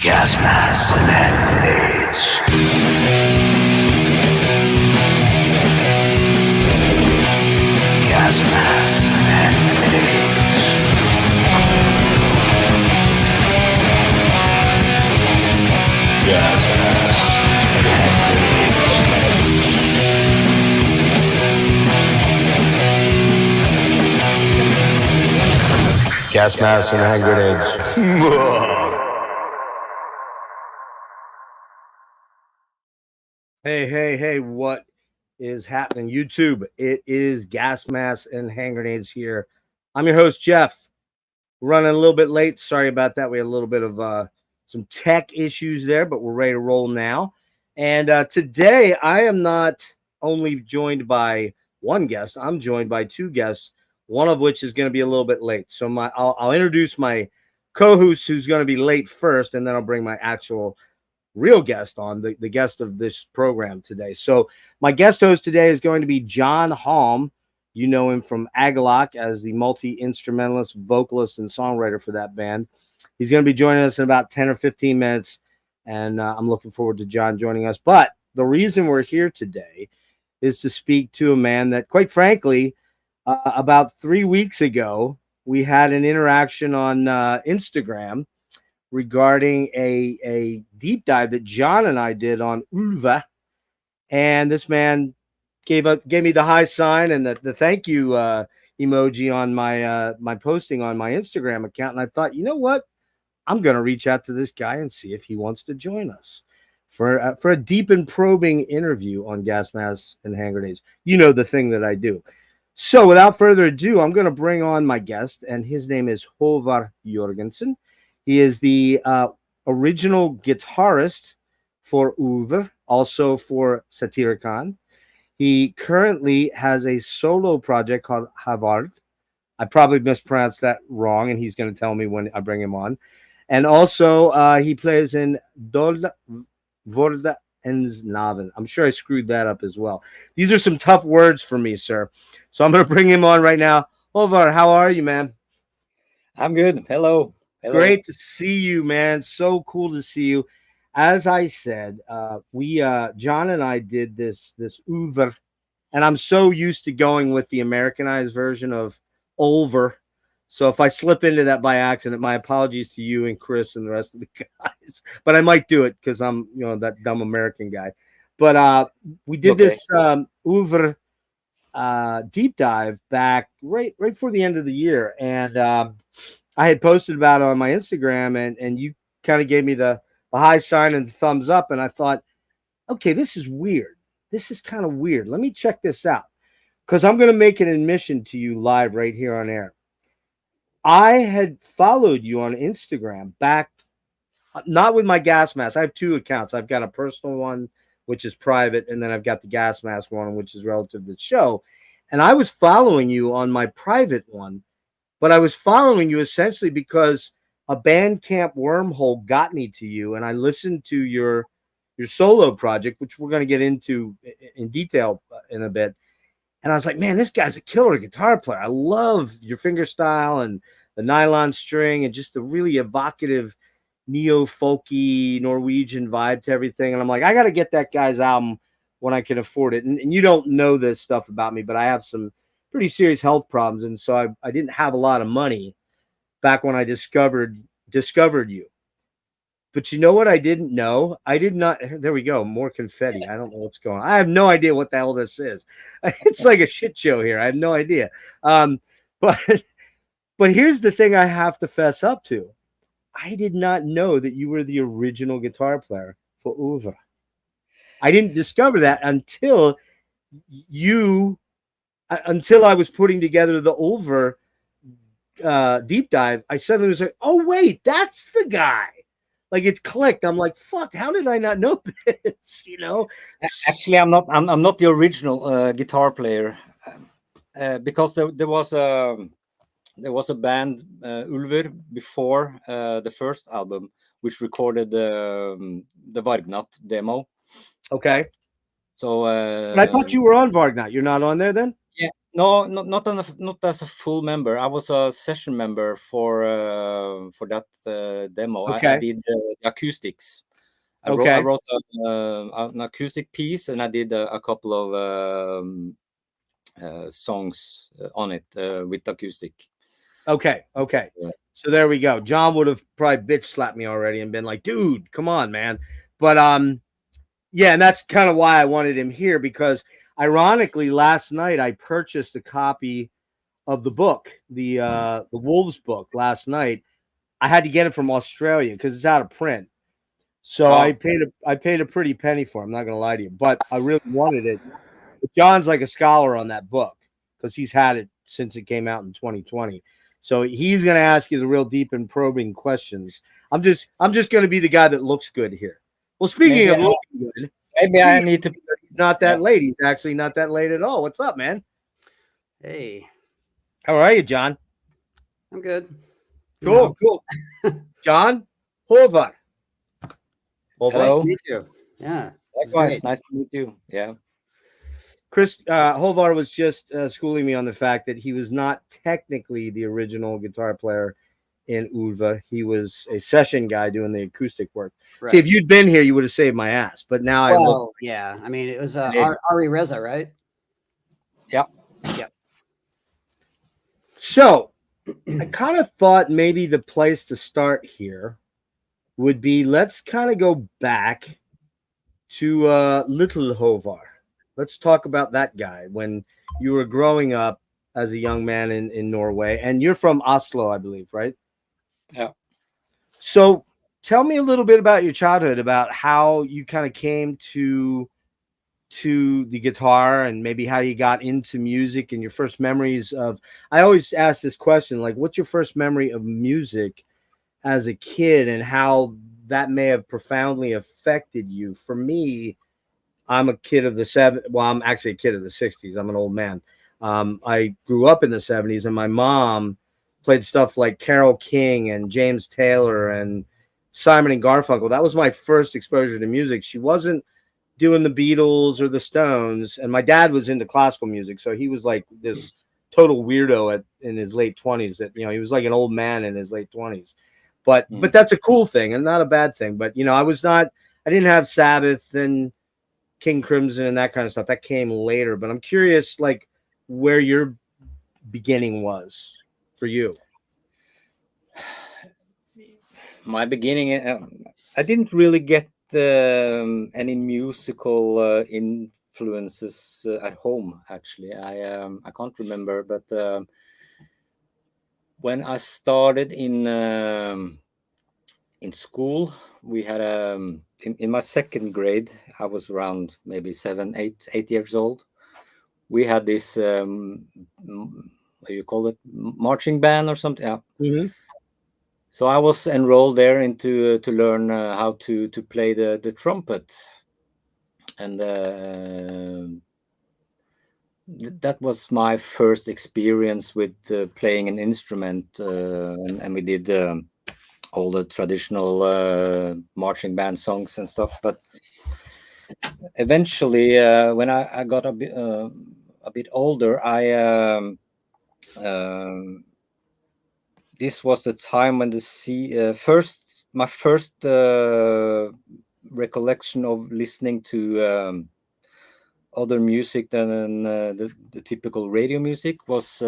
Gas masks and hand grenades. Gas masks and hand grenades. Gas masks and hand grenades. Gas masks and hand grenades. Hey, what is happening, YouTube? It is Gas Masks and Hand Grenades here. I'm your host, Jeff. Running a little bit late. Sorry about that. We had a little bit of some tech issues there, but we're ready to roll now. And today, I am not only joined by one guest. I'm joined by two guests, one of which is going to be a little bit late. So I'll introduce my co-host who's going to be late first, and then I'll bring my actual real guest on, the guest of this program today. So my guest host today is going to be John Haughm. You know him from Agalloch as the multi-instrumentalist, vocalist, and songwriter for that band. He's going to be joining us in about 10 or 15 minutes, and I'm looking forward to John joining us. But the reason we're here today is to speak to a man that, quite frankly, about 3 weeks ago, we had an interaction on Instagram regarding a deep dive that John and I did on Ulver, and this man gave me the high sign and the thank you emoji on my posting on my Instagram account, and I thought, you know what, I'm gonna reach out to this guy and see if he wants to join us for a deep and probing interview on Gas Masks and Hand Grenades. You know, the thing that I do. So without further ado, I'm gonna bring on my guest, and his name is Havard Jorgensen. He is the original guitarist for Ulver, also for Satyricon. He currently has a solo project called Haavard. I probably mispronounced that wrong, and he's going to tell me when I bring him on. And also, he plays in Dold Vord Ens Navn. I'm sure I screwed that up as well. These are some tough words for me, sir. So I'm going to bring him on right now. Håvard, how are you, man? I'm good. Hello. Great to see you, man. So cool to see you. As I said, John and I did this Ulver, and I'm so used to going with the Americanized version of Ulver. So if I slip into that by accident, my apologies to you and Chris and the rest of the guys. But I might do it because I'm, that dumb American guy. But we did this Ulver deep dive back right before the end of the year, and I had posted about it on my Instagram, and you kind of gave me the high sign and the thumbs up, and I thought, okay, this is weird. This is kind of weird. Let me check this out, because I'm going to make an admission to you live right here on air. I had followed you on Instagram back, not with my Gas Mask. I have two accounts. I've got a personal one, which is private, and then I've got the Gas Mask one, which is relative to the show. And I was following you on my private one, but I was following you essentially because a Bandcamp wormhole got me to you, and I listened to your solo project, which we're going to get into in detail in a bit. And I was like, man, this guy's a killer guitar player. I love your finger style and the nylon string and just the really evocative neo-folky Norwegian vibe to everything. And I'm like, I got to get that guy's album when I can afford it. And you don't know this stuff about me, but I have some pretty serious health problems, and so I didn't have a lot of money back when I discovered you. But you know what I didn't know? I did not. There we go. More confetti. I don't know what's going on. I have no idea what the hell this is. It's like a shit show here. I have no idea. But here's the thing I have to fess up to. I did not know that you were the original guitar player for Ulver. I didn't discover that until I was putting together the Ulver deep dive. I suddenly was like, oh wait, that's the guy. Like, it clicked. I'm like, fuck, how did I not know this? Actually, I'm not the original guitar player, because there was a band, Ulver, before the first album, which recorded the Vargnat demo. Okay. So but I thought you were on Vargnat. You're not on there then? No, not as a full member. I was a session member for that demo. I Okay. did the acoustics. I Okay. wrote an acoustic piece, and I did a couple of songs on it with acoustic. Okay. Okay. Yeah. So there we go. John would have probably bitch slapped me already and been like, dude, come on, man. But yeah, and that's kind of why I wanted him here, because ironically, last night I purchased a copy of the book, the Wolves book last night. I had to get it from Australia because it's out of print. So Oh. I paid a pretty penny for it. I'm not gonna lie to you, but I really wanted it. But John's like a scholar on that book because he's had it since it came out in 2020. So he's gonna ask you the real deep and probing questions. I'm just gonna be the guy that looks good here. Well, speaking of looking good, Maybe I need to. he's not that late. He's actually not that late at all. What's up, man? Hey, How are you, John? I'm good. Cool, cool. John, Håvard. Nice Hello. to meet you. Yeah. Likewise, nice to meet you. Yeah. Chris Håvard was just schooling me on the fact that he was not technically the original guitar player in Ulver. He was a session guy doing the acoustic work. Right. See, if you'd been here, you would have saved my ass. But now I look. Well, yeah. I mean, it was Ari Reza, right? Yeah. Yeah. So I kind of thought maybe the place to start here would be, let's kind of go back to little Håvard. Let's talk about that guy when you were growing up as a young man in Norway, and you're from Oslo, I believe, right? Yeah. So tell me a little bit about your childhood, about how you kind of came to the guitar, and maybe how you got into music and your first memories of. I always ask this question, like, what's your first memory of music as a kid, and how that may have profoundly affected you? For me, I'm a kid of the well, I'm actually a kid of the 60s. I'm an old man. I grew up in the 70s, and my mom played stuff like Carole King and James Taylor and Simon and Garfunkel. That was my first exposure to music. She wasn't doing the Beatles or the Stones, and my dad was into classical music, so he was like this total weirdo in his late 20s. That, you know, he was like an old man in his late 20s. But that's a cool thing and not a bad thing. But, you know, I didn't have Sabbath and King Crimson and that kind of stuff. That came later. But I'm curious, like, where your beginning was for you. My beginning, I didn't really get any musical influences at home. Actually, I can't remember, but when I started in school, we had in my second grade, I was around maybe 8 years old. We had this what do you call it, marching band or something. Yeah. Mm-hmm. So I was enrolled there into to learn how to play the trumpet, and that was my first experience with playing an instrument, and we did all the traditional marching band songs and stuff. But eventually, when I got a bit older, this was the time when my first recollection of listening to other music than the typical radio music was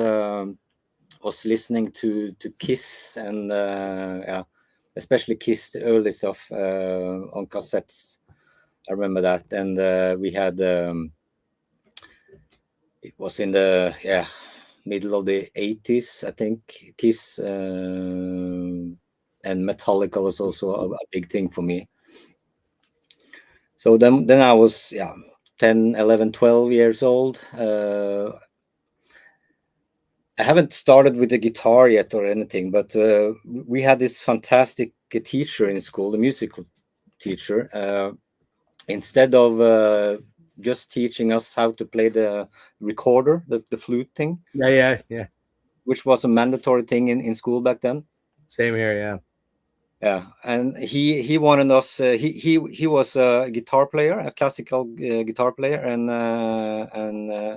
listening to Kiss and yeah, especially Kiss, the early stuff on cassettes. I remember that, and we had it was in the middle of the 80s, I think. Kiss and Metallica was also a big thing for me. So then I was 10, 11, 12 years old. I haven't started with the guitar yet or anything, but we had this fantastic teacher in school, the musical teacher. Instead of just teaching us how to play the recorder, the flute thing. Yeah. Which was a mandatory thing in school back then. Same here, yeah. Yeah, and he wanted us. He was a guitar player, a classical guitar player, and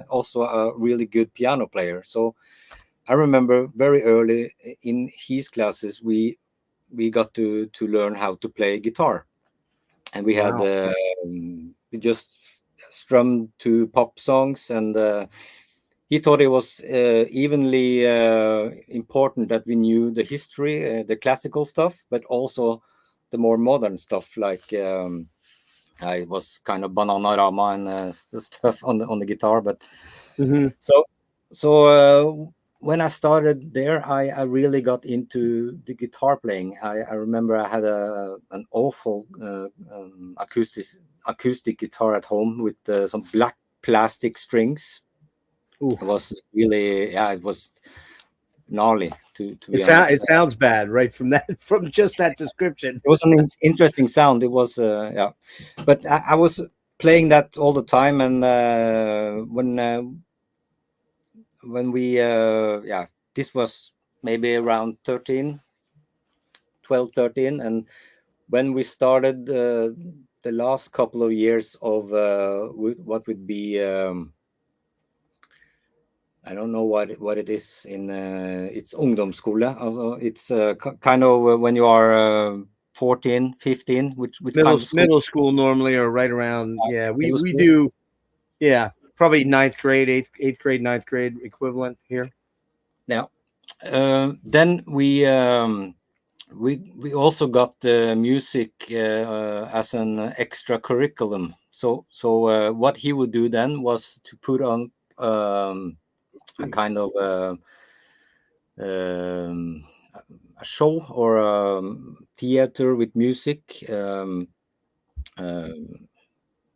also a really good piano player. So I remember very early in his classes, we got to learn how to play guitar, and we had Wow. we just strummed to pop songs, and he thought it was evenly important that we knew the history, the classical stuff, but also the more modern stuff, like it was kind of Bananarama and stuff on the guitar. But Hmm. so when I started there, I really got into the guitar playing. I remember I had an awful acoustic guitar at home with some black plastic strings. Ooh. It was really, yeah, it was gnarly to be It honest. sounds bad, right? From that, from just that description. It was an interesting sound. It was, yeah, but I was playing that all the time, and when we, yeah, this was maybe around 12, 13, and when we started the last couple of years of what would be I don't know what it is in it's ungdomsskole. Also, it's kind of when you are 14, 15, which kind of school? Middle school normally, or right around. Yeah, Middle we school. do. Yeah, probably ninth grade, eighth grade, ninth grade equivalent here. Now, then we also got music as an extra curriculum. So what he would do then was to put on a kind of a show or a theater with music,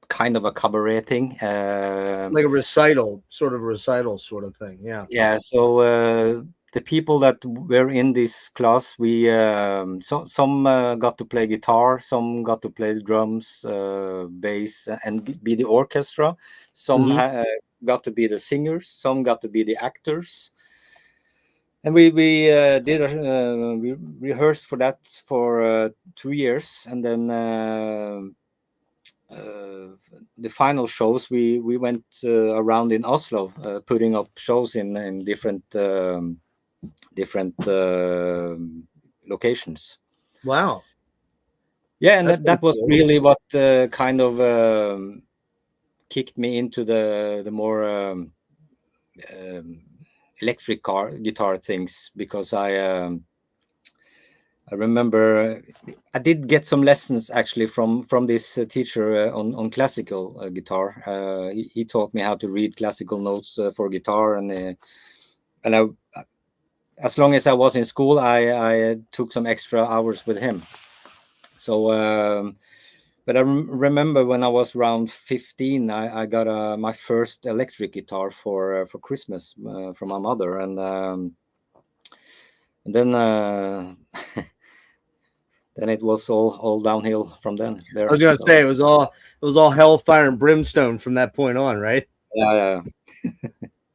kind of a cabaret thing. Like a recital, sort of thing. Yeah. Yeah, so the people that were in this class, we some got to play guitar, some got to play drums, bass, and be the orchestra. Some got to be the singers, some got to be the actors. And we rehearsed for that for 2 years, and then the final shows we went around in Oslo, putting up shows in different locations. Wow. Yeah, and That's that was cool. really what kind of kicked me into the more electric guitar things, because I remember I did get some lessons actually from this teacher on classical guitar. He taught me how to read classical notes for guitar, and I, as long as I was in school, I took some extra hours with him. So, but I remember when I was around 15, I got my first electric guitar for Christmas from my mother, and then then it was all downhill from then. There, I was gonna say it was all hellfire and brimstone from that point on, right? Yeah.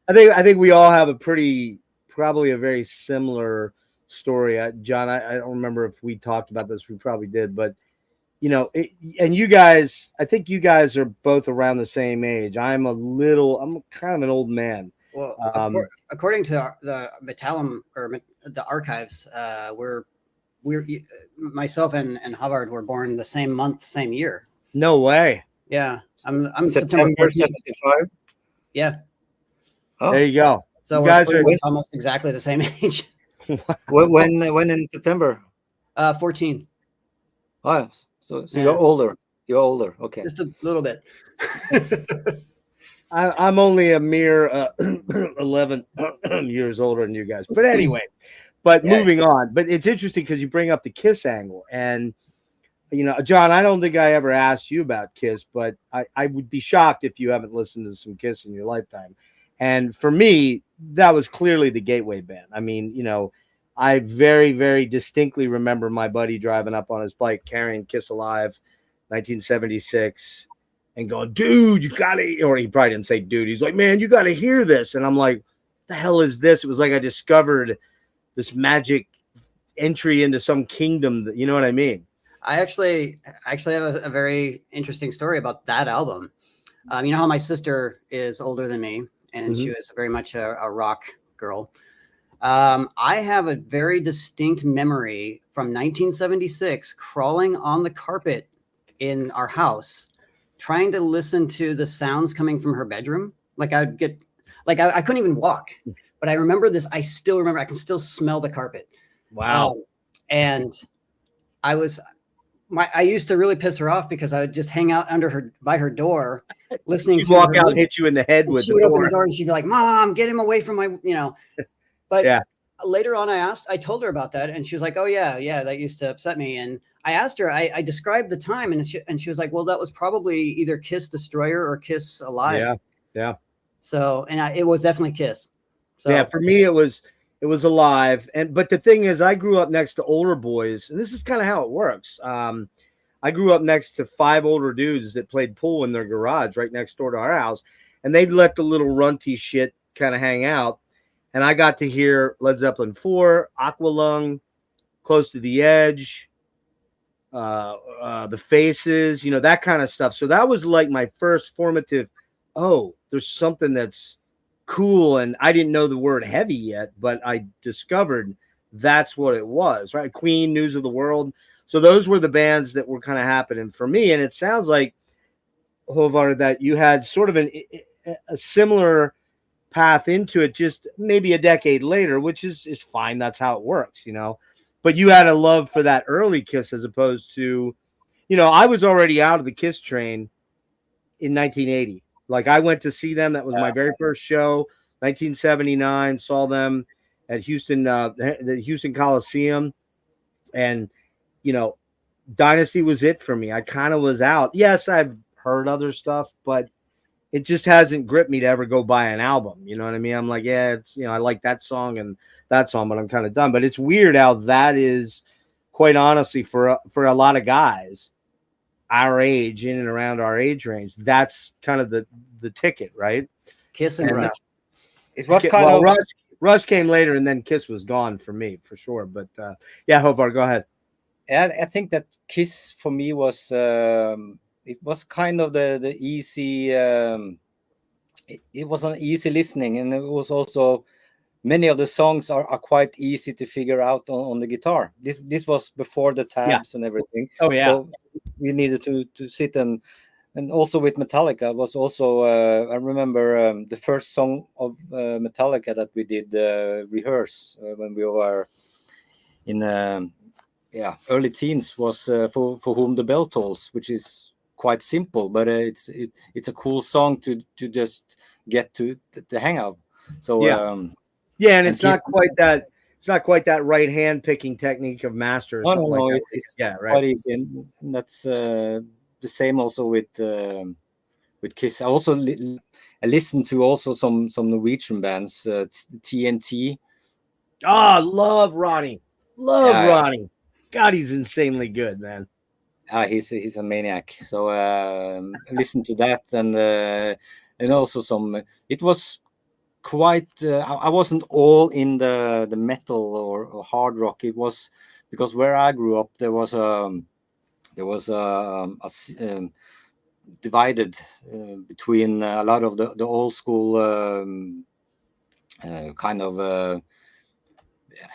I think we all have probably a very similar story. John, I don't remember if we talked about this. We probably did, but and you guys, I think you guys are both around the same age. I'm kind of an old man. Well, according to the Metallum or the archives, we're myself and Havard were born the same month, same year. No way. Yeah, I'm September 75. Yeah. Oh, there you go. So you guys are almost exactly the same age. when in September? 14. Oh, so Yeah. you're older. You're older. Okay. Just a little bit. I'm only a mere 11 years older than you guys. But anyway, moving on. But it's interesting because you bring up the Kiss angle. And, John, I don't think I ever asked you about Kiss, but I would be shocked if you haven't listened to some Kiss in your lifetime. And for me, that was clearly the gateway band. I mean, I very, very distinctly remember my buddy driving up on his bike carrying Kiss Alive, 1976, and going, dude, you got to, or he probably didn't say dude. He's like, man, you got to hear this. And I'm like, the hell is this? It was like I discovered this magic entry into some kingdom. That, you know what I mean? I actually have a very interesting story about that album. You know how my sister is older than me, and she was very much a rock girl. I have a very distinct memory from 1976 crawling on the carpet in our house, trying to listen to the sounds coming from her bedroom. Like I'd get, like I couldn't even walk, but I remember this. I still remember, I can still smell the carpet. Wow. And I used to really piss her off because I would just hang out by her door listening She'd to walk her out and hit you in the head with she the would open door. the door and she'd be like, "Mom, get him away from my," But Yeah. later on, I told her about that, and she was like, "Oh yeah, that used to upset me." And I asked her, I described the time, and she was like, "Well, that was probably either Kiss Destroyer or Kiss Alive." Yeah. So, and it was definitely Kiss. So yeah, for me it was Alive. But the thing is, I grew up next to older boys, and this is kind of how it works. I grew up next to 5 older dudes that played pool in their garage right next door to our house, and they'd let the little runty shit kind of hang out. And I got to hear Led Zeppelin 4, Aqualung, Close to the Edge, the Faces, that kind of stuff. So that was like my first formative, oh, there's something that's cool. And I didn't know the word heavy yet, but I discovered that's what it was, right? Queen, News of the World. So those were the bands that were kind of happening for me. And it sounds like, Håvard, that you had sort of a similar path into it, just maybe a decade later, which is fine. That's how it works, But you had a love for that early Kiss as opposed to, I was already out of the Kiss train in 1980. Like I went to see them. That was my very first show, 1979. Saw them at Houston, the Houston Coliseum, and Dynasty was it for me. I kind of was out. Yes, I've heard other stuff, but it just hasn't gripped me to ever go buy an album. You know what I mean? I'm like, yeah, it's, I like that song and that song, but I'm kind of done. But it's weird how that is, quite honestly, for a lot of guys our age, in and around our age range, that's kind of the ticket, right? Kiss and Rush. It was kind of Rush came later, and then Kiss was gone for me for sure. But yeah, Håvard, go ahead. I think that Kiss for me was it was kind of the easy. It was an easy listening, and it was also many of the songs are quite easy to figure out on the guitar. This was before the tabs and everything. Oh yeah. So we needed to sit and also with Metallica was also I remember the first song of Metallica that we did rehearse when we were in early teens was for Whom the Bell Tolls, which is quite simple, but it's a cool song to just get to the hang of. So yeah, and it's not quite that. It's not quite that right hand picking technique of Master. Or something like that. It's right. quite easy, and that's the same also with Kiss. I also I listened to also some Norwegian bands, TNT. Ah, love Ronnie. Ronnie. God, he's insanely good, man. He's a maniac. So listen to that, and also some. It was quite. I wasn't all in the metal or hard rock. It was because where I grew up, there was divided between a lot of the old school kind of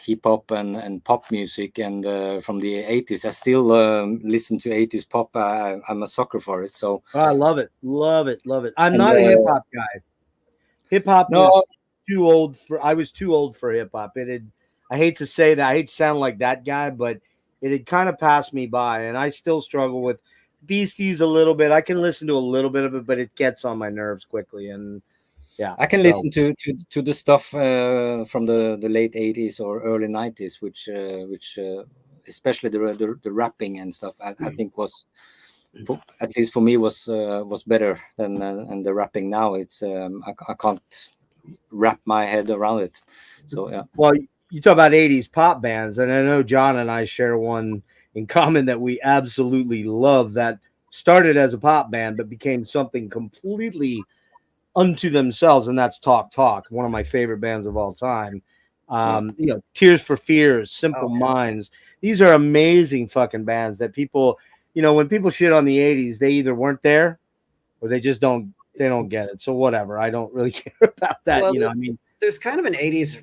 hip hop and pop music, and from the 80s. I still listen to 80s pop. I'm a sucker for it. So I love it. I'm not a hip hop guy. Hip hop was too old for. I was too old for hip hop. I hate to say that. I hate to sound like that guy, but it had kind of passed me by, and I still struggle with Beasties a little bit. I can listen to a little bit of it, but it gets on my nerves quickly. And yeah, I can listen to the stuff from the late 80s or early 90s, which especially the rapping and stuff. I think was, at least for me, was better than the rapping now. It's I can't wrap my head around it. So yeah. Well, you talk about 80s pop bands, and I know John and I share one in common that we absolutely love, that started as a pop band but became something completely unto themselves, and that's Talk Talk, one of my favorite bands of all time. Tears for Fears, Simple Minds. These are amazing fucking bands that people, when people shit on the 80s, they either weren't there or they just don't get it. So whatever. I don't really care about that. Well, there's kind of an 80s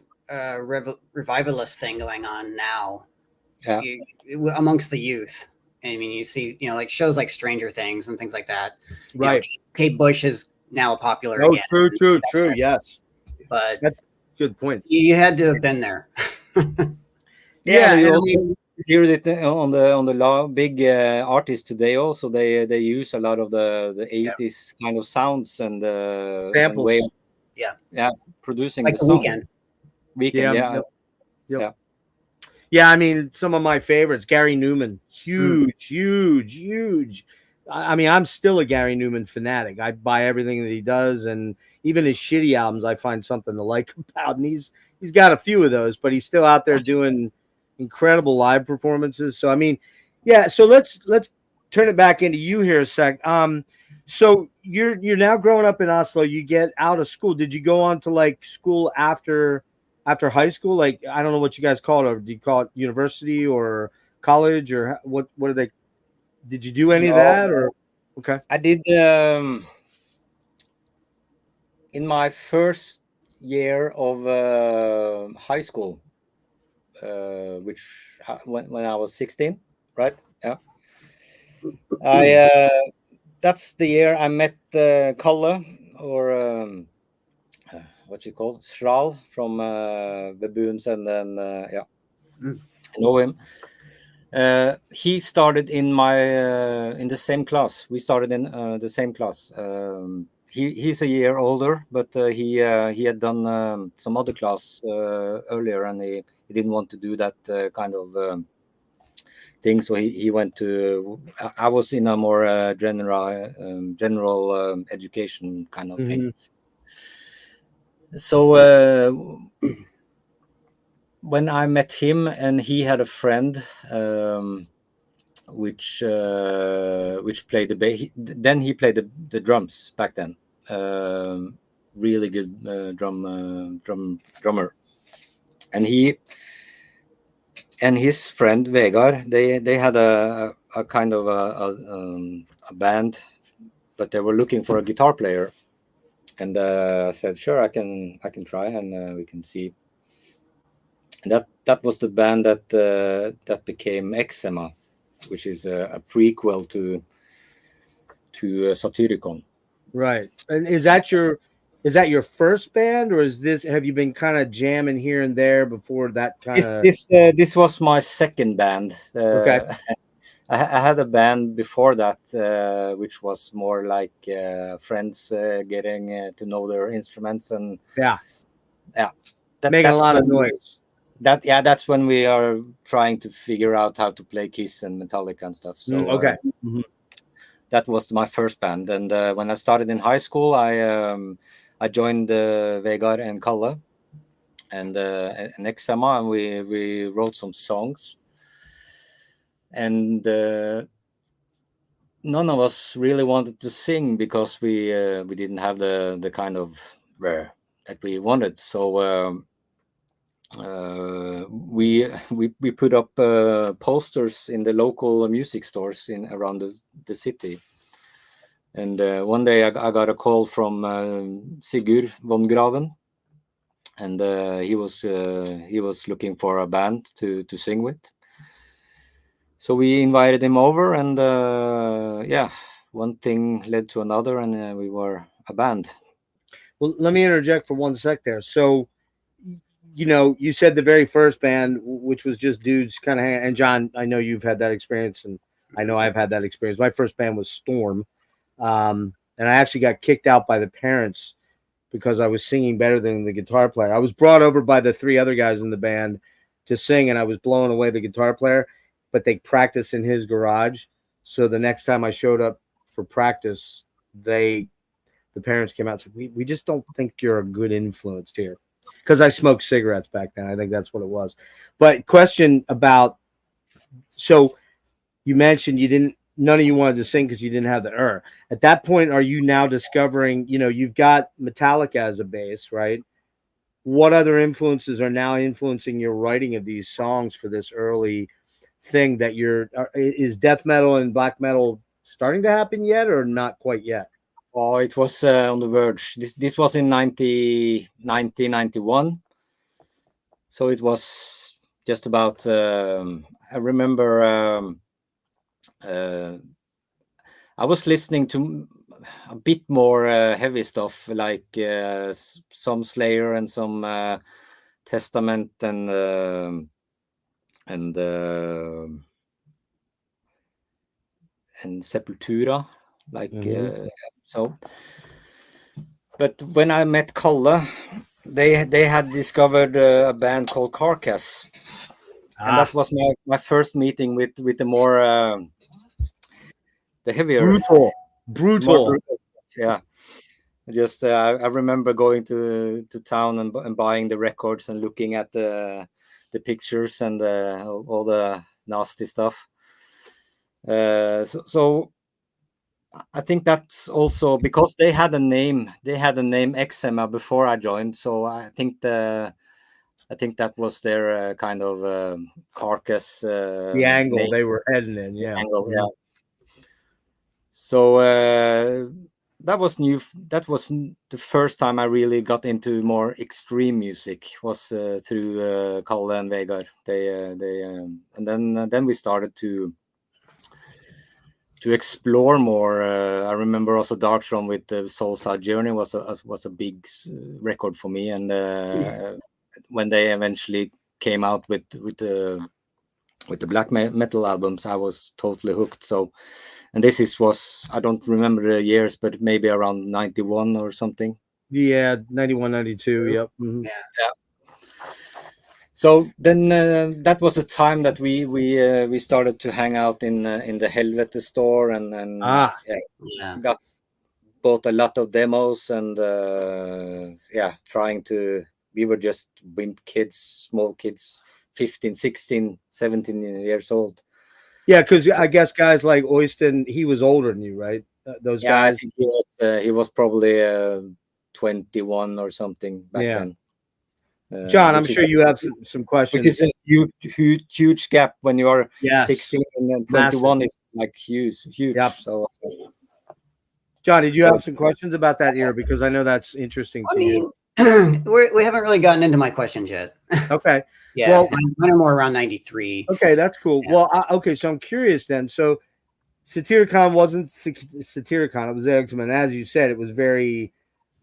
revivalist thing going on now. Yeah. Amongst the youth. I mean, you see, like shows like Stranger Things and things like that. Right. Kate Bush is now popular again. True. Yes. But that's a good point. You had to have been there. You also hear it on the big artists today. Also, they use a lot of the 80s kind of sounds and samples. way of, producing like the songs. Weekend. Yeah, I mean, some of my favorites, Gary Newman, huge. I mean, I'm still a Gary Newman fanatic. I buy everything that he does, and even his shitty albums, I find something to like about. And he's got a few of those, but he's still out there doing incredible live performances. So I mean, so let's turn it back into you here a sec. So you're now growing up in Oslo. You get out of school. Did you go on to like school after high school? Like, I don't know what you guys call it. Or do you call it university or college, or what are they? Did you do any of that? Or okay, I did in my first year of high school, which when I was 16, right? Yeah, that's the year I met Kalle, or what you call Sral from Baboons, and then I know him. He started in in the same class. We started in the same class. He's a year older, but he had done some other class earlier, and he didn't want to do that kind of thing. So he went to. I was in a more general education kind of thing. So when I met him, and he had a friend which played the bass. Then he played the drums back then. Really good drummer, and he and his friend Vegard, they had a kind of a band, but they were looking for a guitar player, and I said, sure, I can try, and we can see. And that was the band that became Eczema, which is a prequel to Satyricon. Right. And is that your first band, or have you been kind of jamming here and there before that kind of? This was my second band. Okay. I had a band before that, which was more like friends getting to know their instruments, and making a lot of noise. That's when we are trying to figure out how to play Kiss and Metallica and stuff. So that was my first band. And when I started in high school, I joined Vegard and Kalle and Eczema, and we wrote some songs. And none of us really wanted to sing because we didn't have the kind of that we wanted. So we put up posters in the local music stores around the city. And one day I got a call from Sigurd von Graven, and he was looking for a band to sing with. So we invited him over, and one thing led to another, and we were a band. Well, let me interject for one sec there. So, you said the very first band, which was just dudes kind of and John, I know you've had that experience, and I know I've had that experience. My first band was Storm, and I actually got kicked out by the parents because I was singing better than the guitar player. I was brought over by the three other guys in the band to sing, and I was blowing away the guitar player, but they practiced in his garage. So the next time I showed up for practice, the parents came out and said, we just don't think you're a good influence here. Because I smoked cigarettes back then. I think that's what it was. But question about, so you mentioned none of you wanted to sing because you didn't have the At that point, are you now discovering, you've got Metallica as a bass, right? what other influences are now influencing your writing of these songs for this early thing that is death metal and black metal starting to happen yet, or not quite yet? Oh, it was on the verge. This was in 1991. So it was just about, I remember I was listening to a bit more heavy stuff, like some Slayer and some Testament and Sepultura, like so. But when I met Kalle, they had discovered a band called Carcass, and that was my first meeting with the more the heavier, brutal. Yeah. Just I remember going to town and buying the records and looking at the pictures and all the nasty stuff. So I think that's also because they had a name. They had the name Eczema before I joined. So I think that was their kind of Carcass. The angle name. they were heading in, yeah. Angle, yeah. So that was new. That was the first time I really got into more extreme music. Was through Kalle and Vegard. And then we started to explore more. I remember also Darkthrone with the Soulside Journey was a big record for me. And when they eventually came out with the black metal albums, I was totally hooked. So. And this was, I don't remember the years, but maybe around 91 or something. Yeah, 91, 92, yep. Mm-hmm. Yeah. So then that was a time that we started to hang out in the Helvete store and bought a lot of demos and we were just wimp kids, small kids, 15, 16, 17 years old. Yeah, because I guess guys like Oyston, he was older than you, right? Those guys. I think he was probably 21 or something back then. John, I'm sure you have some questions. Which is a huge gap when you are 16 and then 21 is like huge. Yep. So, John, did you have some questions about that era? Because I know that's interesting to you. We haven't really gotten into my questions yet. Okay. Yeah, well, mine are more around 93. Okay, that's cool. Yeah. Well, okay, so I'm curious then. So Satyricon wasn't Satyricon, it was Eczema. And as you said, it was very,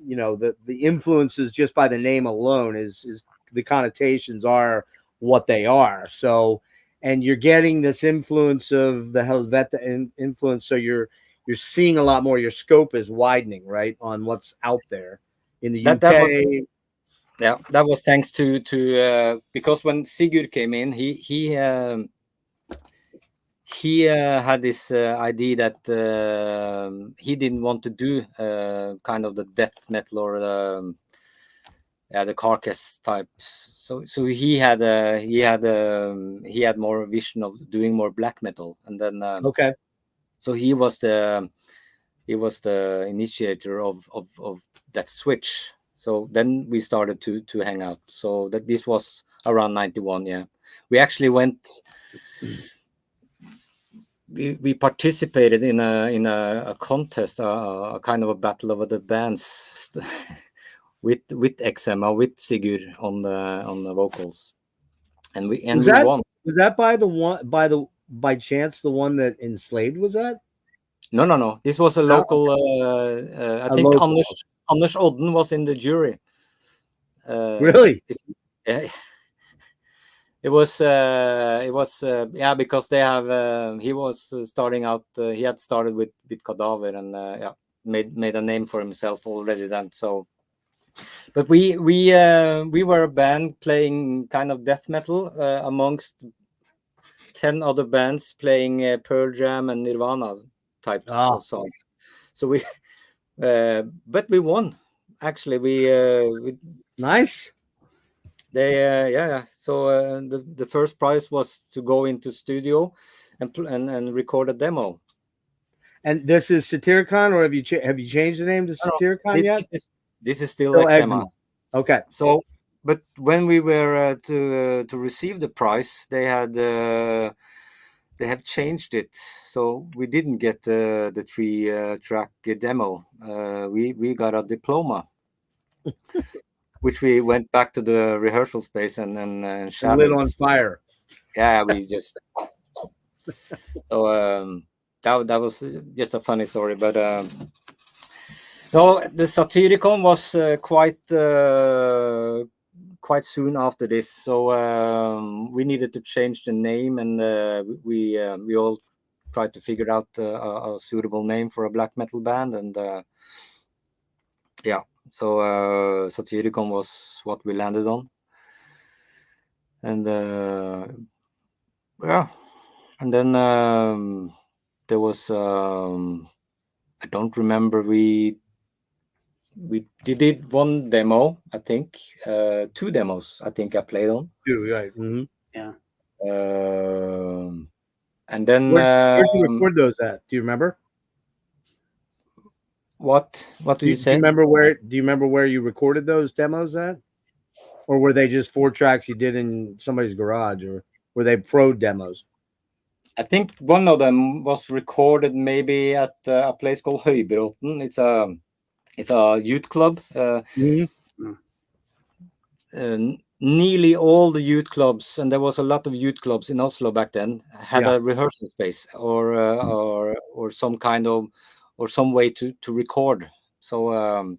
the influences just by the name alone is the connotations are what they are. So, and you're getting this influence of the Helvete influence. So you're seeing a lot more. Your scope is widening, right, on what's out there in the UK. That was thanks to because when Sigurd came in, he had this idea that he didn't want to do kind of the death metal or the Carcass type. So he had more vision of doing more black metal, and then So he was the initiator of that switch. So then we started to hang out. So that this was around 91. Yeah, we actually went. We participated in a contest, a kind of a battle of the bands, with Eczema, with Sigurd on the vocals, and we won. Was that by chance the one that Enslaved was at? No. This was a local. I think Anders Odden was in the jury. Really? It was because they have he was starting out. He had started with Cadaver and made a name for himself already then. So, but we were a band playing kind of death metal amongst 10 other bands playing Pearl Jam and Nirvana types of songs. So we but we won. Actually, we nice. They So the first prize was to go into studio and record a demo. And this is Satyricon, or have you changed the name to Satyricon yet? This is still Eczema. Okay. So but when we were to receive the prize, they have changed it, so we didn't get the 3-track demo. We got a diploma, which we went back to the rehearsal space and Lit shattered. on fire. Yeah, we just. So that was just a funny story, but no, the Satyricon was quite soon after this, so we needed to change the name, and we all tried to figure out a suitable name for a black metal band, and yeah, so Satyricon was what we landed on, and yeah, and then there was I don't remember, we did one demo, I think, 2 demos I think I played on. Right. Mm-hmm. Yeah. And then Where'd you record those at? Do you remember? What do you say? Do you remember where you recorded those demos at? Or were they just 4 tracks you did in somebody's garage, or were they pro demos? I think one of them was recorded maybe at a place called Høybråten. It's a youth club. Nearly all the youth clubs, and there was a lot of youth clubs in Oslo back then, had a rehearsal space or some kind of, or some way to record. So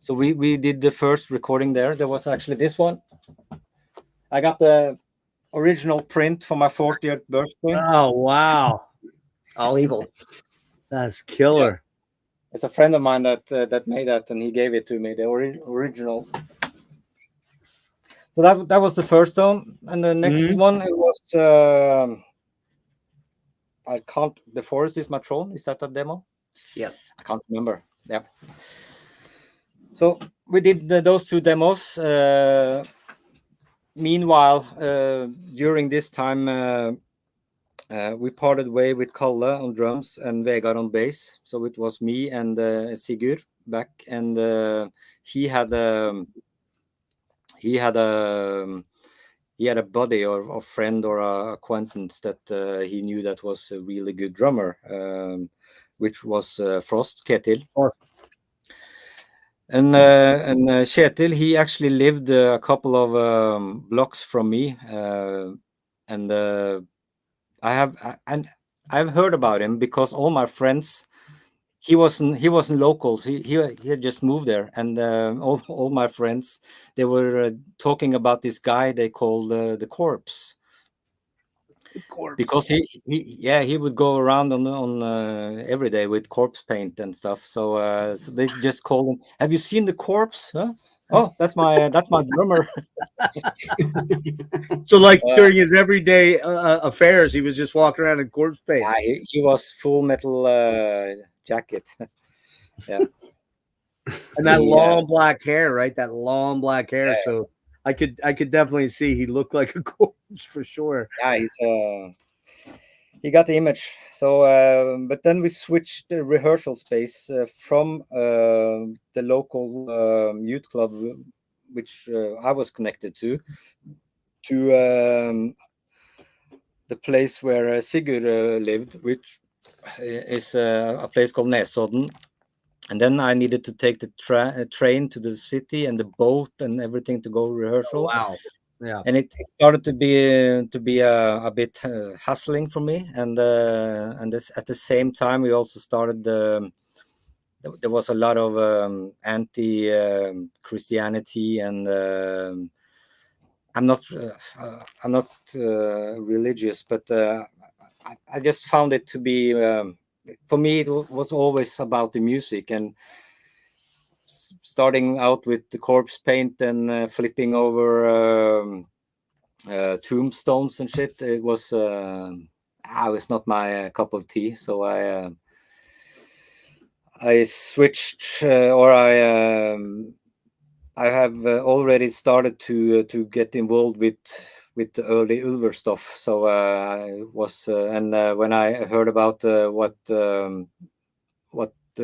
so we did the first recording there. There was actually this one. I got the original print for my 40th birthday. Oh wow, All evil. that's killer. Yeah. It's a friend of mine that made that, and he gave it to me, the original. So that was the first one, and the next one, it was I can't. The Forest is my throne. Is that a demo? Yeah, I can't remember. Yeah. So we did those 2 demos. Meanwhile, during this time, we parted way with Kalle on drums and Vegard on bass. So it was me and Sigurd back, and he had a buddy or friend or a acquaintance that he knew that was a really good drummer, which was Frost Ketil. And Kjetil, he actually lived a couple of blocks from me, and I've heard about him because all my friends, he wasn't local. He had just moved there, and all my friends, they were talking about this guy they called the Corpse. Because he would go around on every day with corpse paint and stuff. So so they just called him. Have you seen the Corpse? Huh? Oh, that's my drummer. So like during his everyday affairs, he was just walking around in corpse paint. Yeah, he was full metal jacket. Yeah, and that long black hair, right? That long black hair. Yeah. So I could definitely see he looked like a corpse for sure. Yeah, he got the image. So but then we switched the rehearsal space from the local youth club, which I was connected to the place where Sigurd lived, which is a place called Nesodden. And then I needed to take the train to the city and the boat and everything to go rehearsal. Oh, wow. Yeah. And it started to be a bit hassling for me. And this, at the same time, we also started there was a lot of anti Christianity, and I'm not religious, but I just found it to be. For me, it was always about the music, and starting out with the corpse paint and flipping over tombstones and shit. It was not my cup of tea. So I switched, or I have already started to get involved with the early Ulver stuff. So I was, and when I heard about what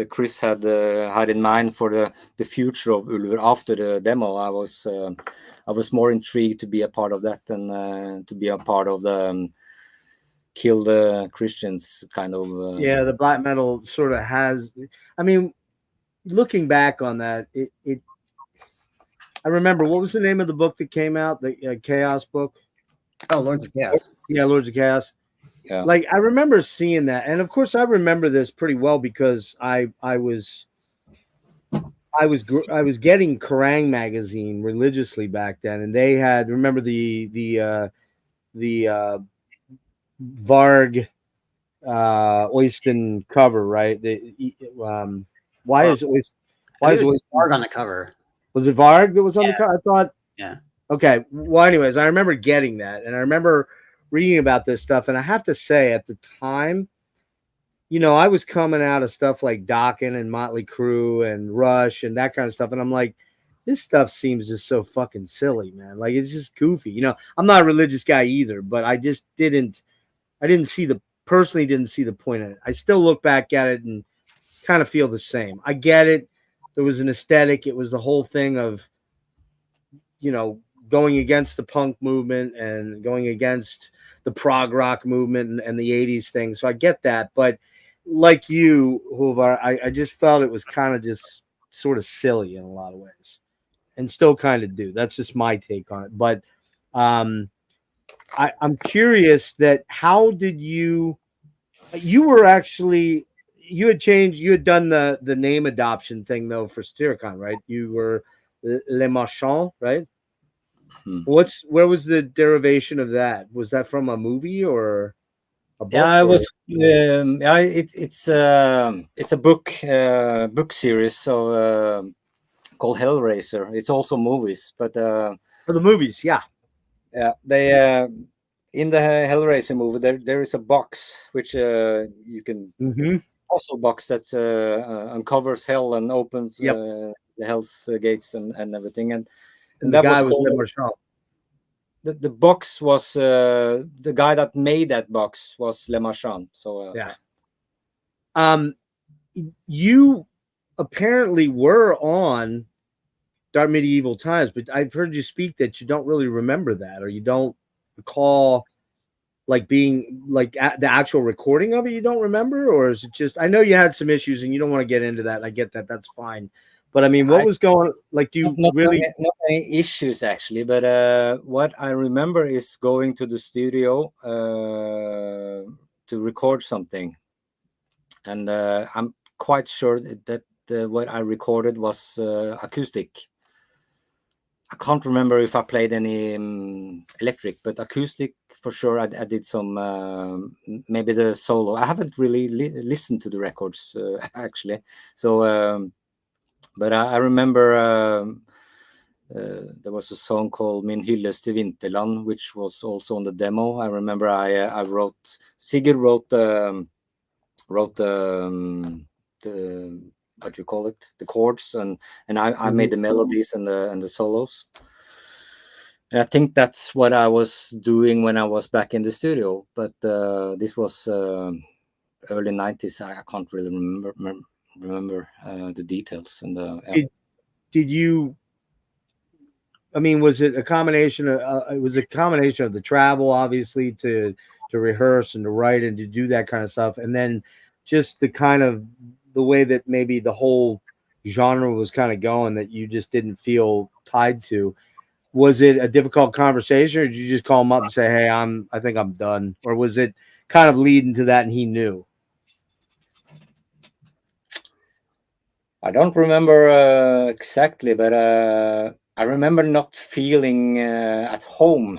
Chris had in mind for the future of Ulver after the demo. I was more intrigued to be a part of that than to be a part of the kill the Christians kind of. Yeah, the black metal sort of has. I mean, looking back on that, it. I remember, what was the name of the book that came out? The Chaos book. Oh, Lords of Chaos. Yeah, Lords of Chaos. Yeah. Like, I remember seeing that, and of course I remember this pretty well because I was getting Kerrang magazine religiously back then, and they had, remember the Varg Oyston cover, right? Why is it Varg on the cover? Was it Varg that was on the cover? I thought. Yeah. Okay. Well, anyways, I remember getting that, and I remember reading about this stuff, and I have to say, at the time, you know, I was coming out of stuff like Dokken and Motley Crue and Rush and that kind of stuff, and I'm like, this stuff seems just so fucking silly, man. Like, it's just goofy. You know, I'm not a religious guy either, but I just personally didn't see the point in it. I still look back at it and kind of feel the same. I get it. There was an aesthetic. It was the whole thing of, you know, going against the punk movement and going against the prog rock movement and the 80s thing. So I get that. But like you, Håvard, I just felt it was kind of just sort of silly in a lot of ways, and still kind of do. That's just my take on it. But I'm curious that how did you were actually, you had done the name adoption thing though for Satyricon, right? You were Le Marchand, right? Where was the derivation of that? Was that from a movie or a book? Yeah, it was. It's a book series, so called Hellraiser. It's also movies, but for the movies, yeah. They in the Hellraiser movie there is a box which you can puzzle box that uncovers hell and opens the hell's gates and everything, and the that guy was called, the box was the guy that made that box was Le Marchand. So you apparently were on Dark Medieval Times, but I've heard you speak that you don't really remember that, or you don't recall like being like the actual recording of it. You don't remember, or is it just, I know you had some issues and you don't want to get into that. I get that. That's fine. But I mean, what was going, like, do you not really any issues actually, but what I remember is going to the studio to record something, and I'm quite sure that what I recorded was acoustic. I can't remember if I played any electric, but acoustic for sure. I did some maybe the solo. I haven't really listened to the records actually, so but I remember there was a song called Min hyllest till Vinterland, which was also on the demo. I remember I wrote, Sigurd wrote the what you call it, the chords, and I made the melodies and the solos. And I think that's what I was doing when I was back in the studio. But this was early 90s. I can't really remember the details. And did you, I mean, was it a combination of it was a combination of the travel, obviously, to rehearse and to write and to do that kind of stuff, and then just the kind of the way that maybe the whole genre was kind of going that you just didn't feel tied to? Was it a difficult conversation, or did you just call him up and say, hey, I think I'm done? Or was it kind of leading to that and he knew? I don't remember exactly, but I remember not feeling at home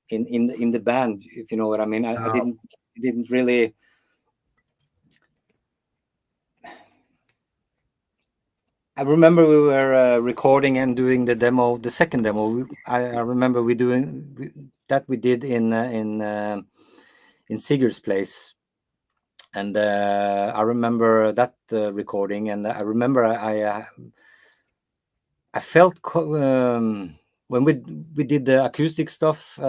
in the band, if you know what I mean. I didn't really. I remember we were recording and doing the demo, the second demo. I remember we did in Sigurd's place, and I remember that recording, and I remember I felt when we did the acoustic stuff,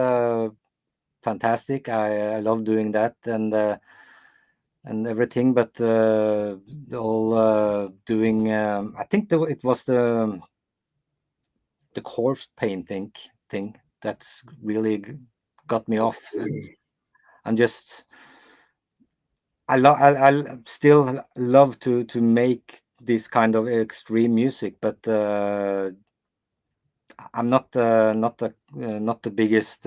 fantastic. I love doing that, and and everything, but all doing. I think it was the corpse paint thing that's really got me off. I'm just I still love to make this kind of extreme music, but I'm not the biggest.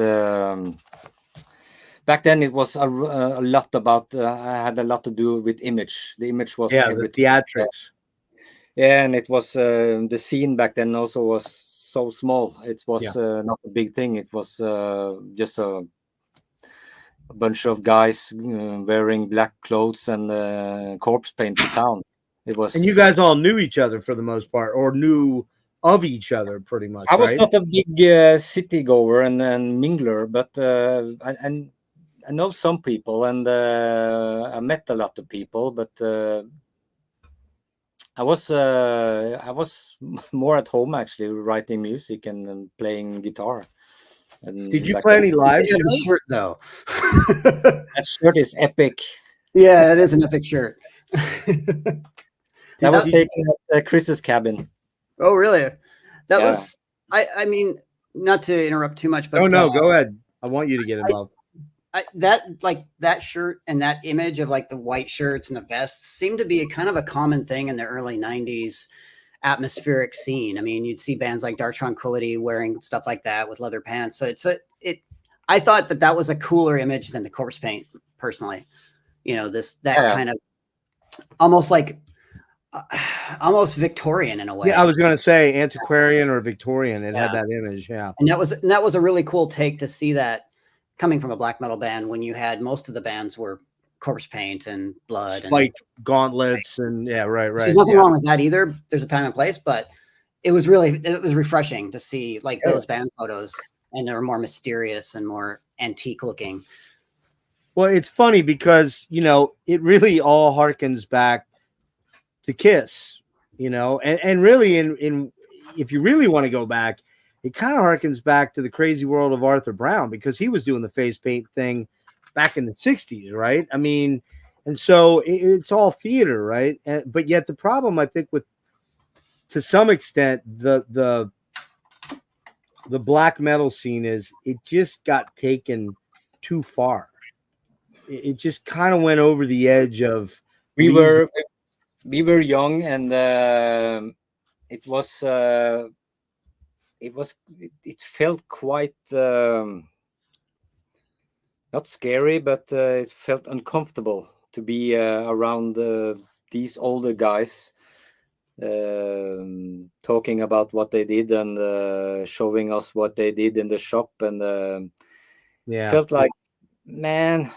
Back then, it was a lot about. I had a lot to do with image. The image was everything. The theatrics. Yeah, and it was the scene back then also was so small. It was not a big thing. It was just a bunch of guys wearing black clothes and corpse paint the town. It was, and you guys all knew each other for the most part, or knew of each other pretty much. I was right? not a big city goer and mingler, but I know some people, and I met a lot of people, but I was more at home actually, writing music and playing guitar. And did you play any live shows? shows? Shirt though. That shirt is epic. Yeah, it is an epic shirt. That was taken at Chris's cabin. Oh, really? That was. I mean, not to interrupt too much, but no, go ahead. I want you to get involved. That shirt and that image of like the white shirts and the vests seemed to be a kind of a common thing in the early 90s atmospheric scene. I mean, you'd see bands like Dark Tranquility wearing stuff like that with leather pants. So I thought that was a cooler image than the corpse paint personally. You know, kind of almost like almost Victorian in a way. Yeah, I was going to say antiquarian or Victorian. It had that image. Yeah. And that was a really cool take to see that coming from a black metal band when you had most of the bands were corpse paint and blood spiked gauntlets and right. There's nothing wrong with that either. There's a time and place, but it was refreshing to see like those band photos, and they're more mysterious and more antique looking. Well, it's funny because, you know, it really all harkens back to Kiss, you know, and really in if you really want to go back, it kind of harkens back to the crazy world of Arthur Brown, because he was doing the face paint thing back in the 60s, right? I mean, and so it's all theater, right? But yet the problem, I think, with, to some extent, the black metal scene is it just got taken too far. It just kind of went over the edge of. We were young, and it felt quite not scary, but it felt uncomfortable to be around these older guys talking about what they did and showing us what they did in the shop, and it felt like, man,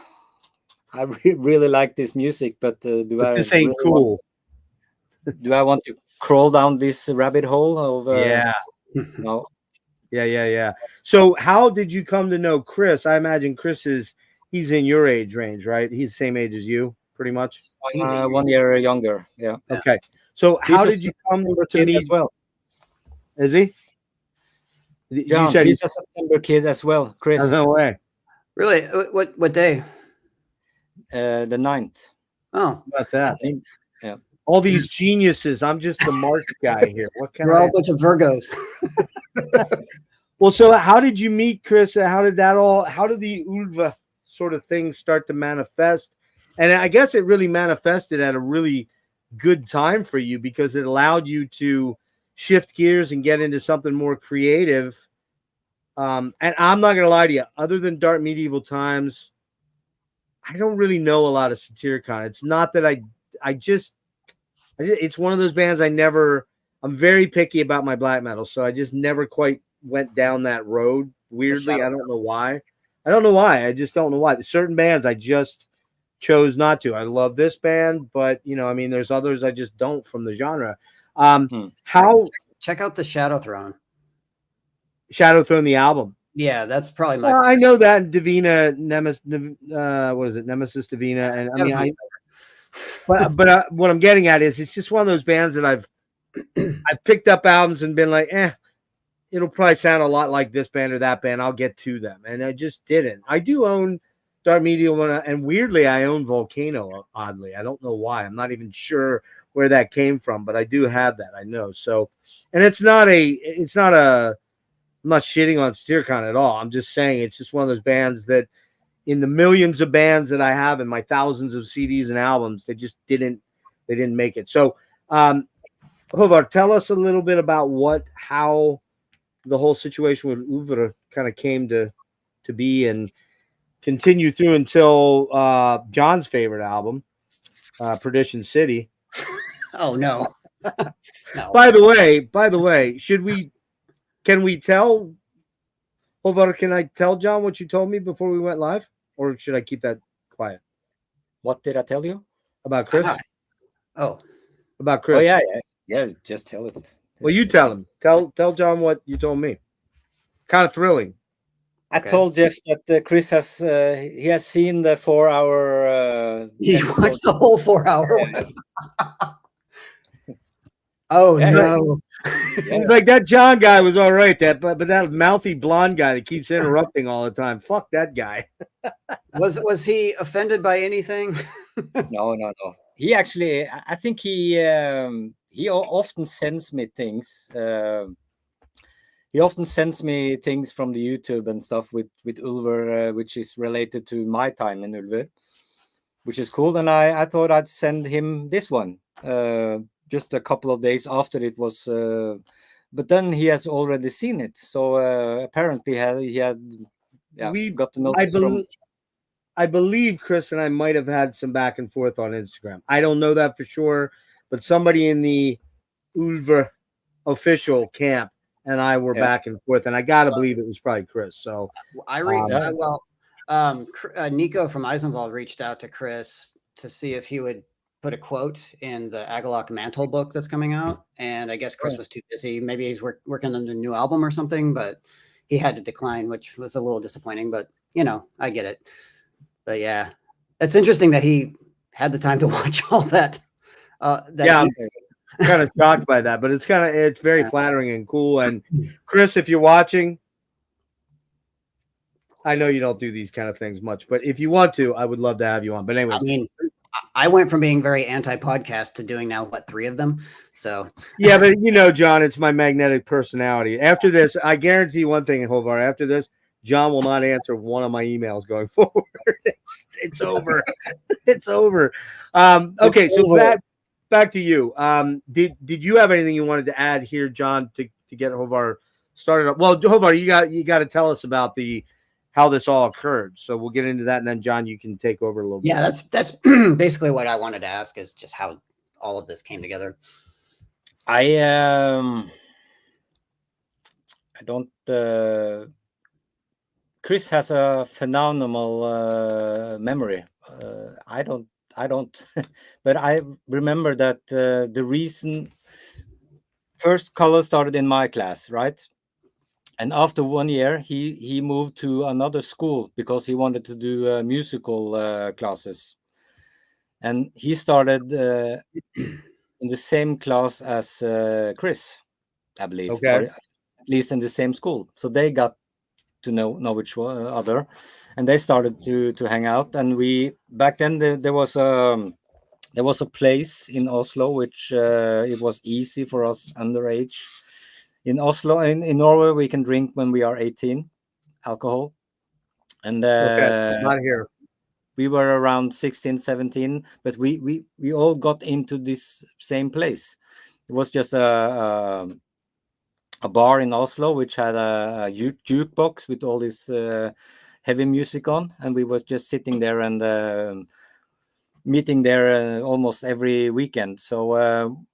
I really like this music, but this ain't cool. Do I want to crawl down this rabbit hole of no? Yeah. So how did you come to know Chris? I imagine he's in your age range, right? He's the same age as you, pretty much. 1 year younger. Yeah. Okay. So how did you come to meet as well? Is he? John, you said he's a September kid as well. Chris. No way. Really? What day? The 9th. Oh, about that. Yeah. All these geniuses. I'm just the March guy here. What can we're all a bunch of Virgos. Well, so how did you meet Chris? How did the Ulver sort of thing start to manifest? And I guess it really manifested at a really good time for you, because it allowed you to shift gears and get into something more creative. And I'm not going to lie to you, other than Dark Medieval Times, I don't really know a lot of Satyricon. It's not that it's one of those bands I'm very picky about my black metal, so I just never quite went down that road. Weirdly, I don't know why. I just don't know why. Certain bands I just chose not to. I love this band, but you know, I mean, there's others I just don't from the genre. How check out the Shadow Throne, the album. Yeah, that's probably my. I know that Divina Nemesis. What is it? Nemesis Divina, and I mean, but what I'm getting at is it's just one of those bands that I've picked up albums and been like, it'll probably sound a lot like this band or that band. I'll get to them, and I just didn't. I do own Dark Medium one, and weirdly, I own Volcano. Oddly, I don't know why. I'm not even sure where that came from, but I do have that. I know. So, and it's not a. I'm not shitting on Satyricon at all. I'm just saying it's just one of those bands that, in the millions of bands that I have and my thousands of CDs and albums, they didn't make it. So, Håvard, tell us a little bit about how the whole situation with Ulver kind of came to be and continue through until John's favorite album, Perdition City. Oh no. No. By the way, can we tell Håvard, can I tell John what you told me before we went live? Or should I keep that quiet? What did I tell you? About Chris? Oh. About Chris. Oh yeah, just tell it. Well, you tell him. Tell John what you told me. Kind of thrilling. I told Jeff that Chris has he has seen the 4-hour. He watched the whole 4-hour one. Oh no! He's like, that John guy was all right. But that mouthy blonde guy that keeps interrupting all the time. Fuck that guy. Was he offended by anything? No. He actually, I think he often sends me things. He often sends me things from the YouTube and stuff with Ulver, which is related to my time in Ulver, which is cool. And I thought I'd send him this one just a couple of days after it was. But then he has already seen it. So apparently he had got the notice from. I believe Chris and I might have had some back and forth on Instagram. I don't know that for sure, but somebody in the Ulver official camp and I were back and forth, and I gotta believe it was probably Chris. So Nico from Eisenwald reached out to Chris to see if he would put a quote in the Agalloch Mantle book that's coming out, and I guess Chris was too busy. Maybe he's working on a new album or something, but he had to decline, which was a little disappointing. But I get it. But yeah, it's interesting that he had the time to watch all that. I'm kind of shocked by that, but it's very flattering and cool. And Chris, if you're watching, I know you don't do these kind of things much, but if you want to, I would love to have you on. But anyway, I mean, I went from being very anti-podcast to doing now 3 of them. So yeah, but John, it's my magnetic personality. After this, I guarantee one thing, Håvard. After this, John will not answer one of my emails going forward. It's over. It's over. Okay, so back to you. Did you have anything you wanted to add here, John, to get Håvard started up? Well, Håvard, you got to tell us about how this all occurred. So we'll get into that, and then John, you can take over a little bit. Yeah, that's basically what I wanted to ask, is just how all of this came together. I don't. Chris has a phenomenal memory. I don't, but I remember that the reason first color started in my class, right? And after 1 year, he moved to another school because he wanted to do musical classes, and he started in the same class as Chris, I believe, or at least in the same school. So they got to know each other, and they started to hang out. And we back then there was a place in Oslo which it was easy for us underage. In Oslo, in Norway, we can drink when we are 18, alcohol, and not here. We were around 16, 17, but we all got into this same place. It was just a bar in Oslo which had a jukebox with all this heavy music on, and we was just sitting there and meeting there almost every weekend. So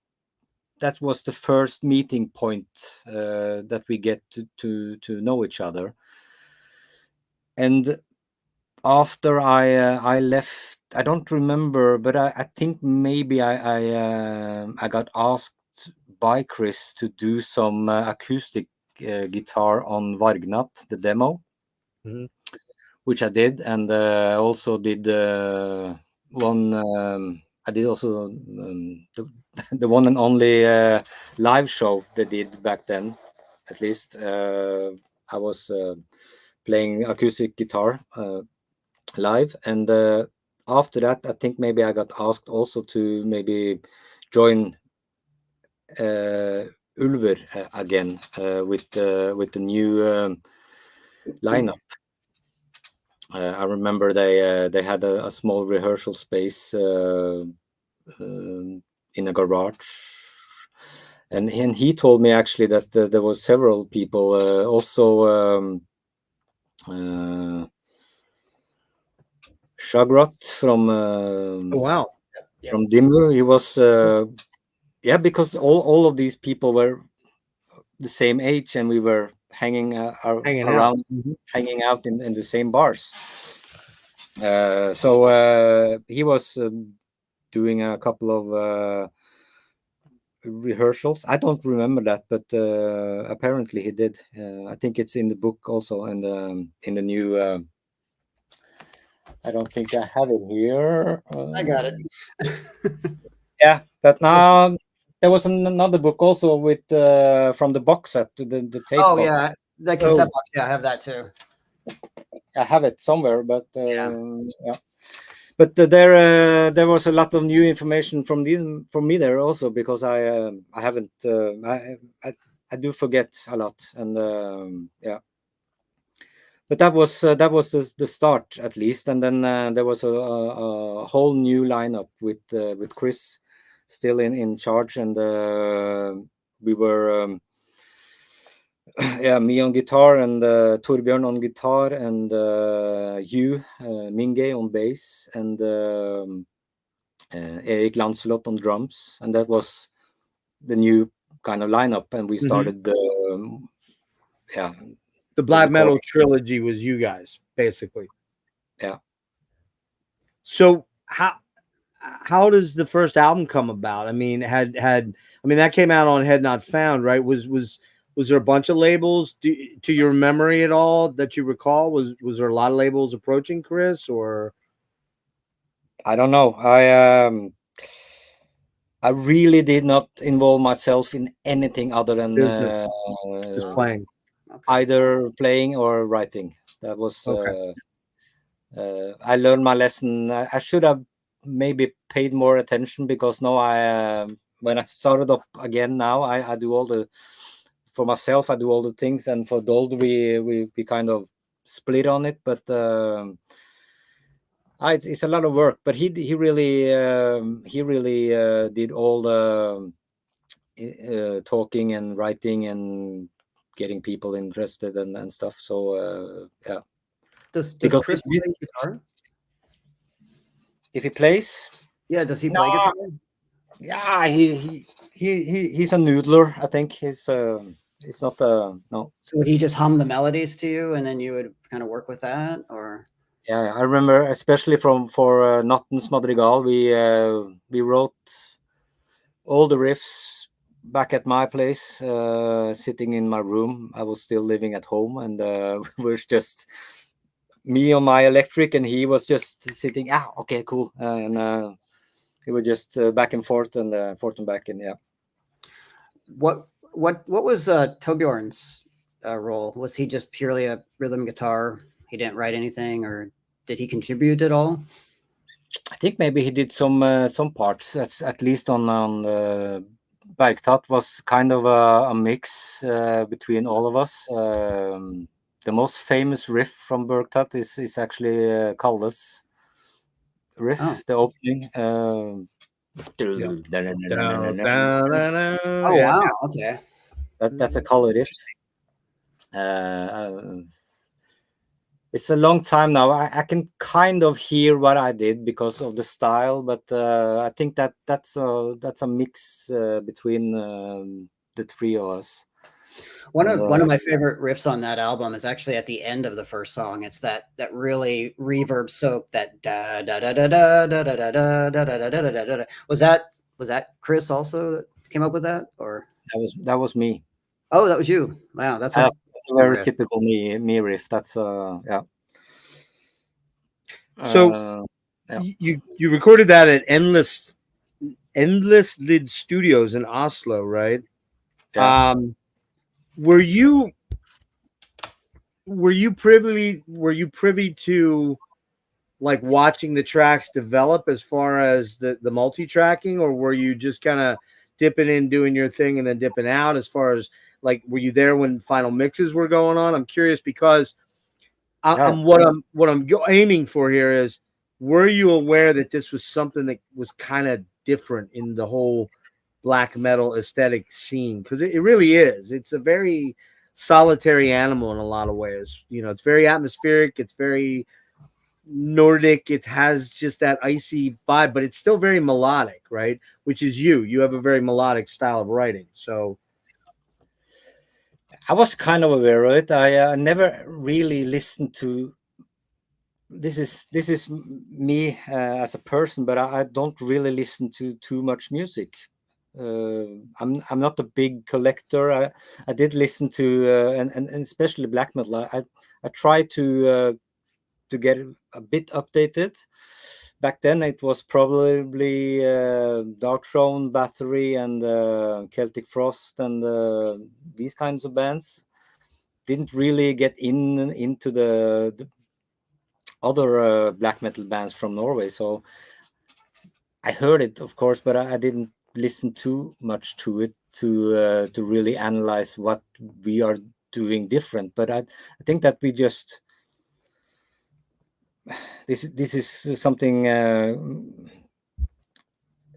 that was the first meeting point that we get to know each other. And after I left, I don't remember, but I think maybe I got asked by Chris to do some acoustic guitar on Vargnat, the demo, which I did, and also did one. I did also the one and only live show they did back then. At least I was playing acoustic guitar live. And after that, I think maybe I got asked also to maybe join Ulver again with the new lineup. I remember they had a small rehearsal space in a garage, and he told me actually that there was several people also. Shagrot from Oh, wow. from Dimmu. He was yeah, because all of these people were the same age, and we were hanging Hanging out. around, hanging out in the same bars. So he was doing a couple of rehearsals. I don't remember that, but apparently he did. I think it's in the book also, and in the new. I don't think I have it here. I got it. Yeah, but now there was another book also with from the box set, the tape Oh box. yeah, the cassette box. Yeah, I have that too. I have it somewhere, but Yeah. yeah. But there was a lot of new information from me there also, because I haven't I do forget a lot, and yeah. But that was the start, at least, and then there was a whole new lineup with Chris still in charge, and we were yeah, me on guitar, and Torbjørn on guitar, and Hugh Minge on bass, and Erik Lancelot on drums, and that was the new kind of lineup, and we started yeah. The black metal trilogy was you guys, basically. Yeah. So how does the first album come about? I mean, that came out on Head Not Found, right? Was there a bunch of labels to your memory at all that you recall? Was there a lot of labels approaching Chris, or? I don't know. I really did not involve myself in anything other than just playing, either playing or writing. That was okay. I learned my lesson. I should have maybe paid more attention, because now when I started up again now, I do all the, for myself, I do all the things, and for Dold we kind of split on it, but it's a lot of work. But he really did all the talking and writing and getting people interested and stuff. So yeah. Does Because Chris play guitar? If he plays, Yeah, does he play guitar? yeah, he's a noodler. I think he's not no. So would he just hum the melodies to you, and then you would kind of work with that, or? Yeah, I remember, especially for Nattens Madrigal, we wrote all the riffs back at my place, sitting in my room. I was still living at home, and we were just me on my electric, and he was just sitting. Okay, cool, and he was just back and forth and back, and yeah. What was Torbjørn's role? Was he just purely a rhythm guitar? He didn't write anything, or did he contribute at all? I think maybe he did some parts, at least on Bergtatt was kind of a mix between all of us. The most famous riff from Bergtatt is actually Kalle's riff, the opening. Oh Yeah. wow, okay. That's a Kalle riff. It's a long time now. I can kind of hear what I did because of the style, but I think that's a mix between the three of us. One of my favorite riffs on that album is actually at the end of the first song. It's that really reverb soaked that da da da da da da da da da da da da da da. Was that Chris also that came up with that, or that was me? Oh, that was you. Wow, that's a very typical me riff. That's yeah. So you recorded that at Endless Lid Studios in Oslo, right? Yeah. Were you privy to like watching the tracks develop as far as the multi-tracking, or were you just kind of dipping in, doing your thing, and then dipping out? As far as like, were you there when final mixes were going on? I'm curious because what I'm aiming for here is, were you aware that this was something that was kind of different in the whole black metal aesthetic scene? Because it really is. It's a very solitary animal in a lot of ways. You know, it's very atmospheric. It's very Nordic. It has just that icy vibe, but it's still very melodic, right? Which is you. You have a very melodic style of writing. So I was kind of aware of it. I never really listened to. This is me as a person, but I don't really listen to too much music. I'm not a big collector. I did listen to and especially black metal. I try to get a bit updated. Back then, it was probably Dark Throne, Bathory, and Celtic Frost, and these kinds of bands. Didn't really get into the other black metal bands from Norway. So I heard it, of course, but I didn't listen too much to it to really analyze what we are doing different. But I think that we just this is something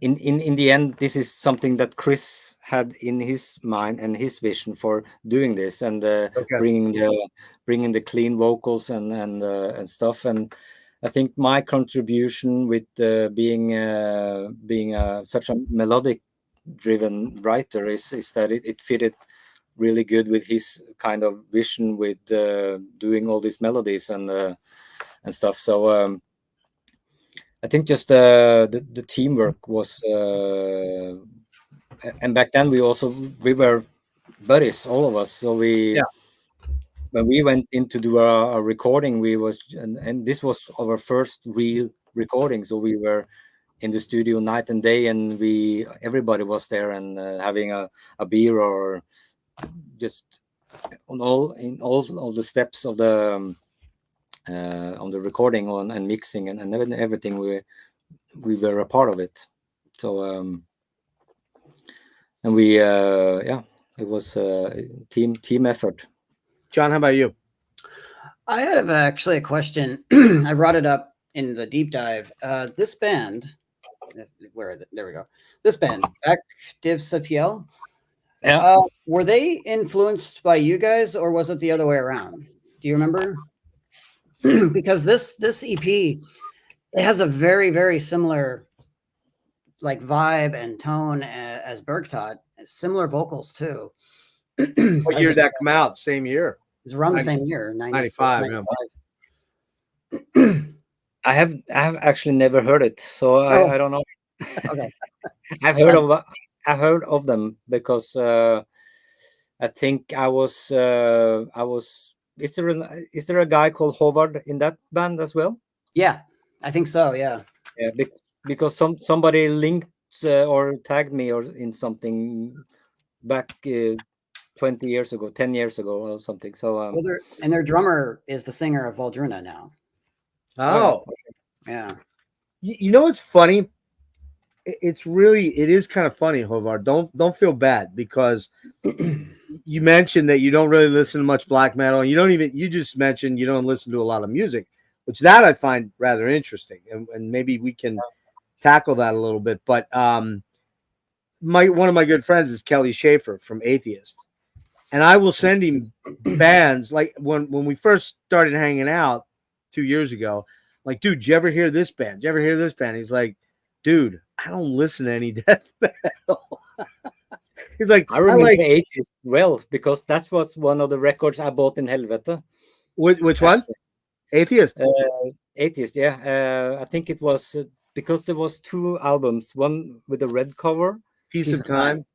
in the end, this is something that Chris had in his mind and his vision for doing this, and bringing the clean vocals and stuff. And I think my contribution with being such a melodic driven writer is that it fitted really good with his kind of vision with doing all these melodies and stuff. So I think just the teamwork was, and back then we were buddies, all of us. So when we went in to do a recording, and this was our first real recording. So we were in the studio night and day, and everybody was there and having a beer, or just in all the steps of the on the recording and mixing and everything. We were a part of it. So and it was a team effort. John, how about you? I have actually a question. I brought it up in the deep dive. This band, where is it? There we go. This band, Active Safiel. Yeah. Were they influenced by you guys, or was it the other way around? Do you remember? Because this EP, it has a very, very similar like vibe and tone as Bergtot. Similar vocals too. What year did that come out? Same year. It's around the same year, 95. 95. I have actually never heard it, so I don't know. Okay. I've heard of them because I think I was. Is there a guy called Håvard in that band as well? Yeah, I think so. Yeah. Yeah, because somebody linked or tagged me or in something back 20 years ago, 10 years ago or something. So their drummer is the singer of Valdruna now. Oh, yeah. You know what's funny? It is kind of funny, Håvard. Don't feel bad, because you mentioned that you don't really listen to much black metal, and you just mentioned you don't listen to a lot of music, which that I find rather interesting, and maybe we can tackle that a little bit. But one of my good friends is Kelly Schaefer from Atheist, and I will send him bands. Like when we first started hanging out 2 years ago, like, dude, did you ever hear this band? Did you ever hear this band? He's like, dude, I don't listen to any death metal. He's like, I remember Atheist well, because that was one of the records I bought in Helvete. Which one? Atheist. Atheist, yeah. I think it was because there was 2 albums, one with a red cover, Piece of Time,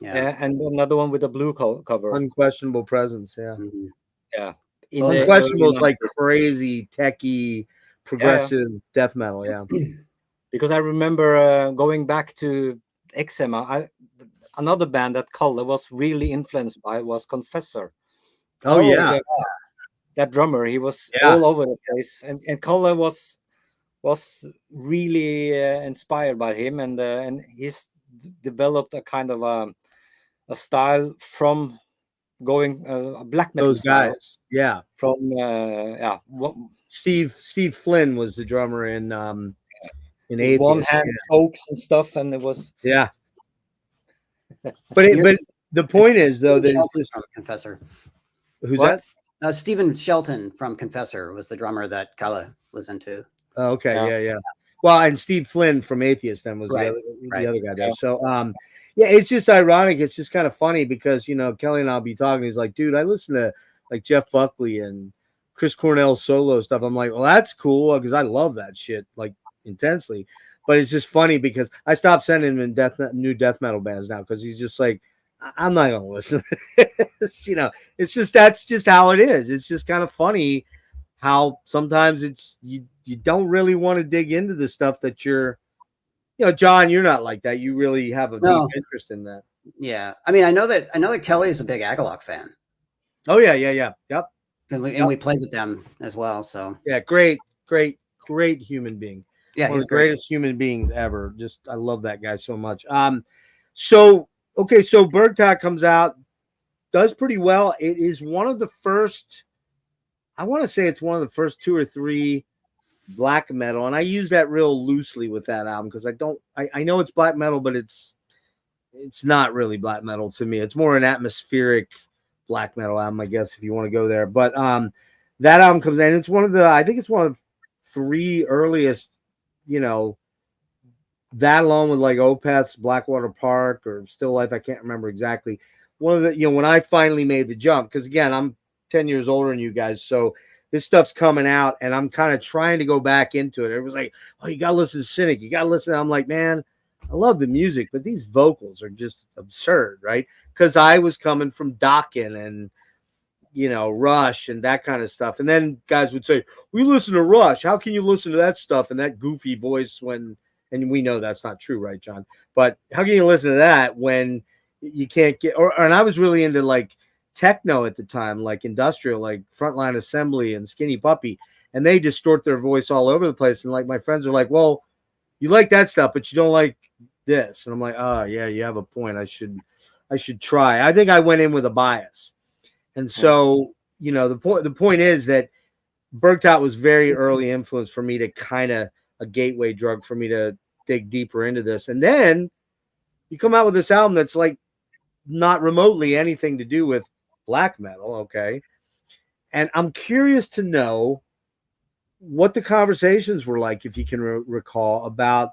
and another one with a blue cover. Unquestionable Presence, yeah. Mm-hmm. Yeah. Unquestionable is like crazy techie progressive death metal, yeah. Because I remember going back to Eczema, another band that Kalle was really influenced by was Confessor. Oh yeah. That drummer, he was all over the place, and Kalle was was really inspired by him, and he's developed a kind of a style from going a black metal Those style guys. Yeah. from Steve Flynn was the drummer in with one Atheist. hand pokes and stuff, and it was Yeah. But the point is though that it's just, from Confessor. who's What? that? Stephen Shelton from Confessor was the drummer that Kalle was into. Oh, okay, Yeah. yeah. Well, and Steve Flynn from Atheist then was Right, the other guy there. Yeah. So yeah, it's just ironic. It's just kind of funny because Kelly and I'll be talking. He's like, dude, I listen to like Jeff Buckley and Chris Cornell solo stuff. I'm like, well, that's cool because I love that shit like intensely. But it's just funny because I stopped sending him new death metal bands now because he's just like, I'm not gonna listen to this. It's just that's just how it is. It's just kind of funny how sometimes it's you don't really want to dig into the stuff that you're, John, you're not like that. You really have a deep interest in that. Yeah, I mean, I know that Kelly is a big Agalloch fan. Oh yeah, yep. And we played with them as well. So yeah, great human being. Yeah, one of he's the great. greatest human beings ever. Just I love that guy so much. So Bergtat comes out, does pretty well. It is one of the first. I want to say it's one of the first 2 or 3 black metal, and I use that real loosely with that album because I know it's black metal, but it's not really black metal to me. It's more an atmospheric black metal album, I guess, if you want to go there. But that album comes in. It's I think it's one of 3 earliest, that along with like Opeth's Blackwater Park or Still Life, I can't remember exactly. One of the, when I finally made the jump, because again, I'm 10 years older than you guys, so this stuff's coming out, and I'm kind of trying to go back into it. It was like, oh, you gotta listen to Cynic, you gotta listen. I'm like, man, I love the music, but these vocals are just absurd, right? Because I was coming from Dokken and Rush and that kind of stuff, and then guys would say, we listen to Rush. How can you listen to that stuff and that goofy voice when? And we know that's not true, right, John? But how can you listen to that when you can't get? And I was really into like techno at the time, like industrial, like Frontline Assembly and Skinny Puppy, and they distort their voice all over the place. And like my friends are like, well, you like that stuff, but you don't like this. And I'm like, oh yeah, you have a point. I should try. I think I went in with a bias. And so, the point is that Bergtat was very early influence for me to kind of a gateway drug for me to dig deeper into this. And then you come out with this album that's like not remotely anything to do with black metal. Okay. And I'm curious to know what the conversations were like, if you can recall, about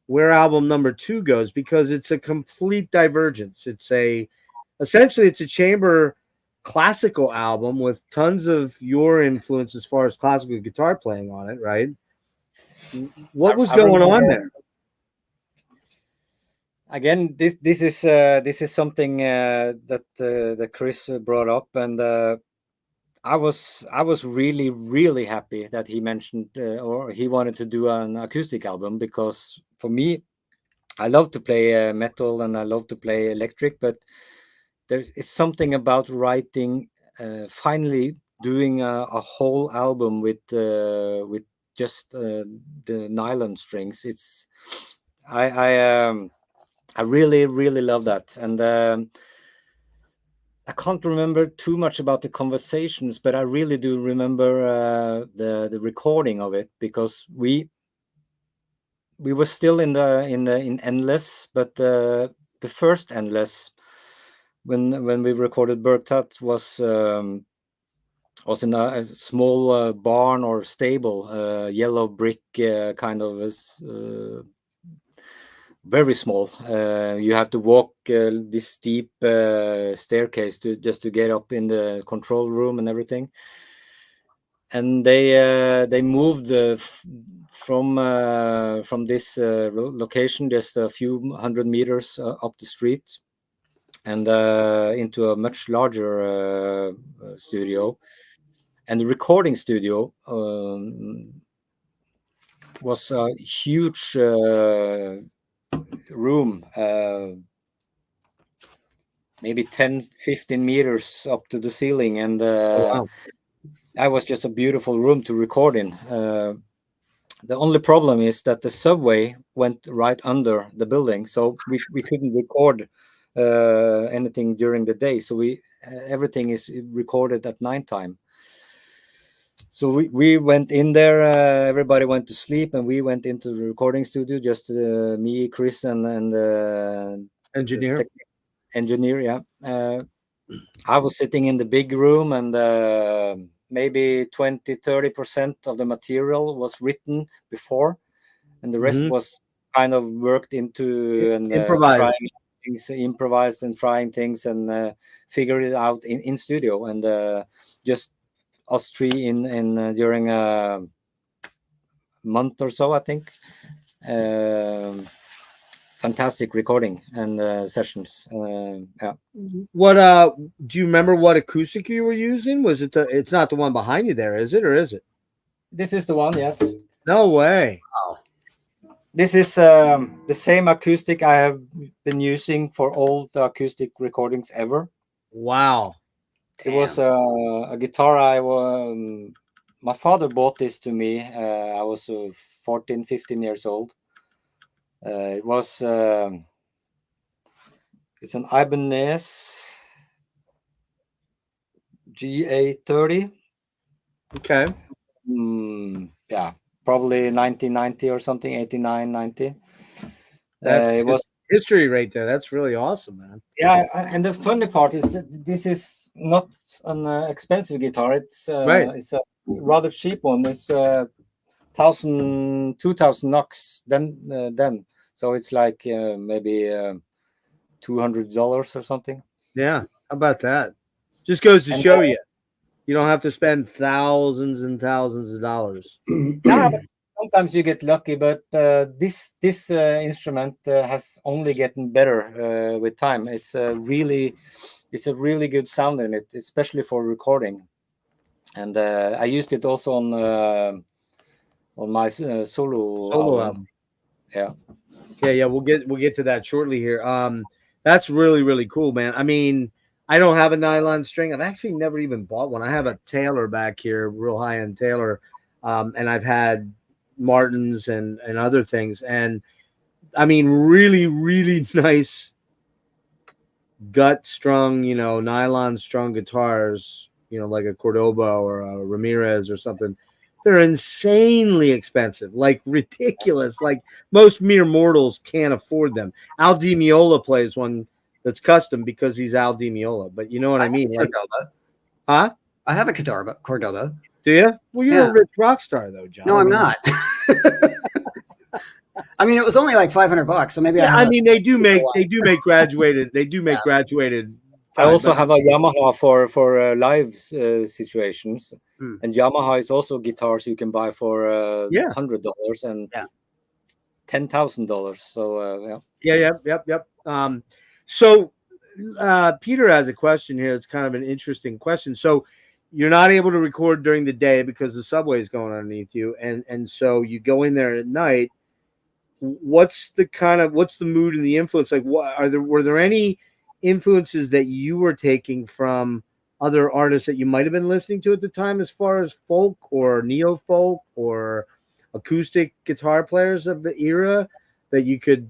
where album number 2 goes, because it's a complete divergence. Essentially it's a chamber classical album with tons of your influence as far as classical guitar playing on it, right? What was going on there? Again, this is something that Chris brought up, and I was really happy that he mentioned or he wanted to do an acoustic album, because for me, I love to play metal and I love to play electric, but it's something about writing, finally doing a whole album with just the nylon strings. I really love that, and I can't remember too much about the conversations, but I really do remember the recording of it, because we were still in Endless, but the first Endless, when we recorded Bergtat, was in a small barn or stable, yellow brick, kind of very small. You have to walk this steep staircase to get up in the control room and everything. And they moved from this location just a few hundred meters up the street, and into a much larger studio. And the recording studio was a huge room, maybe 10-15 meters up to the ceiling, and Wow. that was just a beautiful room to record in. The only problem is that the subway went right under the building, so we couldn't record anything during the day. So everything is recorded at nighttime. So we went in there. Everybody went to sleep, and we went into the recording studio. Just me, Chris, and Engineer. the engineer. Yeah, I was sitting in the big room, and maybe 20-30% of the material was written before, and the rest was kind of worked into and Improvised. trying things, improvised and trying things, and figured it out in studio, and just us three in during a month or so, I think. Fantastic recording and sessions. Yeah. What do you remember what acoustic you were using? Was it it's not the one behind you there, is it, or is it? This is the one, yes. No way. Oh, This is the same acoustic I have been using for all the acoustic recordings ever. Wow. It was a guitar my father bought this to me. I was 14, 15 years old. It was it's an Ibanez GA30. Okay. Yeah, probably 1990 or something, 89, 90. That's it was history right there. That's really awesome, man. Yeah, and the funny part is that this is not an expensive guitar. It's Right. It's a rather cheap one. It's 2,000 NOK then. So it's like maybe $200 or something. Yeah. How about that? Just goes to And, show you don't have to spend thousands and thousands of dollars. Yeah, but sometimes you get lucky, but this instrument has only gotten better with time. It's a really good sound in it, especially for recording. And I used it also on my solo album. Yeah. We'll get to that shortly here. That's really, really cool, man. I mean, I don't have a nylon string. I've actually never even bought one. I have a Taylor back here, real high end Taylor, and I've had Martins and other things. And I mean, really, really nice gut strung, nylon strung guitars, like a Cordoba or a Ramirez or something. They're insanely expensive, like ridiculous. Like most mere mortals can't afford them. Al Di Meola plays one that's custom because he's Al Di Meola, but you know what I mean? Like, huh? I have a Cordoba. Do you? Well, you're a rich rock star, though, John. No, I'm not. I mean, it was only like $500, so maybe. Yeah, I mean, they do make graduated. They do make graduated. I also have a Yamaha for live situations, and Yamaha is also guitars you can buy for $100 and $10,000. So Yep. So Peter has a question here. It's kind of an interesting question. So you're not able to record during the day because the subway is going underneath you, and so you go in there at night. What's the mood and the influence? Like, were there any influences that you were taking from other artists that you might have been listening to at the time, as far as folk or neo folk or acoustic guitar players of the era that you could,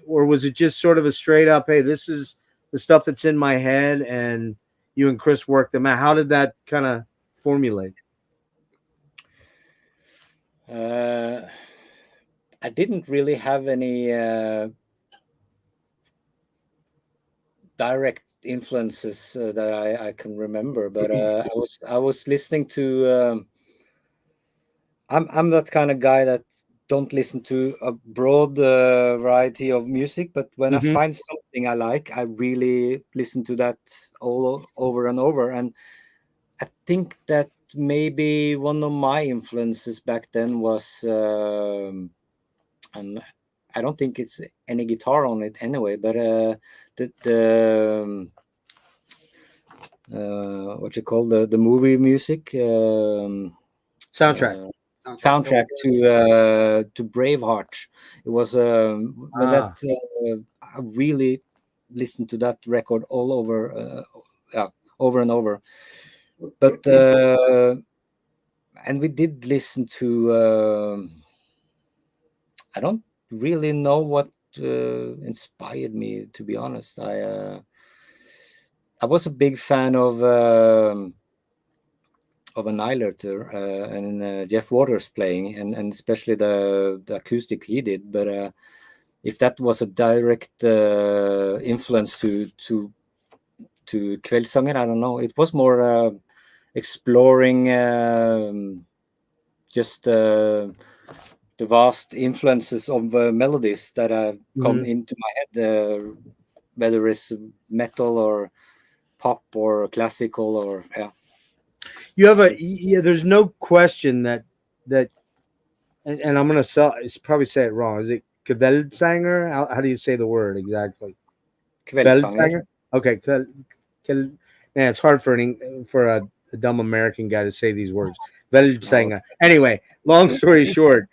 or was it just sort of a straight up, hey, this is the stuff that's in my head, and you and Chris worked them out? How did that kind of formulate? I didn't really have any direct influences that I can remember, but I was listening to. I'm that kind of guy that don't listen to a broad variety of music, but when I find something I like, I really listen to that all over and over. And I think that maybe one of my influences back then was. And I don't think it's any guitar on it anyway, but the what you call the movie music Soundtrack to Braveheart. It was that I really listened to that record all over over and over. But and we did listen to I don't really know what inspired me, to be honest. I was a big fan of Annihilator and Jeff Waters playing, and especially the acoustic he did. But if that was a direct influence to Kveldssanger, I don't know. It was more exploring just the vast influences of melodies that have come into my head, whether it's metal or pop or classical or You have there's no question that and I'm gonna probably say it wrong. Is it Kveldssanger? How do you say the word exactly? Kveldssanger. Okay, man, it's hard for a dumb American guy to say these words. Kveldssanger. Anyway, long story short,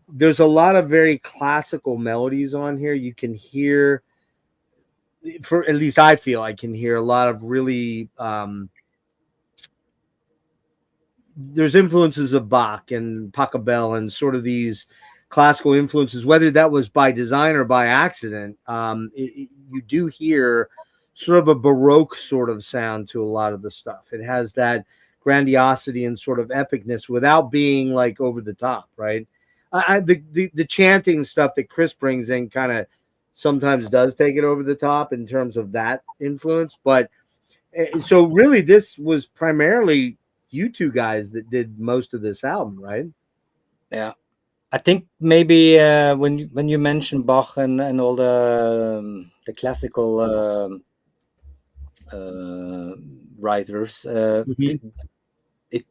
there's a lot of very classical melodies on here. You can hear, for at least I feel I can hear a lot of really there's influences of Bach and Pachelbel and sort of these classical influences, whether that was by design or by accident. You do hear sort of a Baroque sort of sound to a lot of the stuff. It has that grandiosity and sort of epicness without being like over the top, right? The chanting stuff that Chris brings in kind of sometimes does take it over the top in terms of that influence. But so really this was primarily you two guys that did most of this album, right? Yeah, I think maybe when you mention Bach and all the classical writers, it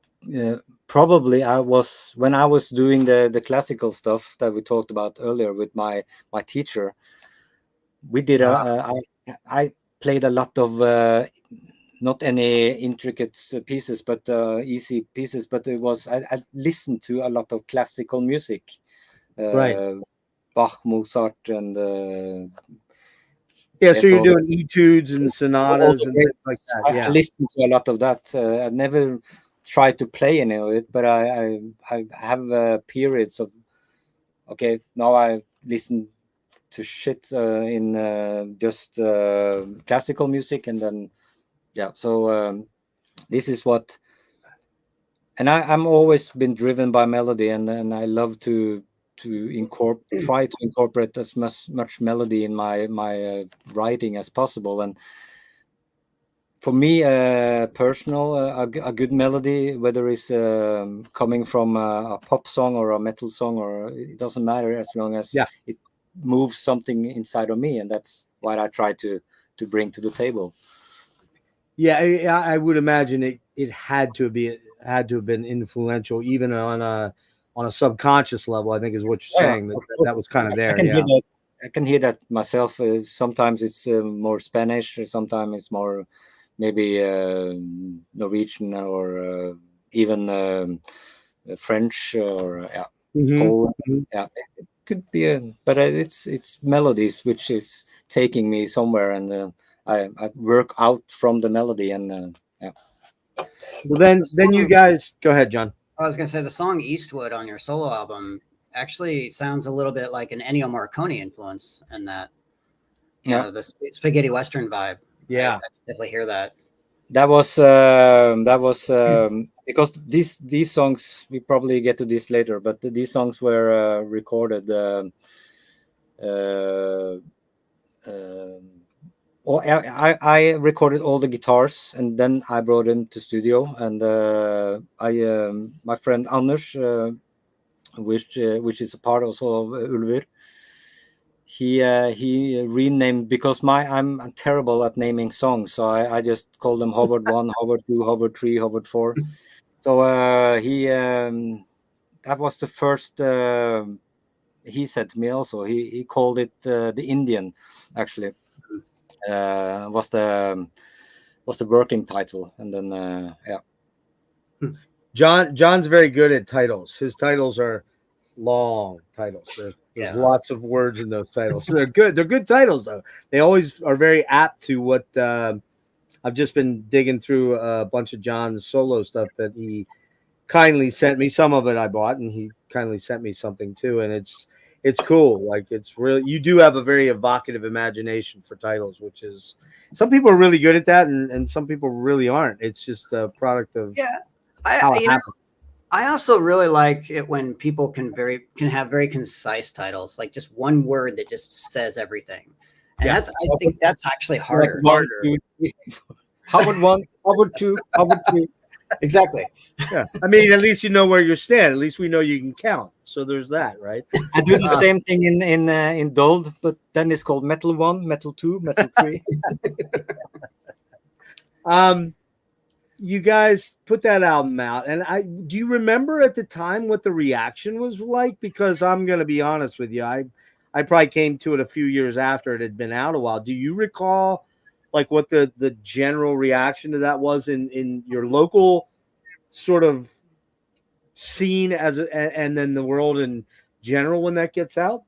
probably I was when I was doing the classical stuff that we talked about earlier with my teacher. We did I played a lot of not any intricate pieces, but easy pieces. But it was I listened to a lot of classical music, right? Bach, Mozart, and yeah. So you're doing etudes and sonatas and things like that. I listened to a lot of that. I never tried to play any of it, but I have periods of okay. Now I listen to shit in just classical music, and then. Yeah, so this is what, and I'm always been driven by melody, and I love to try to incorporate as much melody in my writing as possible. And for me, personal, a good melody, whether it's coming from a pop song or a metal song, or it doesn't matter as long as it moves something inside of me, and that's what I try to bring to the table. Yeah, I would imagine it had to have been influential, even on a subconscious level. I think is what you're saying, that was kind of there. I can hear that myself. Sometimes it's more Spanish, or sometimes it's more maybe Norwegian, or even French, or Poland. Yeah, it could be, but it's melodies which is taking me somewhere, and I work out from the melody, and yeah. Well, then you guys go ahead, John. I was gonna say the song Eastwood on your solo album actually sounds a little bit like an Ennio Morricone influence in that. You know, the spaghetti western vibe. Yeah, I definitely hear that. That was because these songs, we probably get to this later, but these songs were recorded. I recorded all the guitars, and then I brought them to studio, and my friend Anders, which is a part also of Ulver, he renamed, because I'm terrible at naming songs, so I just call them Håvard 1, Håvard 2, Håvard 3, Håvard 4. So he that was the first he said to me also. He called it the Indian, actually. Was the working title, and then John's very good at titles. His titles are long titles. There's lots of words in those titles. So they're good. They're good titles, though. They always are very apt to what I've just been digging through a bunch of John's solo stuff that he kindly sent me. Some of it I bought, and he kindly sent me something too. And it's cool. Like it's really, you do have a very evocative imagination for titles, which is, some people are really good at that, and some people really aren't. It's just a product of how it happens. I also really like it when people can have very concise titles, like just one word that just says everything. And I think that's actually harder. Like 1, 2, 3. Havard 1, Havard 2, Havard 3. Exactly. Yeah, I mean, at least you know where you stand. At least we know you can count. So there's that, right? I do the same thing in Dold, but then it's called Metal 1, Metal 2, Metal 3. You guys put that album out, and do you remember at the time what the reaction was like? Because I'm gonna be honest with you, I probably came to it a few years after it had been out a while. Do you recall like what the general reaction to that was in your local sort of scene and then the world in general when that gets out?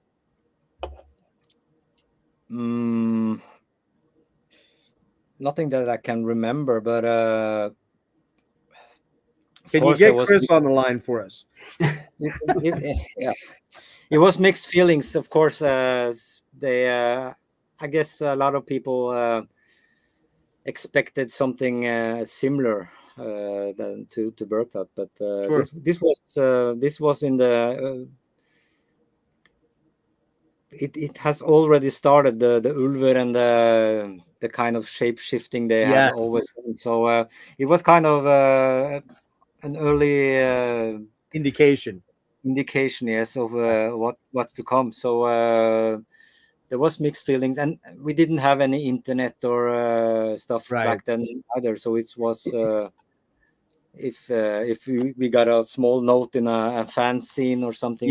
Nothing that I can remember, but can you get Chris on the line for us? Yeah, it was mixed feelings, of course. I guess a lot of people expected something similar than to Bergtat, but Sure. this was in the it has already started the Ulver and the kind of shape shifting they have always done. So it was kind of an early indication, yes, of what's to come. So there was mixed feelings, and we didn't have any internet or stuff back then either. So it was if we got a small note in a fan scene or something,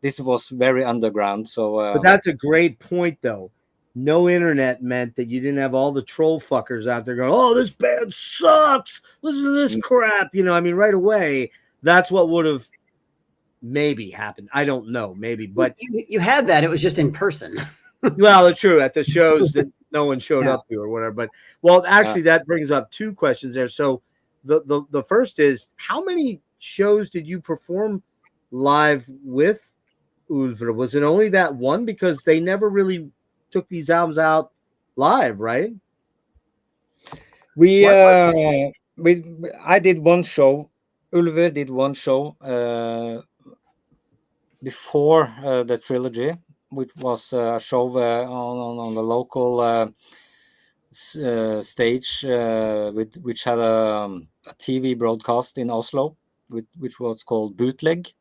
this was very underground. So but that's a great point, though. No internet meant that you didn't have all the troll fuckers out there going, "Oh, this band sucks. Listen to this crap." You know, I mean, right away, that's what would have maybe happened. I don't know, maybe, but you had that. It was just in person. Well, it's true at the shows that no one showed up to or whatever. But well, actually, that brings up two questions there. So the first is, how many shows did you perform live with Ulver? Was it only that one? Because they never really took these albums out live, right? I did one show. Ulver did one show before the trilogy, which was a show on the local stage, which had a TV broadcast in Oslo, which was called Bootleg.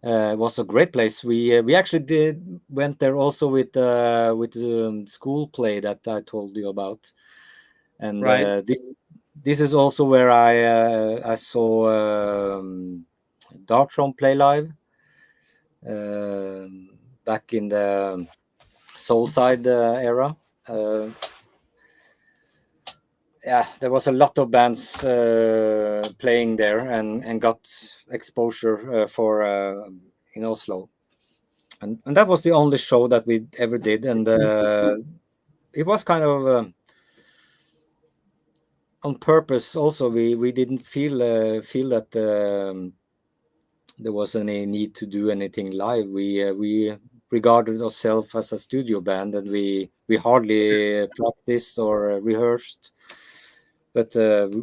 It was a great place. We actually went there also with the school play that I told you about, and this is also where I saw Darkthrone play live back in the Soulside era. There was a lot of bands playing there and got exposure for in Oslo, and that was the only show that we ever did, and it was kind of on purpose. Also, we didn't feel that there was any need to do anything live. We regarded ourselves as a studio band, and we hardly practiced or rehearsed. But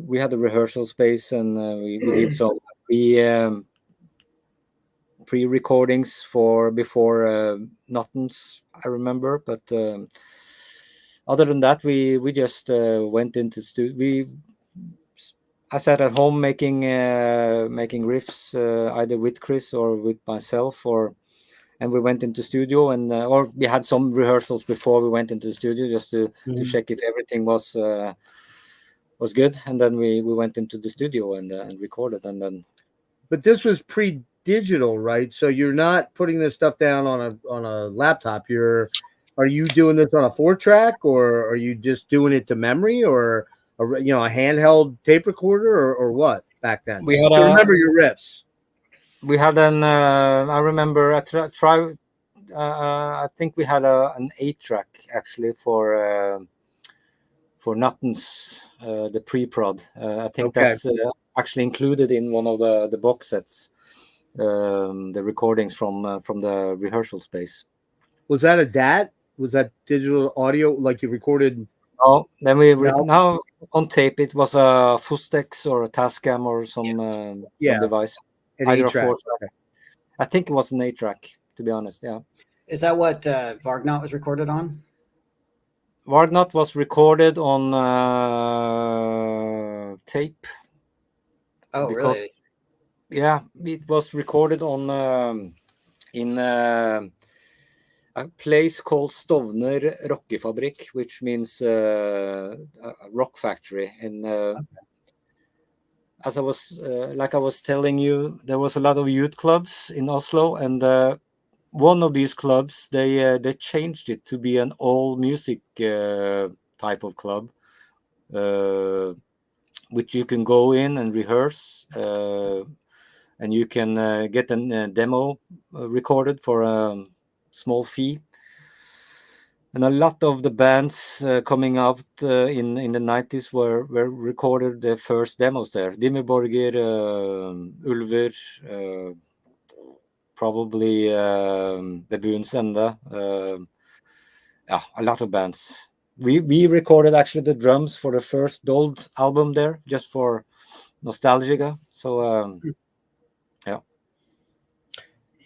we had a rehearsal space, and we did some pre-recordings before Nattens, I remember. But other than that, we just went into studio. I sat at home making riffs, either with Chris or with myself, and we went into studio, and or we had some rehearsals before we went into the studio just to check if everything was good, and then we went into the studio and recorded, and then. But this was pre-digital, right? So you're not putting this stuff down on a laptop. Are you doing this on a 4-track, or are you just doing it to memory, or a handheld tape recorder, or what back then? We had remember your riffs. We had I remember I think we had an 8-track actually for Nattens, the pre-prod. I think that's actually included in one of the box sets. the recordings from the rehearsal space. Was that a DAT? Was that digital audio, like you recorded? Oh, then we No. now on tape it was a Fustex or a Tascam or some device, An either a 8-track. 4-track. Okay. I think it was an 8-track, to be honest. Yeah, Is that what Vargnot was recorded on? Vargnot was recorded on tape. Oh, Because, really? yeah, it was recorded on in a place called Stovner Rockefabrik, which means a rock factory. And as I was like I was telling you, there was a lot of youth clubs in Oslo, and one of these clubs they changed it to be an all music type of club, which you can go in and rehearse, and you can get a demo recorded for a small fee. And a lot of the bands coming out in the 90s were recorded the first demos there. Dimmy Borgir, Ulver, probably the Buens Ende. Yeah, a lot of bands. We recorded actually the drums for the first Dold album there, just for nostalgia. So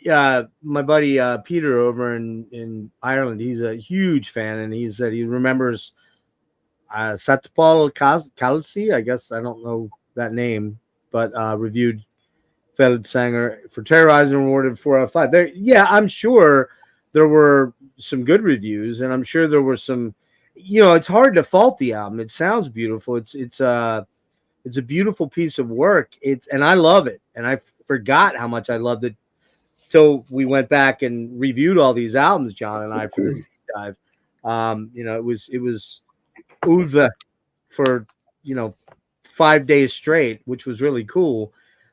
Yeah, my buddy Peter over in Ireland, he's a huge fan, and he said he remembers Satyricon Kveldssanger, I guess, I don't know that name, but reviewed Kveldssanger for Terrorizer and awarded 4 out of 5. There, yeah, I'm sure there were some good reviews, and I'm sure there were some. It's hard to fault the album. It sounds beautiful. It's a beautiful piece of work. And I love it, and I forgot how much I loved it till we went back and reviewed all these albums, John and I, for this deep dive. It was Ulver for 5 days straight, which was really cool.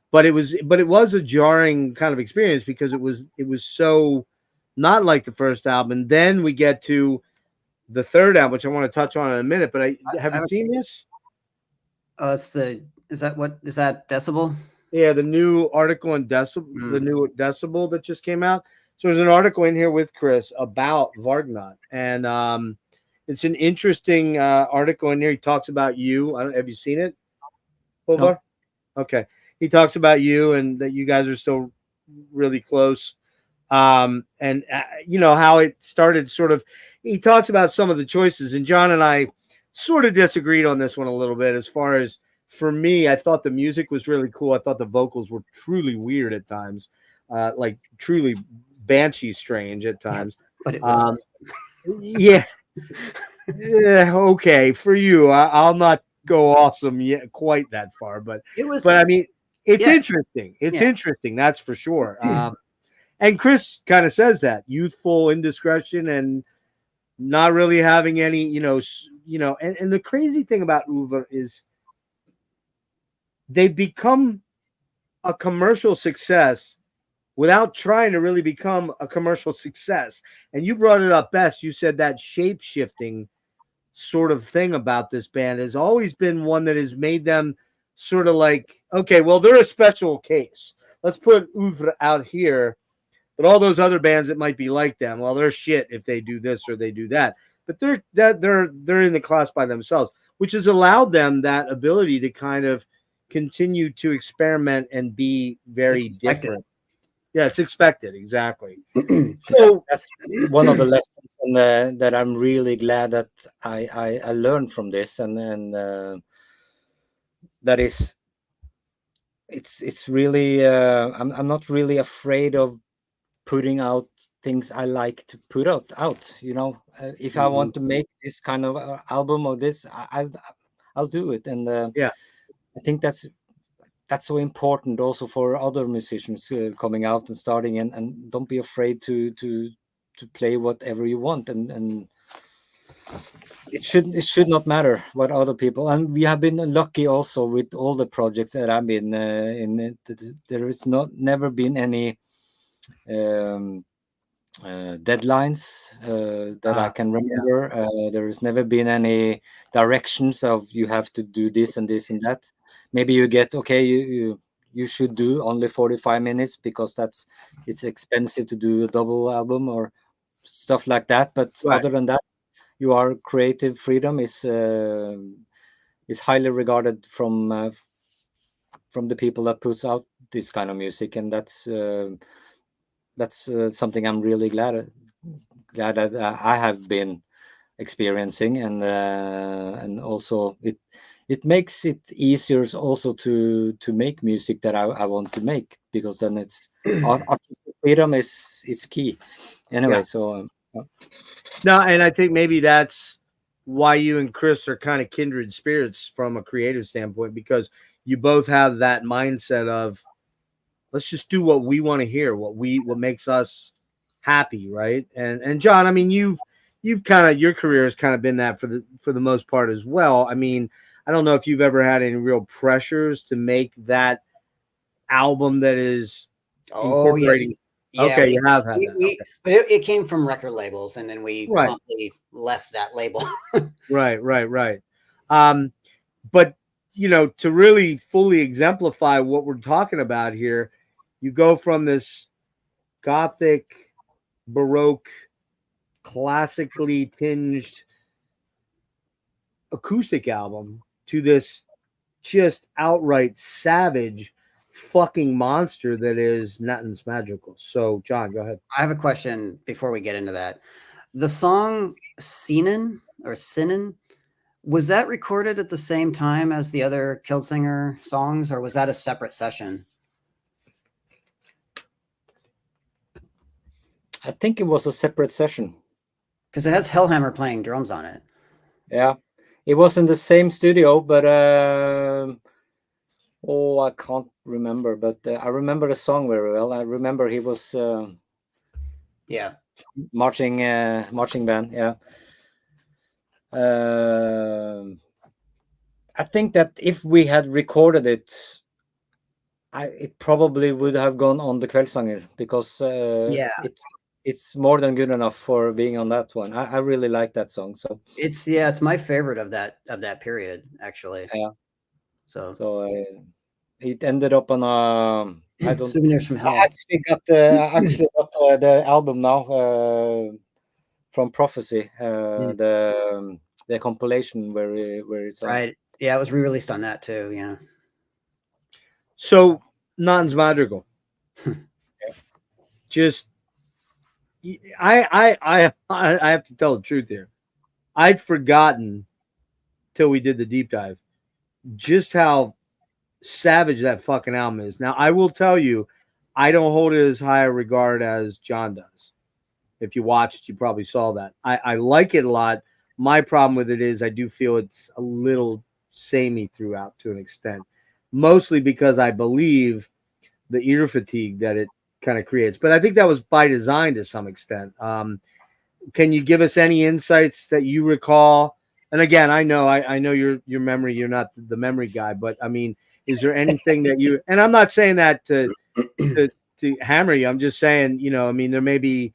But it was a jarring kind of experience because it was so not like the first album. And then we get to the third album, which I want to touch on in a minute. But have you seen this? Is that Decibel? Yeah, the new article in Decibel, the new Decibel that just came out. So there's an article in here with Chris about Vargnot, and it's an interesting article in here. He talks about you. Have you seen it, Håvard? No. Okay. He talks about you and that you guys are still really close. And how it started sort of, he talks about some of the choices, and John and I sort of disagreed on this one a little bit. As far as, for me, I thought the music was really cool. I thought the vocals were truly weird at times, like truly banshee strange at times. But it was awesome. Yeah. Okay, for you, I'll not go awesome yet quite that far, but it was. But I mean, it's interesting. It's interesting, that's for sure. And Chris kind of says that youthful indiscretion and not really having any, and the crazy thing about Ulver is they've become a commercial success without trying to really become a commercial success. And you brought it up best. You said that shape-shifting sort of thing about this band has always been one that has made them sort of like, okay, well, they're a special case. Let's put Ulver out here, but all those other bands that might be like them, well, they're shit if they do this or they do that. But they're in the class by themselves, which has allowed them that ability to kind of continue to experiment and be very different. Yeah, it's expected, exactly. So that's one of the lessons, and that I'm really glad that I learned from this, and that is, it's really I'm not really afraid of putting out things I like to put out. If I want to make this kind of album or this, I'll do it, and I think that's so important also for other musicians coming out and starting, and don't be afraid to play whatever you want, and it should not matter what other people. And we have been lucky also with all the projects that I've been in. There is never been any deadlines that I can remember. There has never been any directions of you have to do this and this and that. Maybe you get, okay, you you should do only 45 minutes because it's expensive to do a double album or stuff like that. But Right. other than that, your creative freedom is highly regarded from the people that puts out this kind of music, and that's something I'm really glad that I have been experiencing, and also it makes it easier also to make music that I want to make, because then it's artistic freedom is key anyway. Yeah. So No, and I think maybe that's why you and Chris are kind of kindred spirits from a creative standpoint, because you both have that mindset of let's just do what we want to hear, what makes us happy, right? And John, I mean, you've kind of, your career has kind of been that for the most part as well. I mean, I don't know if you've ever had any real pressures to make that album that is incorporating. Yes. Yeah, Okay, you have had that. But it came from record labels, and then we Right. promptly left that label. Right. But you know, to really fully exemplify what we're talking about here, you go from this gothic, baroque, classically tinged acoustic album to this just outright savage fucking monster that is Nattens Madrigal. So, John, go ahead. I have a question before we get into that. The song Sinan or Sinan, was that recorded at the same time as the other Kveldssanger songs, or was that a separate session? I think it was a separate session. Because it has Hellhammer playing drums on it. Yeah, it was in the same studio, but I can't remember. But I remember the song very well. I remember he was marching band. Yeah. I think that if we had recorded it, it probably would have gone on the Kveldssanger, because it's more than good enough for being on that one. I really like that song. So it's my favorite of that period, actually. Yeah. So it ended up on Souvenirs from Hell. I actually got the album now from Prophecy, the compilation where it's on. Right. Yeah, it was re-released on that too. Yeah. So, Nattens Madrigal. Just I have to tell the truth here. I'd forgotten till we did the deep dive just how savage that fucking album is. Now, I will tell you, I don't hold it as high a regard as John does. If you watched, you probably saw that. I like it a lot. My problem with it is I do feel it's a little samey throughout to an extent, mostly because I believe the ear fatigue that it kind of creates. But I think that was by design to some extent. Can you give us any insights that you recall? And again, I know your memory, you're not the memory guy, but I mean, is there anything that you, and I'm not saying that to hammer you. I'm just saying, you know, I mean, there may be,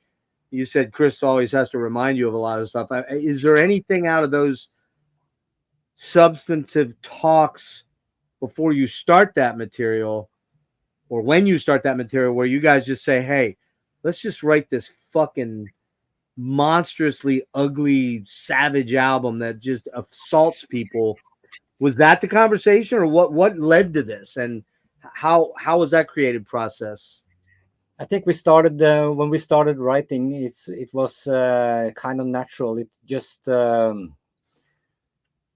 you said Chris always has to remind you of a lot of stuff. Is there anything out of those substantive talks before you start that material, or when you start that material, where you guys just say, hey, let's just write this fucking monstrously ugly, savage album that just assaults people? Was that the conversation, or what led to this, and how was that creative process? I think we started when we started writing. It was kind of natural. It just I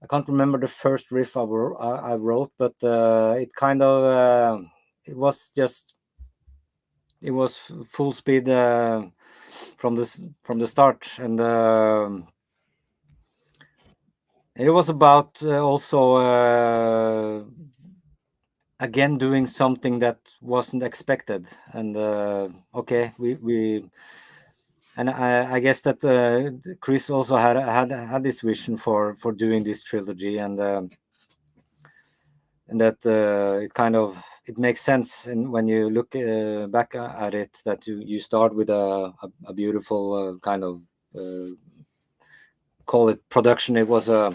can't remember the first riff I wrote, but it kind of it was full speed from the start, and it was about also again doing something that wasn't expected, and okay, we and I guess that Chris also had this vision for doing this trilogy, and that it makes sense, and when you look back at it, that you start with a beautiful kind of call it production. It was a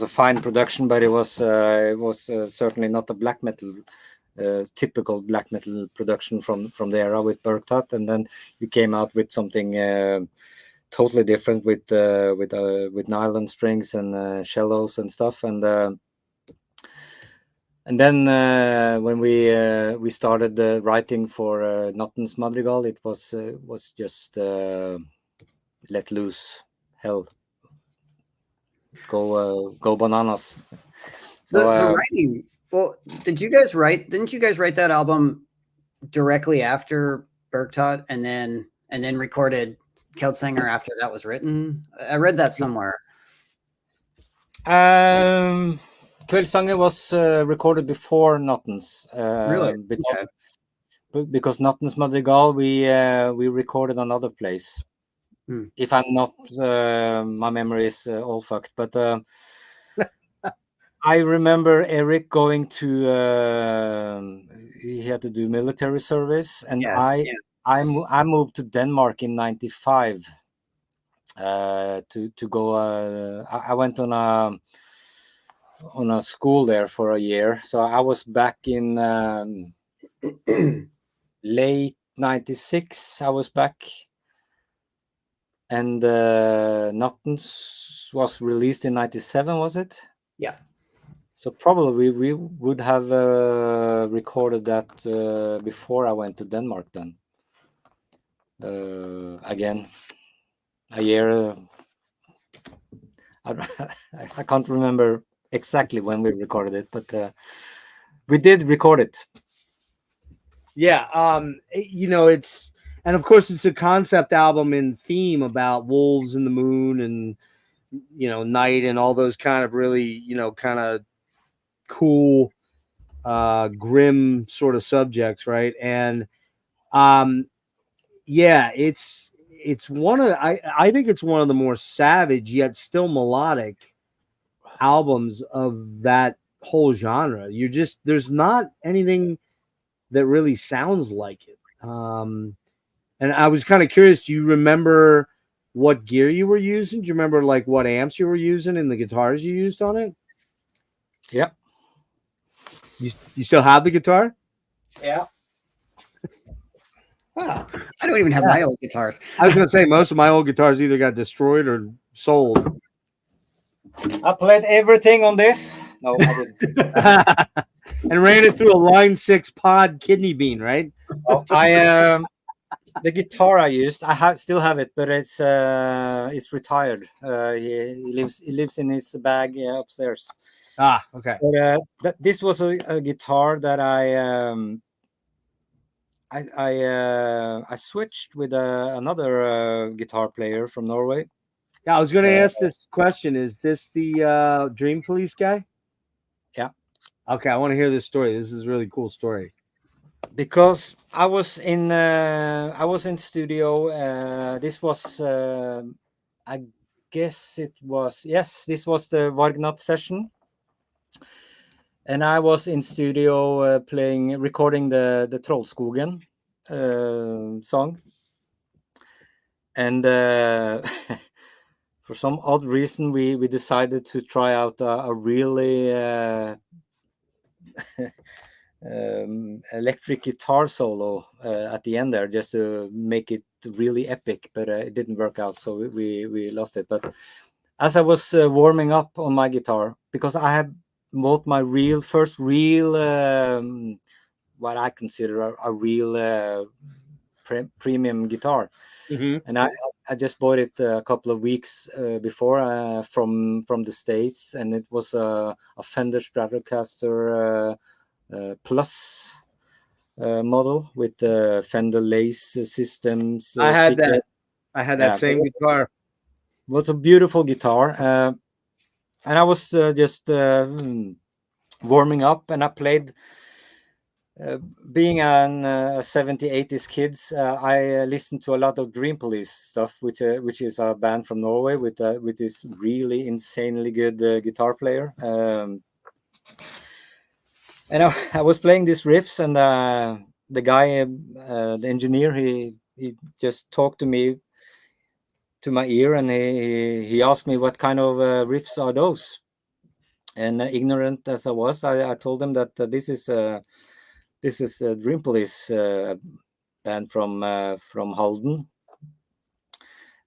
fine production, but it was certainly not a black metal typical black metal production from the era with Bergtat, and then you came out with something totally different with nylon strings and cellos and stuff, and then when we started writing for Nattens Madrigal, it was just let loose, hell, go bananas. So The writing. Well, didn't you guys write that album directly after Bergtot, and then recorded Kveldssanger after that was written? I read that somewhere. Kveldssanger was recorded before Nattens. Really? Because Nattens Madrigal we recorded another place. If I'm not, my memory is all fucked. But I remember Eric going to. He had to do military service, and I moved to Denmark in '95 to go. I went on a school there for a year, so I was back in late '96. I was back, and Nattens was released in '97, was it? Yeah. So probably we would have recorded that before I went to Denmark. Then again, a year. I can't remember exactly when we recorded it, but we did record it. Yeah, it's, and of course it's a concept album in theme about wolves and the moon and night and all those kind of really kind of cool grim sort of subjects, right? And it's one of I think it's one of the more savage yet still melodic albums of that whole genre. There's not anything that really sounds like it. And I was kind of curious, do you remember what gear you were using? Do you remember like what amps you were using and the guitars you used on it? Yeah. You still have the guitar? Yeah. Wow. I don't even have my old guitars. I was going to say most of my old guitars either got destroyed or sold. I played everything on this. No, I didn't. And ran it through a Line 6 pod kidney bean, right? Oh, the guitar I used, still have it, but it's retired. He lives in his bag upstairs. Ah, okay. But this was a guitar that I switched with another guitar player from Norway. Yeah, I was going to ask this question. Is this the Dream Police guy? Yeah. Okay, I want to hear this story. This is a really cool story. Because I was in studio. This was I guess it was, yes, this was the Vargnat session. And I was in studio recording the Trollskogen song. And for some odd reason, we decided to try out a really electric guitar solo at the end there, just to make it really epic. But it didn't work out, so we lost it. But as I was warming up on my guitar, because I had bought my first real what I consider a real premium guitar. Mm-hmm. And I just bought it a couple of weeks before from the States, and it was a Fender Stratocaster Plus model with Fender Lace systems. I had that. I had that same guitar. It was a beautiful guitar, and I was just warming up, and I played. Being an 70s, 80s kids, I listened to a lot of Dream Police stuff, which is a band from Norway with this really insanely good guitar player. And I was playing these riffs, and the guy, the engineer, he just talked to me, to my ear, and he asked me what kind of riffs are those. And ignorant as I was, I told him that this is this is Dream Police band from Halden.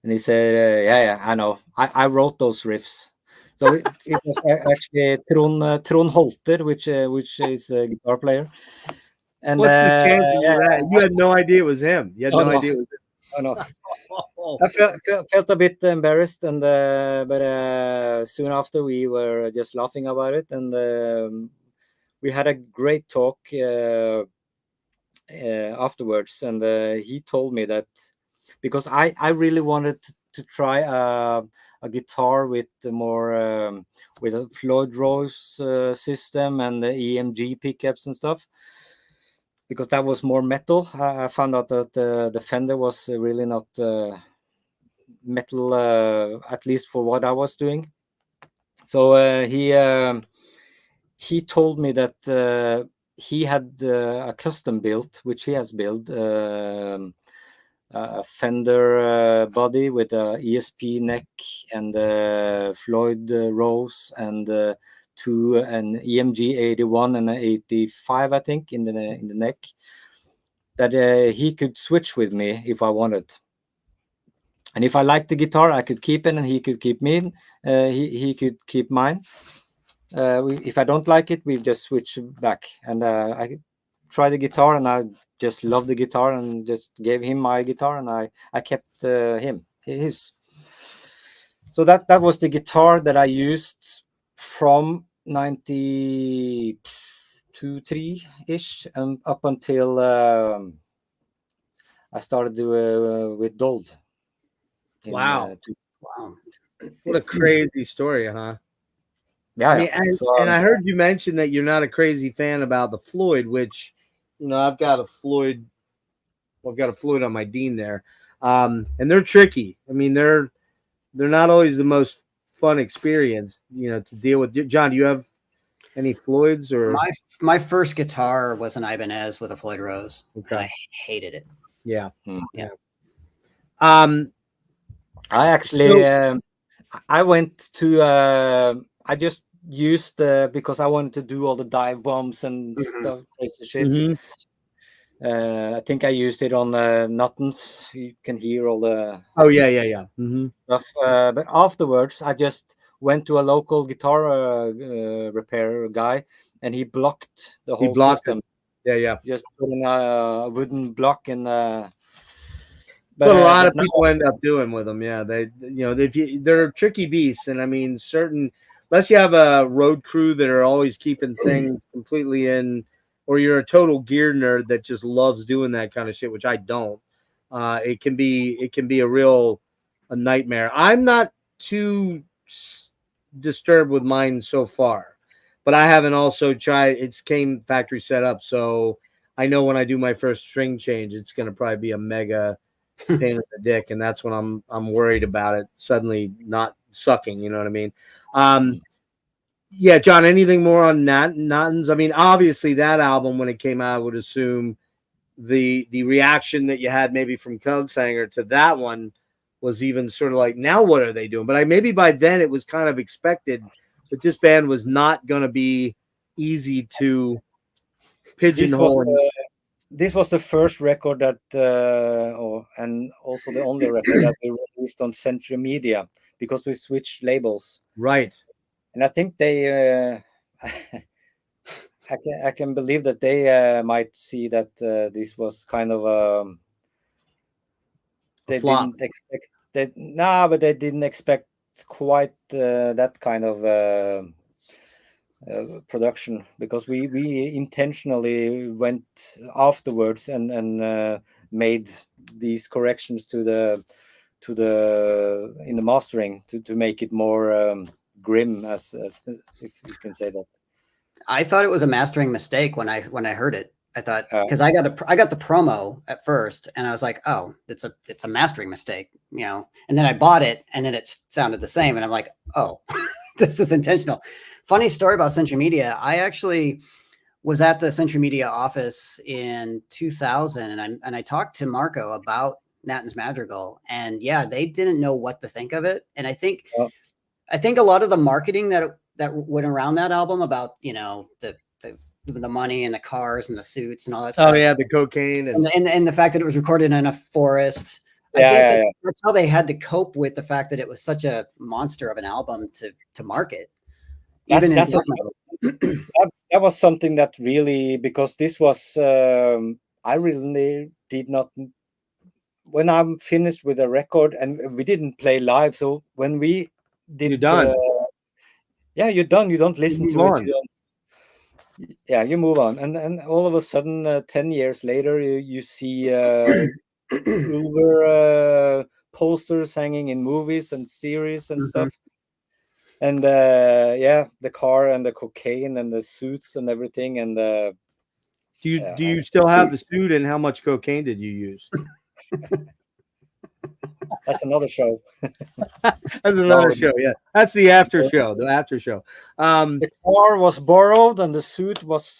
And he said, yeah, I know. I wrote those riffs. So it was actually Trond Holter, which is a guitar player. And What's the chances of that? You had no idea it was him. You had no idea it was him. Oh, no. Oh. I felt a bit embarrassed, and but soon after we were just laughing about it, and we had a great talk afterwards. And he told me that because I really wanted to try a guitar with more with a Floyd Rose system and the EMG pickups and stuff, because that was more metal. I found out that the Fender was really not metal, at least for what I was doing. So he told me that he had a custom built, which he has built, a Fender body with a ESP neck and Floyd Rose and to an EMG 81 and an 85, I think, in the neck, that he could switch with me if I wanted. And if I liked the guitar, I could keep it, and he could keep me. He could keep mine. If I don't like it, we just switch back. And I tried the guitar, and I just loved the guitar, and just gave him my guitar, and I kept his. So that was the guitar that I used from 92, 3 ish, and up until I started with Dold. Wow. Wow. What a crazy story, huh? Yeah. I mean, and I heard you mention that you're not a crazy fan about the Floyd, which, I've got a Floyd. Well, I've got a Floyd on my Dean there, and they're tricky. I mean, they're not always the most fun experience, to deal with. John, do you have any Floyds or? My first guitar was an Ibanez with a Floyd Rose, and I hated it. Yeah. Yeah. I actually I went to I just used because I wanted to do all the dive bombs and stuff, crazy shits. I think I used it on Nattens. You can hear all the stuff. But afterwards, I just went to a local guitar repair guy, and he blocked the whole system. Yeah. Just put in a wooden block and. But a lot of people end up doing with them. Yeah, they're tricky beasts, and I mean, unless you have a road crew that are always keeping things completely in, or you're a total gear nerd that just loves doing that kind of shit, which I don't. It can be a nightmare. I'm not too disturbed with mine so far, but I haven't also tried. It's came factory set up, so I know when I do my first string change, it's going to probably be a mega pain in the dick, and that's when I'm worried about it suddenly not sucking. You know what I mean? Yeah, John. Anything more on Nattens? I mean, obviously that album when it came out, I would assume the reaction that you had maybe from Kveldssanger to that one was even sort of like, now what are they doing? But maybe by then it was kind of expected that this band was not going to be easy to pigeonhole. This was the first record that, and also the only record that we released on Century Media, because we switched labels. Right. And I think they, I can believe that they might see that this was kind of they didn't expect that. No, but they didn't expect quite that kind of production, because we intentionally went afterwards and made these corrections to the in the mastering to make it more grim, as if you can say that. I thought it was a mastering mistake when I heard it. I thought, because I got the promo at first, and I was like, oh, it's a mastering mistake, and then I bought it, and then it sounded the same, and I'm like, oh, this is intentional. Funny story about Century Media. I actually was at the Century Media office in 2000, and I talked to Marco about Nattens Madrigal, and yeah, they didn't know what to think of it. And I think a lot of the marketing that went around that album about the the money and the cars and the suits and all that Oh stuff. yeah, the cocaine And the fact that it was recorded in a forest. I Yeah, think yeah, that yeah. that's how they had to cope with the fact that it was such a monster of an album to market. Even That's in that was something that really, because this was I really did not, when I'm finished with a record, and we didn't play live, so when we did You're done. Yeah, you're done, you don't listen move to it, on. you don't, yeah, you move on, and all of a sudden 10 years later you see Ulver posters hanging in movies and series and stuff. And yeah, the car and the cocaine and the suits and everything. And Do you still have the suit, and how much cocaine did you use? that's another show. That's another show. Yeah, that's the after show. The after show. The car was borrowed, and the suit was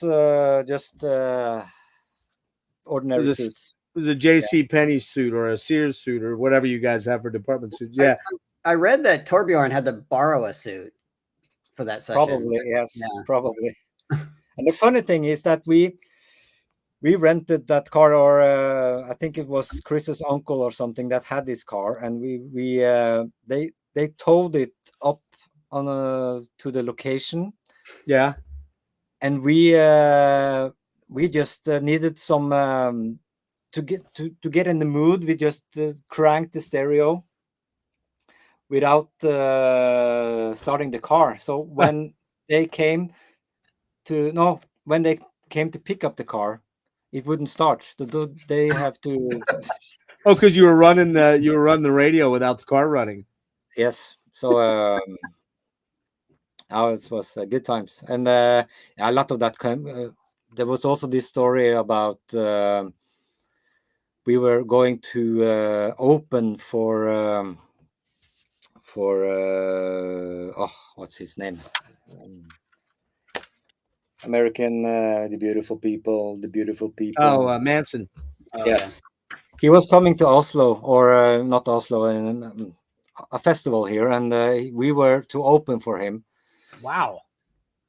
just ordinary suits. It was a J.C. Penney suit or a Sears suit or whatever you guys have for department suits. Yeah, I read that Torbjorn had to borrow a suit for that session. Probably, yes, Yeah. probably. And the funny thing is that we rented that car, or I think it was Chris's uncle or something that had this car, and they towed it up on to the location. Yeah, and we just needed some to get in the mood. We just cranked the stereo without starting the car. So when they came to pick up the car, it wouldn't start. They have to. Oh, because you were running the radio without the car running. Yes. So it was good times, and a lot of that came. There was also this story about we were going to open for what's his name? American, the beautiful people. Oh, Manson. Yes, yeah. He was coming to Oslo, or not Oslo, a festival here, and we were to open for him. Wow.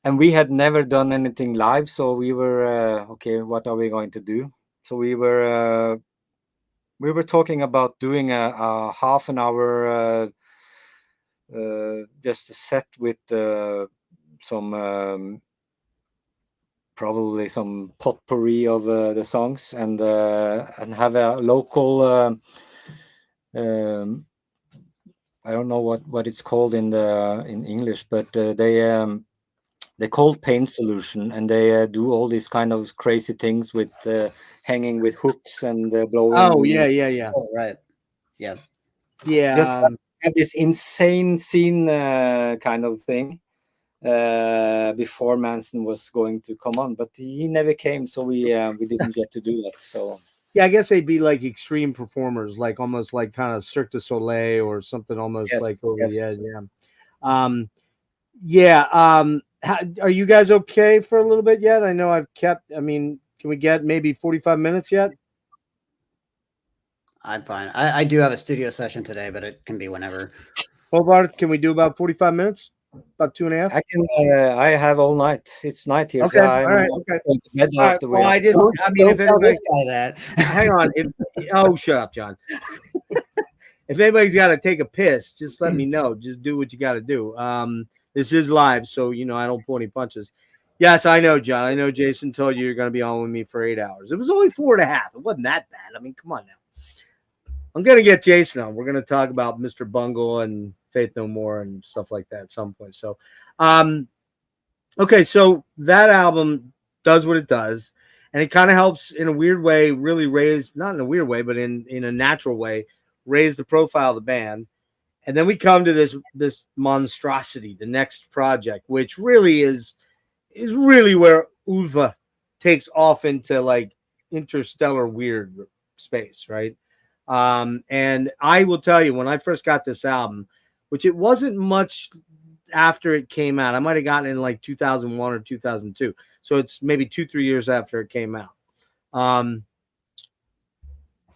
And we had never done anything live, so we were okay, what are we going to do? So we were talking about doing a half an hour just a set with some probably some potpourri of the songs, and have a local I don't know what it's called in English, but they call paint solution, and they do all these kind of crazy things with hanging with hooks and blowing. Oh yeah. Oh, right. Yeah. Just have this insane scene kind of thing before Manson was going to come on, but he never came, so we didn't get to do that. So yeah, I guess they'd be like extreme performers, like almost like kind of Cirque du Soleil or something, almost like over the edge. Yeah. Are you guys okay for a little bit yet? I know I mean, can we get maybe 45 minutes yet? I'm fine. I do have a studio session today, but it can be whenever. Håvard, can we do about 45 minutes? About 2.5? I can. I have all night. It's night here. Okay. So All right. Okay. All right. Well, I Don't mean, if tell this guy that. hang on. Shut up, John. If anybody's got to take a piss, just let me know. Just do what you got to do. This is live, so I don't pull any punches. Yes, I know, John. I know Jason told you you're going to be on with me for 8 hours. It was only 4.5. It wasn't that bad. I mean, come on now. I'm going to get Jason on. We're going to talk about Mr. Bungle and Faith No More and stuff like that at some point. So, okay, so that album does what it does, and it kind of helps in a weird way, really raise, not in a weird way, but in a natural way, raise the profile of the band. And then we come to this monstrosity, the next project, which really is really where Ulver takes off into like interstellar weird space, right? And I will tell you, when I first got this album, which it wasn't much after it came out, I might have gotten it in like 2001 or 2002. So it's maybe 2-3 years after it came out.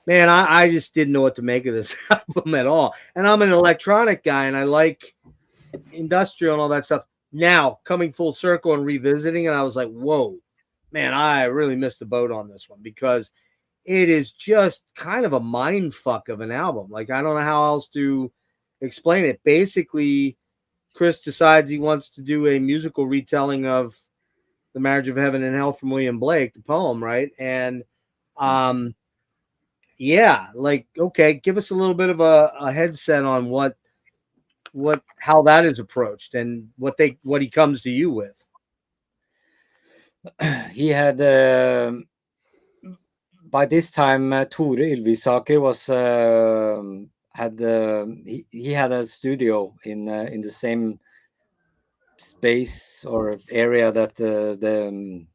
Man, I just didn't know what to make of this album at all. And I'm an electronic guy, and I like industrial and all that stuff. Now, coming full circle and revisiting it, I was like, whoa, man, I really missed the boat on this one because it is just kind of a mind fuck of an album. Like, I don't know how else to explain it. Basically, Chris decides he wants to do a musical retelling of The Marriage of Heaven and Hell from William Blake, the poem, right? And yeah, like, okay, give us a little bit of a headset on how that is approached and what he comes to you with. He had by this time Tore Ylvisaker was he had a studio in the same space or area that the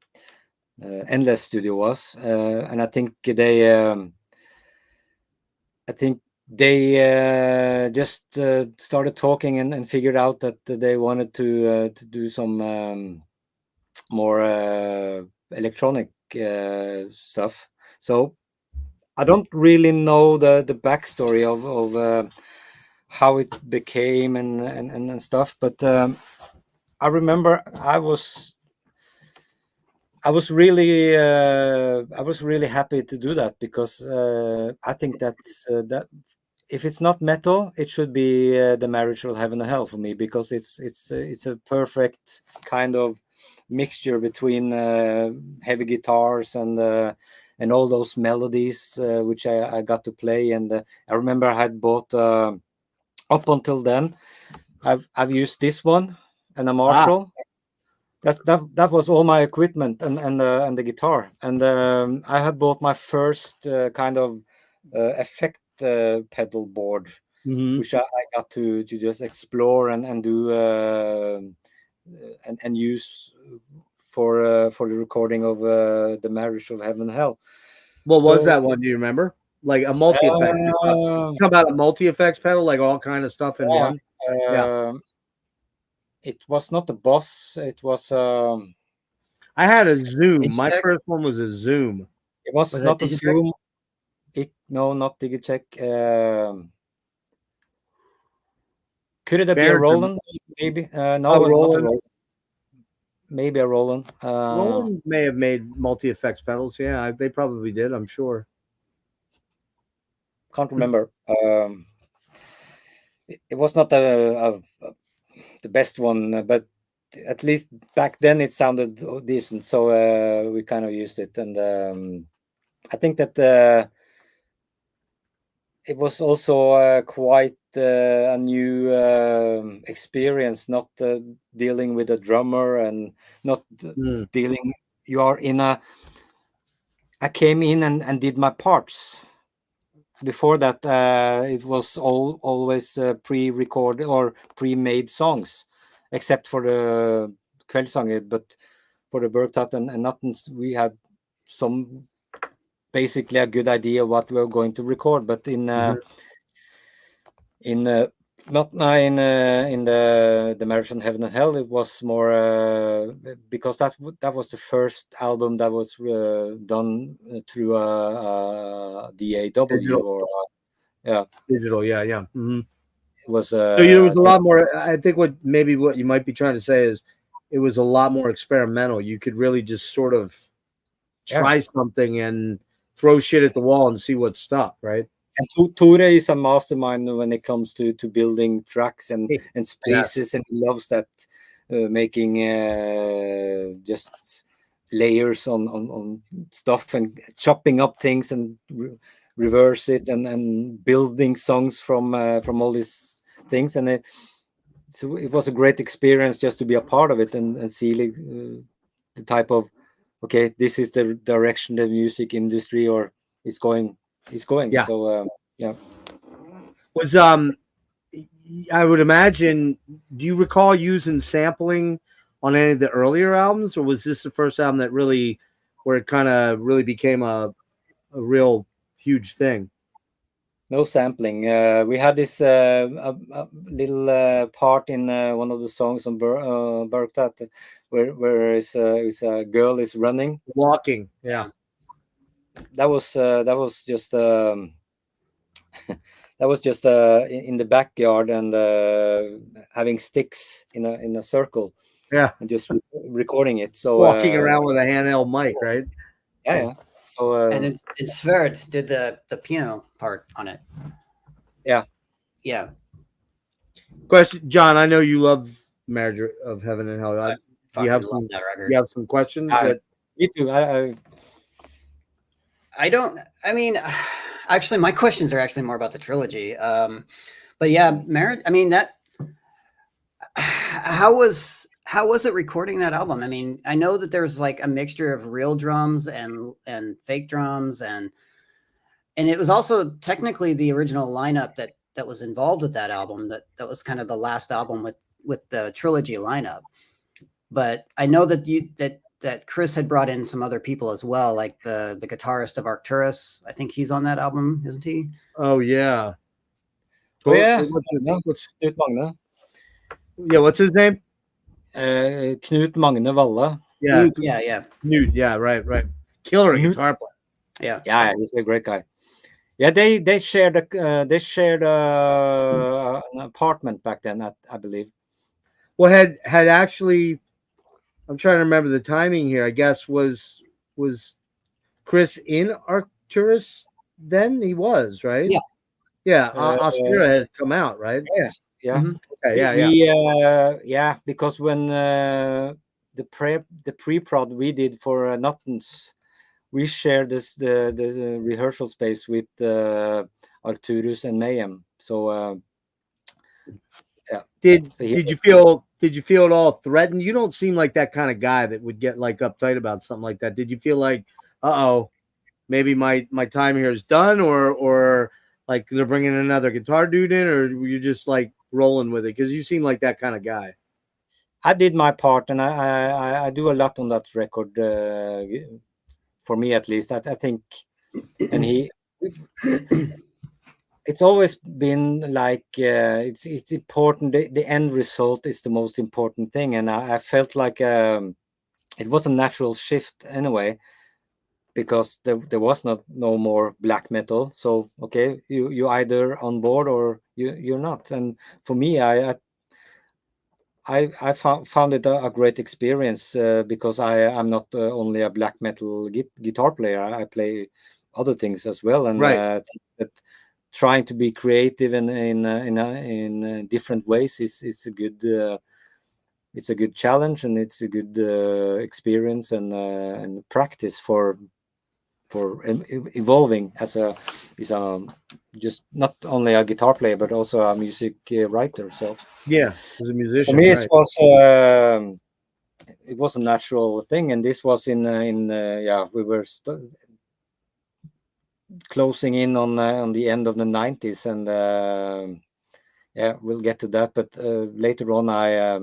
Endless studio was, and I think they just started talking and figured out that they wanted to do some more electronic stuff. So I don't really know the backstory of how it became and stuff, but I remember I was really happy to do that because I think that's that if it's not metal, it should be The Marriage of Heaven and Hell for me, because it's a perfect kind of mixture between heavy guitars and all those melodies which I got to play. And I remember I had bought up until then I've used this one and a Marshall. That was all my equipment and the guitar. And I had bought my first kind of effect pedal board, which I got to just explore and do and use for the recording of The Marriage of Heaven and Hell. What was that one? Do you remember? Like a multi-effect. Talk about a multi-effects pedal, like all kind of stuff in one. It was not the Boss. It was. I had a Zoom. My first one was a Zoom. It was not a Zoom. No, not Digicheck. Could it be a Roland? Maybe. No, not a Roland. Maybe a Roland. Roland may have made multi-effects pedals. Yeah, they probably did. I'm sure. Can't remember. It was not the best one, but at least back then it sounded decent. So we kind of used it, and I think that it was also quite a new experience, not dealing with a drummer and not dealing. You are in a. I came in and did my parts. Before that, it was always pre-recorded or pre-made songs, except for the Kveldssanger. But for the Bergtatt and Nattens, we had basically a good idea what we were going to record. But in The Marriage of Heaven and Hell, it was more because that was the first album that was done through a DAW digital. Digital, yeah. Mm-hmm. It was so it was a lot more. I think what you might be trying to say is it was a lot more experimental. You could really just sort of try something and throw shit at the wall and see what stuck, right? And Tore is a mastermind when it comes to building tracks and spaces, and he loves that making just layers on stuff and chopping up things and reverse it and building songs from all these things. And it was a great experience just to be a part of it and see the type of this is the direction the music industry or is going. Yeah. So was I would imagine. Do you recall using sampling on any of the earlier albums, or was this the first album that really, where it kind of really became a real huge thing? No sampling. We had this a little part in one of the songs on Bergtatt where is a girl is running, walking. Yeah. That was just that was just in the backyard and having sticks in a circle, Yeah, and just recording it. So walking around with a handheld mic, right? yeah. So And it's Sverd did the piano part on it. yeah. Yeah. Question, John. I know you love Marriage of Heaven and Hell. Do you Fucking have love some? that record. You have some questions that Me too. I don't. I mean, actually, my questions are actually more about the trilogy. But yeah, marriage. I mean, that. How was it recording that album? I mean, I know that there's like a mixture of real drums and fake drums, and it was also technically the original lineup that was involved with that album. That was kind of the last album with the trilogy lineup. But I know that that Chris had brought in some other people as well, like the guitarist of Arcturus. I think he's on that album, isn't he? Oh yeah. Oh yeah. What's his name? Knut Magne Valle. Yeah, Yeah. Knut. Yeah, right. Killer guitar player. Yeah, he's a great guy. Yeah, they shared an apartment back then, I believe. Well, had actually, I'm trying to remember the timing here. I guess was Chris in Arcturus then? He was, right? Yeah. Aspira had come out, right? Yeah. Mm-hmm. Yeah, because when the pre-prod we did for Nattens, we shared the rehearsal space with Arcturus and Mayhem. So yeah. Did you feel it all threatened? You don't seem like that kind of guy that would get like uptight about something like that. Did you feel like, maybe my time here is done, or like they're bringing another guitar dude in, or were you just like rolling with it? Because you seem like that kind of guy. I did my part, and I do a lot on that record. For me, at least, I think, and it's always been like it's important. The end result is the most important thing, and I felt like it was a natural shift anyway, because there was no more black metal. So okay, you either on board or you're not. And for me, I found it a great experience because I'm not only a black metal guitar player. I play other things as well, and Right. that trying to be creative in different ways is a good it's a good challenge, and it's a good experience and practice for evolving as just not only a guitar player but also a music writer. So yeah, as a musician, for me, right. it was a natural thing, and this was in we were closing in on the end of the 90s, and we'll get to that. But later on, I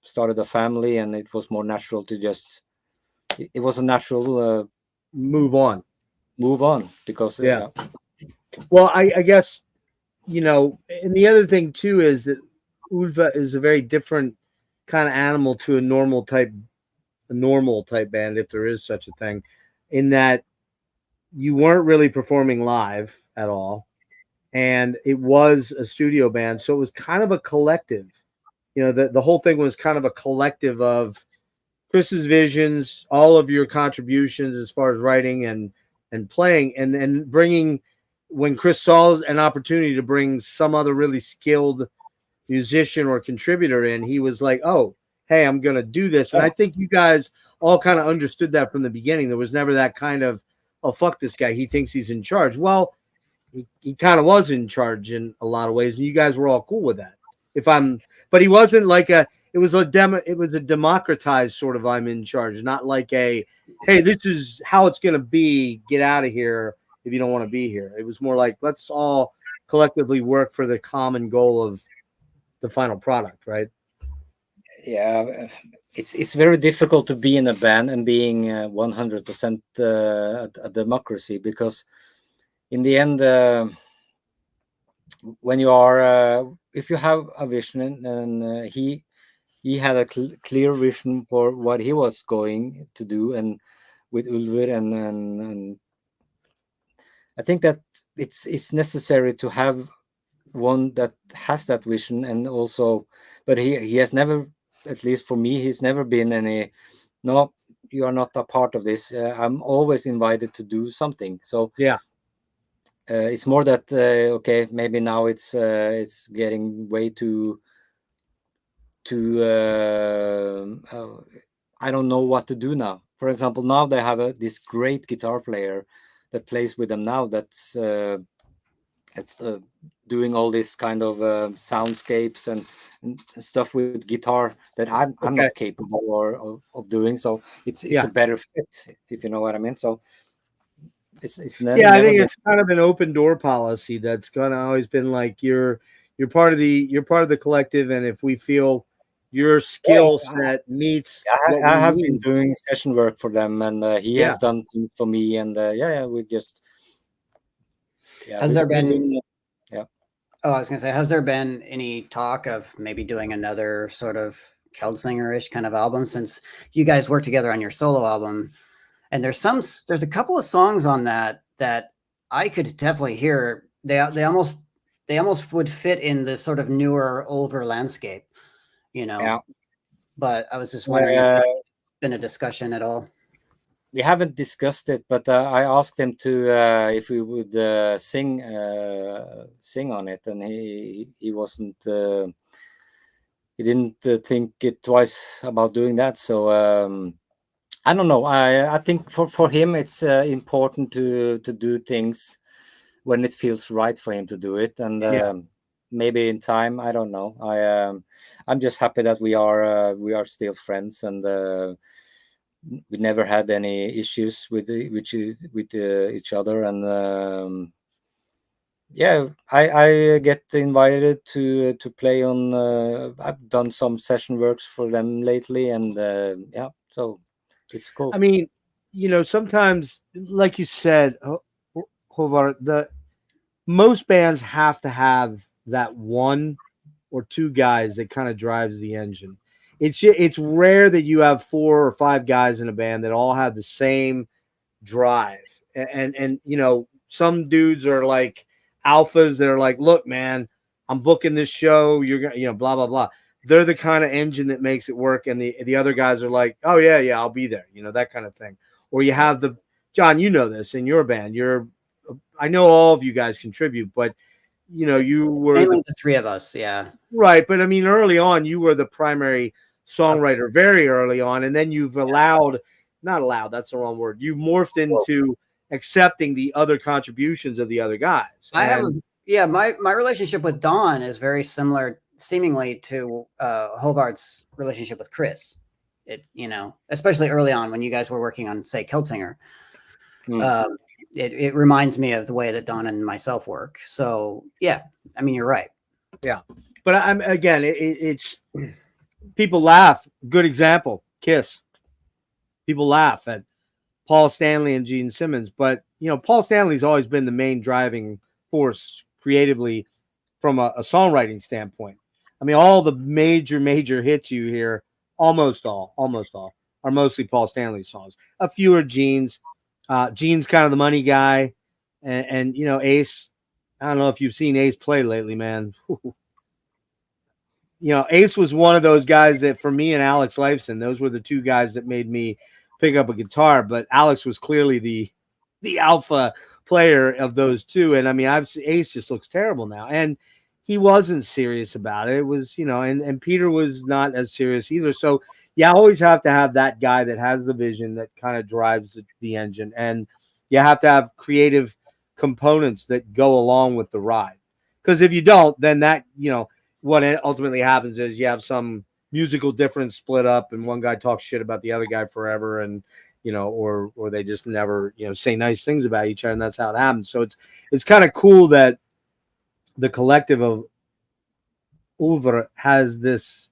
started a family, and it was more natural to just. It was a natural move on because Well, I guess, and the other thing too is that Ulva is a very different kind of animal to a normal type band, if there is such a thing, in that you weren't really performing live at all, and it was a studio band, so it was kind of a collective. The whole thing was kind of a collective of Chris's visions, all of your contributions as far as writing and playing, and bringing. When Chris saw an opportunity to bring some other really skilled musician or contributor in, he was like, "Oh, hey, I'm going to do this." And I think you guys all kind of understood that from the beginning. There was never that kind of, "Oh, fuck this guy. He thinks he's in charge." Well, he kind of was in charge in a lot of ways, and you guys were all cool with that. But he wasn't like it was a democratized sort of I'm in charge, not like a, "Hey, this is how it's going to be. Get out of here if you don't want to be here." It was more like, let's all collectively work for the common goal of the final product, right? Yeah, it's very difficult to be in a band and being 100% a democracy, because in the end, when you are if you have a vision, and he had a clear vision for what he was going to do, and with Ulver, and I think that it's necessary to have one that has that vision, and also, but he has never at least for me, he's never been any. No, you are not a part of this. I'm always invited to do something. So Yeah. it's more that okay, maybe now it's getting way too I don't know what to do now. For example, now they have this great guitar player that plays with them now. That's it's doing all this kind of soundscapes and stuff with guitar that I'm Okay. not capable of doing. So it's Yeah. a better fit, if you know what I mean. So it's Yeah, I never think been. it's kind of an open door policy that's kind of always been like you're part of the collective, and if we feel your skill set meets what I we have been need, doing session work for them, and he yeah. has done things for me, and we just Has there we've been? been yeah. Oh, I was gonna say, has there been any talk of maybe doing another sort of Kveldssanger-ish kind of album, since you guys work together on your solo album? And there's a couple of songs on that I could definitely hear. They almost would fit in this sort of newer Ulver landscape, you know. Yeah. But I was just wondering if there's been a discussion at all. We haven't discussed it, but I asked him to if we would sing on it, and he wasn't. He didn't think it twice about doing that. So I don't know. I think for him it's important to do things when it feels right for him to do it, and Yeah. maybe in time. I don't know. I'm just happy that we are still friends, and we never had any issues with each other, and I get invited to play on. I've done some session works for them lately, and so it's cool. I mean, sometimes, like you said, Håvard, most bands have to have that one or two guys that kind of drives the engine. It's rare that you have 4 or 5 guys in a band that all have the same drive. And some dudes are like alphas that are like, look, man, I'm booking this show. You're gonna, blah blah blah. They're the kind of engine that makes it work, and the other guys are like, oh yeah, I'll be there, that kind of thing. Or you have the John, this in your band. I know all of you guys contribute, but you were Mainly the three of us, yeah. right. But I mean, early on, you were the primary songwriter very early on, and then you've not allowed, that's the wrong word. You morphed into accepting the other contributions of the other guys. My relationship with Don is very similar, seemingly, to Håvard's relationship with Chris. Especially early on when you guys were working on, say, Kveldssanger. It reminds me of the way that Don and myself work. So yeah, I mean, you're right. Yeah, but I'm again, it's people laugh. Good example, Kiss. People laugh at Paul Stanley and Gene Simmons, but Paul Stanley's always been the main driving force creatively from a songwriting standpoint. I mean, all the major hits you hear, almost all, are mostly Paul Stanley songs. A few are Gene's. Gene's kind of the money guy, and Ace. I don't know if you've seen Ace play lately, man. Ace was one of those guys that, for me and Alex Lifeson, those were the two guys that made me pick up a guitar. But Alex was clearly the alpha player of those two. And I mean, Ace just looks terrible now, and he wasn't serious about it. It was, and Peter was not as serious either. So you always have to have that guy that has the vision that kind of drives the engine, and you have to have creative components that go along with the ride. Because if you don't, then that, what ultimately happens is you have some musical difference split up, and one guy talks shit about the other guy forever, and or they just never say nice things about each other, and that's how it happens. So it's kind of cool that the collective of Ulver has this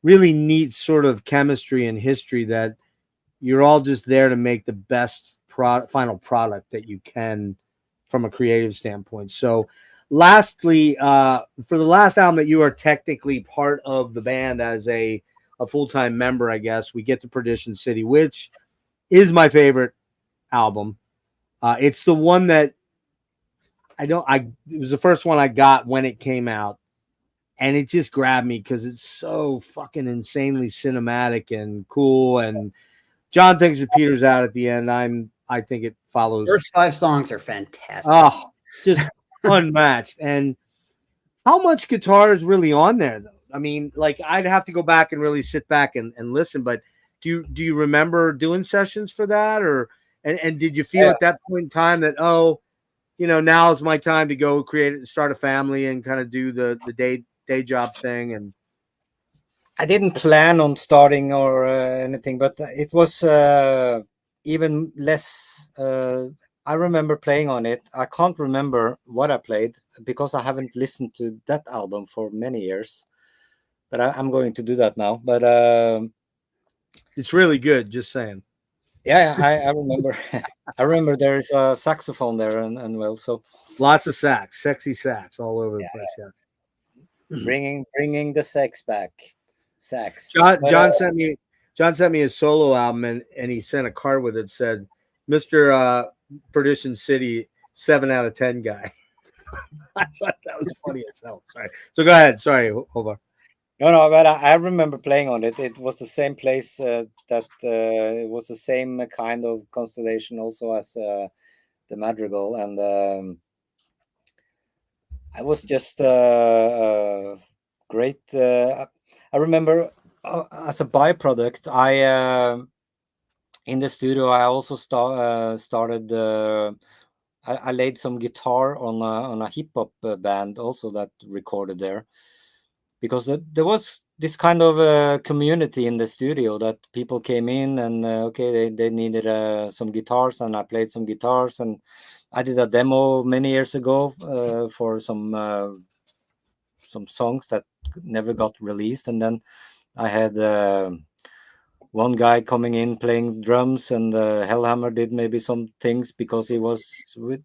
really neat sort of chemistry and history that you're all just there to make the best final product that you can from a creative standpoint. So lastly, for the last album that you are technically part of the band as a full-time member, I guess, we get to Perdition City, which is my favorite album. It's the one that it was the first one I got when it came out. and it just grabbed me because it's so fucking insanely cinematic and cool. And John thinks it peters out at the end. I think it follows. First 5 songs are fantastic. Oh, just unmatched. And how much guitar is really on there, though? I mean, like, I'd have to go back and really sit back and listen. But do you remember doing sessions for that, or and did you feel at that point in time that, oh, you know, now is my time to go start a family and kind of do the day job thing? And I didn't plan on starting or anything, but it was even less. I remember playing on it. I can't remember what I played because I haven't listened to that album for many years. But I'm going to do that now. But it's really good. Just saying. Yeah, I remember. I remember there's a saxophone there, and well, so lots of sax, sexy sax all over the place. Yeah, bringing the sex back. Sax. John sent me a solo album, and he sent a card with it, said, "Mr. Perdition City, 7 out of 10 guy." I thought that was funny as hell. Sorry. So go ahead. Sorry, Håvard. No, but I remember playing on it. It was the same place it was the same kind of constellation also as the Madrigal, and I was just great. I remember as a byproduct, I in the studio I also started. I laid some guitar on a hip hop band also that recorded there, because there was this kind of community in the studio that people came in and they needed some guitars, and I played some guitars, and I did a demo many years ago for some songs that never got released, and then I had one guy coming in playing drums, and Hellhammer did maybe some things because he was with.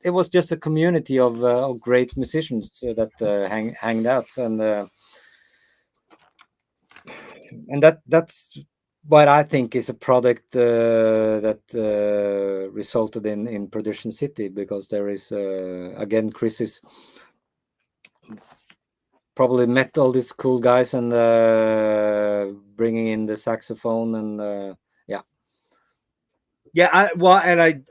It was just a community of great musicians that hanged out, and that's what I think is a product that resulted in Perdition City, because there is again, Chris is probably met all these cool guys and bringing in the saxophone and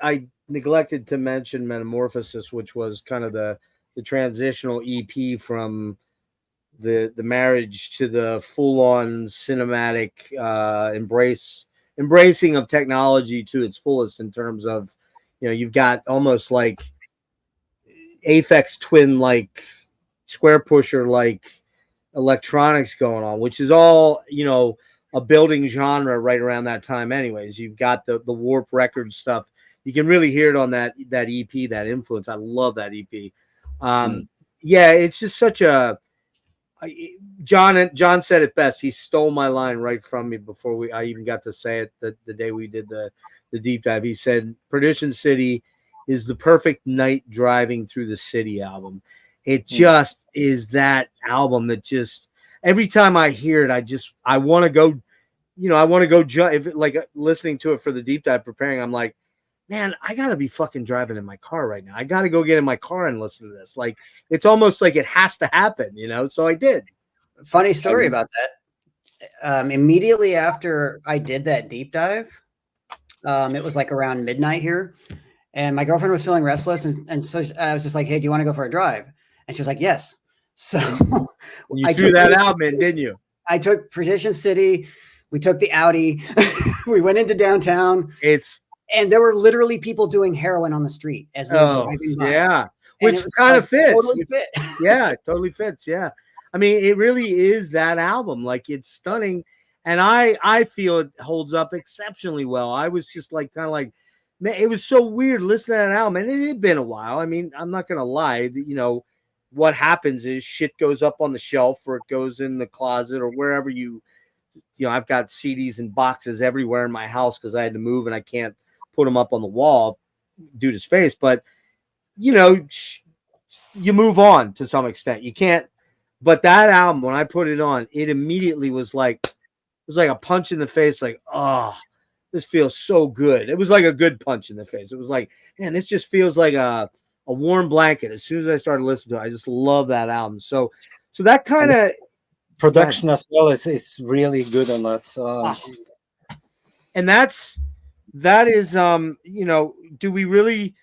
I neglected to mention Metamorphosis, which was kind of the transitional EP from the marriage to the full-on cinematic embracing of technology to its fullest, in terms of, you know, you've got almost like Aphex Twin, like Square Pusher, like electronics going on, which is all, you know, a building genre right around that time anyways. You've got the Warp Records stuff. You can really hear it on that EP, that influence. I love that EP. Yeah, it's just such a John said it best. He stole my line right from me before I even got to say it the day we did the deep dive. He said Perdition City is the perfect night driving through the city album. It just is that album that just, every time I hear it, I want to go, you know, I want to go listening to it for the deep dive, preparing. I'm like, man, I got to be fucking driving in my car right now. I got to go get in my car and listen to this. Like, it's almost like it has to happen, you know? So I did. Funny story about that. Immediately after I did that deep dive, it was like around midnight here, and my girlfriend was feeling restless. And so I was just like, hey, do you want to go for a drive? And she was like, yes. So you threw that out, man, didn't you? I took Perdition City. We took the Audi. We went into downtown. And there were literally people doing heroin on the street as we were driving by. Yeah, which kind of fits. Totally fit. Yeah, it totally fits. Yeah, I mean, it really is that album. Like, it's stunning, and I feel it holds up exceptionally well. I was just like, kind of like, man, it was so weird listening to that album, and it had been a while. I mean, I'm not gonna lie. You know, what happens is shit goes up on the shelf, or it goes in the closet, or wherever you know. I've got CDs and boxes everywhere in my house because I had to move, and I can't put them up on the wall due to space. But, you know, you move on to some extent. You can't. But that album, when I put it on, it immediately was like a punch in the face. Like, oh, this feels so good. It was like a good punch in the face. It was like, man, this just feels like a warm blanket. As soon as I started listening to it, I just love that album. So So that kind of production as well is really good on that. So and that is you know, do we really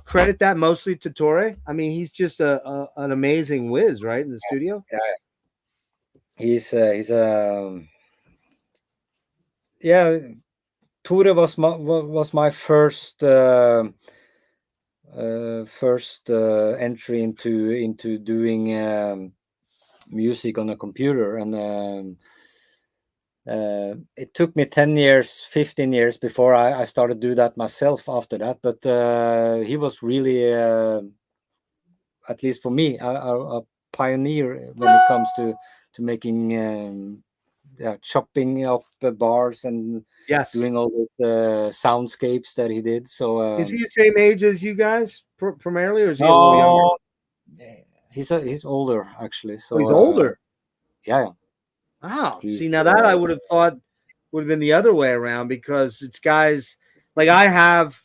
credit that mostly to Torre? I mean, he's just an amazing whiz, right, in the studio. yeah, yeah. Tore was my first entry into doing music on a computer, and it took me 10 years, 15 years before I started to do that myself after that. But he was really, at least for me, a pioneer when it comes to making chopping up bars and Yes. doing all those soundscapes that he did. So is he the same age as you guys primarily, or is he a little younger? He's older actually. So He's older. Yeah. Wow. See, He's, now that I would have thought would have been the other way around, because it's guys like I have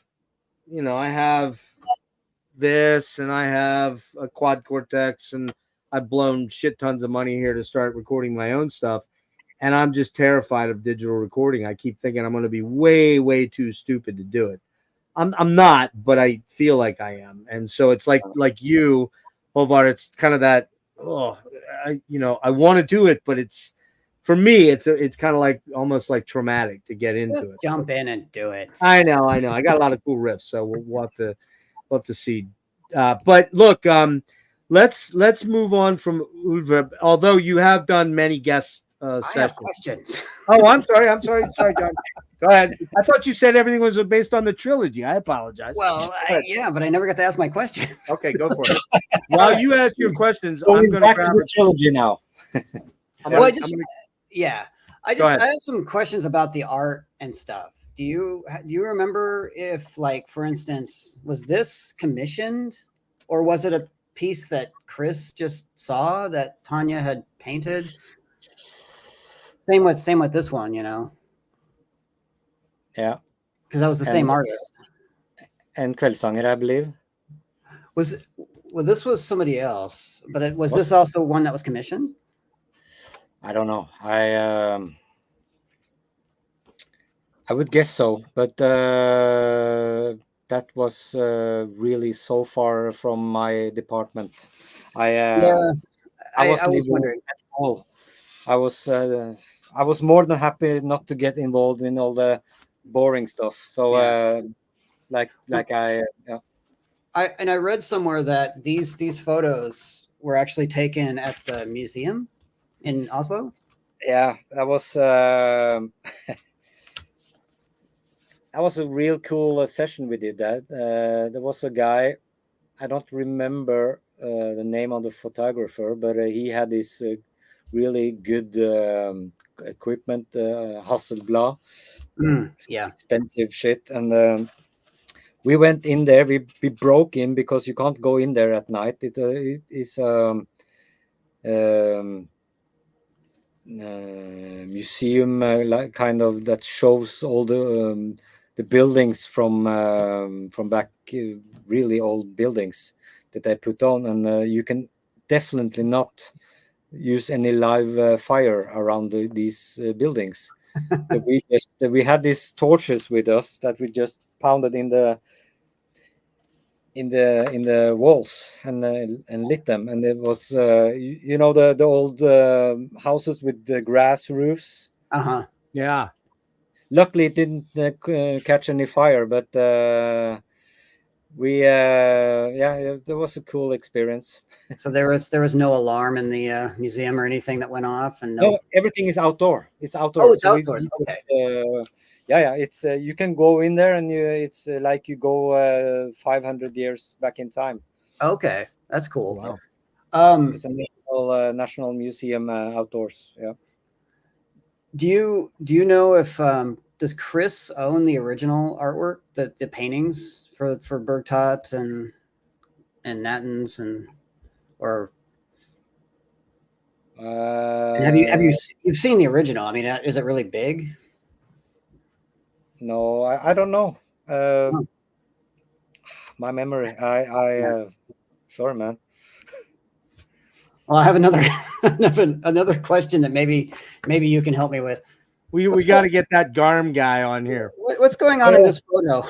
this, and I have a quad cortex, and I've blown shit tons of money here to start recording my own stuff. And I'm just terrified of digital recording. I keep thinking I'm going to be way, way too stupid to do it. I'm not, but I feel like I am. And so it's like you, Håvard, it's kind of that, I want to do it, but it's, for me, it's kind of like almost like traumatic to get into Just it. jump in and do it. I know. I got a lot of cool riffs, so we'll have to see. But look, let's move on from Ulver. Although you have done many guest I sessions. have questions. Oh, I'm sorry, John. Go ahead. I thought you said everything was based on the trilogy. I apologize. Well, yeah, but I never got to ask my questions. Okay, go for it. While you ask your questions, going I'm going to back grab to the trilogy now. I have some questions about the art and stuff. Do you remember if, like, for instance, was this commissioned, or was it a piece that Chris just saw that Tanya had painted? Same with this one, you know. Yeah, because that was the same artist. And Kveldssanger, I believe. This was somebody else, but was this also one that was commissioned? I don't know. I would guess so, but that was really so far from my department. I was wondering at all. I was more than happy not to get involved in all the boring stuff. So I read somewhere that these photos were actually taken at the museum in Oslo. Yeah, that was that was a real cool session we did. That there was a guy, I don't remember the name of the photographer, but he had this really good equipment, Hasselblad, expensive shit, and we went in there. We broke in because you can't go in there at night. It is museum like kind of that shows all the buildings from back, really old buildings that they put on, and you can definitely not use any live fire around these buildings. We had these torches with us that we just pounded in the walls and lit them, and it was the old houses with the grass roofs. Yeah. Luckily, it didn't catch any fire, but there was a cool experience. So there was no alarm in the museum or anything that went off, and no, everything is outdoor. It's outdoor. Oh, it's outdoors. Okay. It's you can go in there, and it's like you go 500 years back in time. Okay, that's cool. Wow. It's a national museum outdoors. Yeah. Do you know if does Chris own the original artwork, the paintings for Bergtot and Nattens or have you've seen the original? I mean, is it really big? No, I don't know. My memory. Sorry, man. Well, I have another another question that maybe you can help me with. We got to get that Garm guy on here. What's going on in this photo?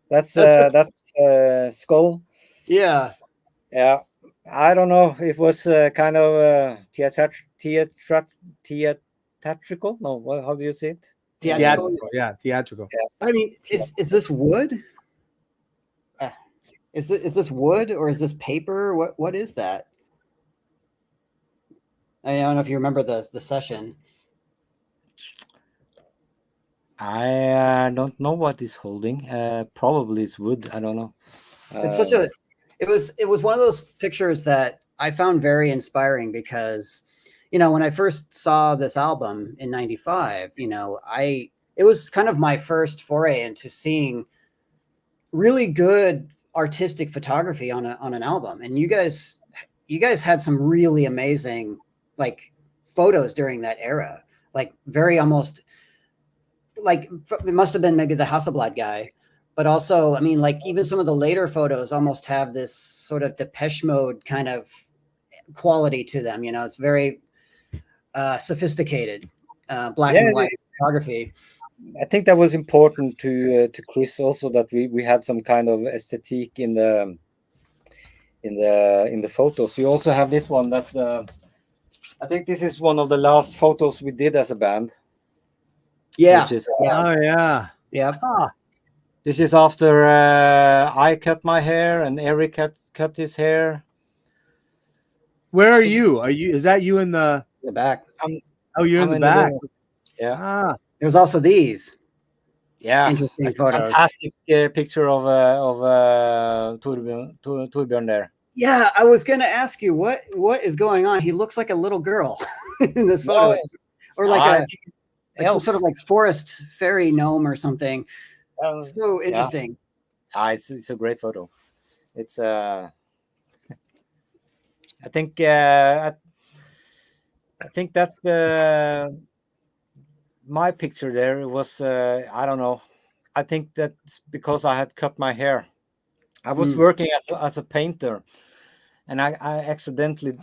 That's Skull. Yeah. Yeah, I don't know. It was kind of theatrical. No, how do you say it? Theatrical. Yeah, theatrical. I mean, is this wood? Is this wood or is this paper? What is that? I don't know if you remember the session. I don't know what he's holding. Probably it's wood. I don't know. It's such a. It was one of those pictures that I found very inspiring because, when I first saw this album in '95, it was kind of my first foray into seeing really good artistic photography on an album, and you guys had some really amazing like photos during that era, like very almost like it must have been maybe the Hasselblad guy, but also I mean like even some of the later photos almost have this sort of Depeche Mode kind of quality to them. It's very sophisticated black and white photography. I think that was important to Chris also, that we had some kind of aesthetic in the photos. You also have this one that I think this is one of the last photos we did as a band. Yeah. Which is, Oh yeah. Yeah. This is after I cut my hair and Eric cut his hair. Where are you? Is that you in the back? You're in the back. Yeah. There's also these. Yeah. Interesting photos. Fantastic picture of Torbjörn there. Yeah, I was gonna ask you what is going on. He looks like a little girl in this photo, or like some sort of like forest fairy gnome or something. So interesting. Yeah. It's a great photo. It's I think that my picture there was I don't know. I think that's because I had cut my hair. I was working as a painter, and I accidentally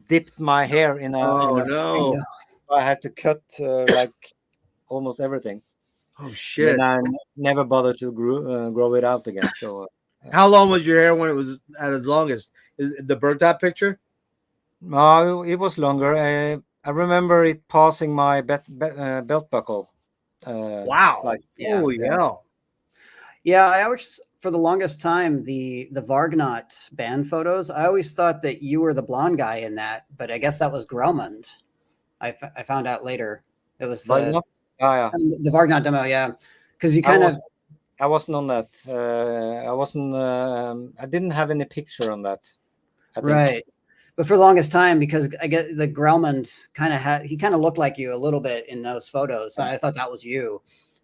dipped my hair in a. No! I had to cut like almost everything. Oh shit! And I never bothered to grow it out again. So, how long was your hair when it was at its longest? Is the burnt out picture? No, it was longer. I remember it passing my belt buckle. Wow! Holy hell! Yeah, I always, for the longest time, the Vargnot band photos, I always thought that you were the blonde guy in that, but I guess that was Grellmund. I found out later it was the Vargnot demo. Yeah, because you I wasn't on that. I wasn't. I didn't have any picture on that. Right. But for the longest time, because I get the Grellmund kind of looked like you a little bit in those photos. I thought that was you,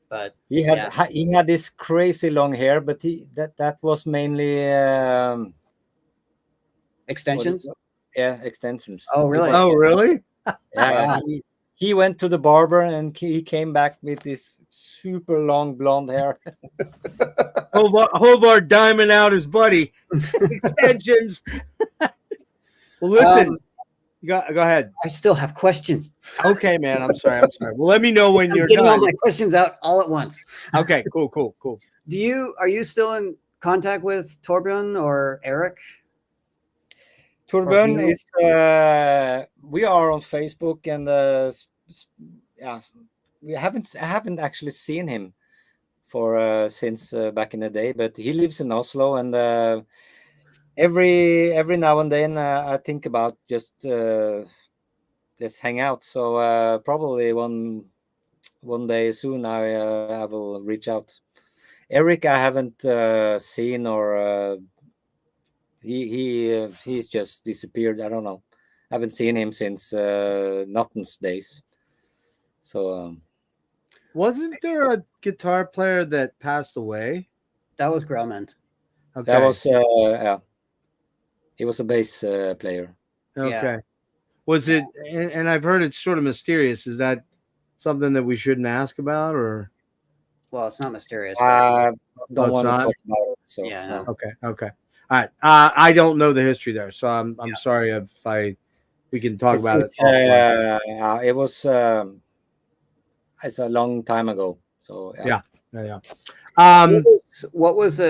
but he had this crazy long hair, but that was mainly extensions. Yeah, extensions. Oh really? Oh really? Yeah. He went to the barber and he came back with this super long blonde hair. Håvard diamond out his buddy. Extensions. Well, listen. Go ahead. I still have questions. Okay, man. I'm sorry. Well, let me know when you're getting done. all my questions out all at once. Okay. Cool. Are you still in contact with Torbjörn or Eric? Torbjörn is. We are on Facebook, and I haven't actually seen him for since back in the day, but he lives in Oslo, and every now and then I think about just let's hang out. So probably one day soon I will reach out. Eric I haven't seen, or he's just disappeared. I don't know. I haven't seen him since Nattens days. So wasn't there a guitar player that passed away? That was Grellmund. Okay. That was he was a bass player. Okay. Yeah. Was it? And I've heard it's sort of mysterious. Is that something that we shouldn't ask about, or? Well, it's not mysterious. Don't want to not? talk about it. So yeah. No. Okay. All right. I don't know the history there, so I'm sorry if we can talk about it. It was it's a long time ago. So Yeah. What was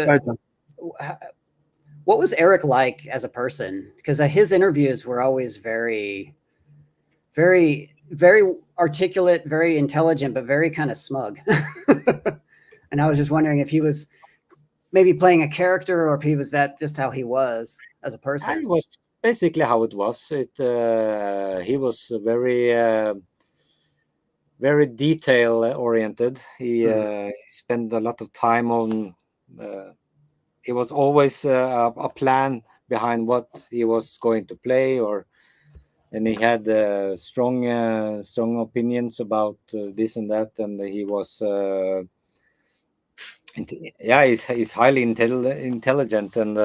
Eric like as a person? Because his interviews were always very, very, very articulate, very intelligent, but very kind of smug. And I was just wondering if he was maybe playing a character, or if he was just how he was as a person. It was basically how it was. He was very detail oriented. He spent a lot of time on. It was always a plan behind what he was going to play, and he had strong opinions about this and that, and he was. He's highly intelligent, and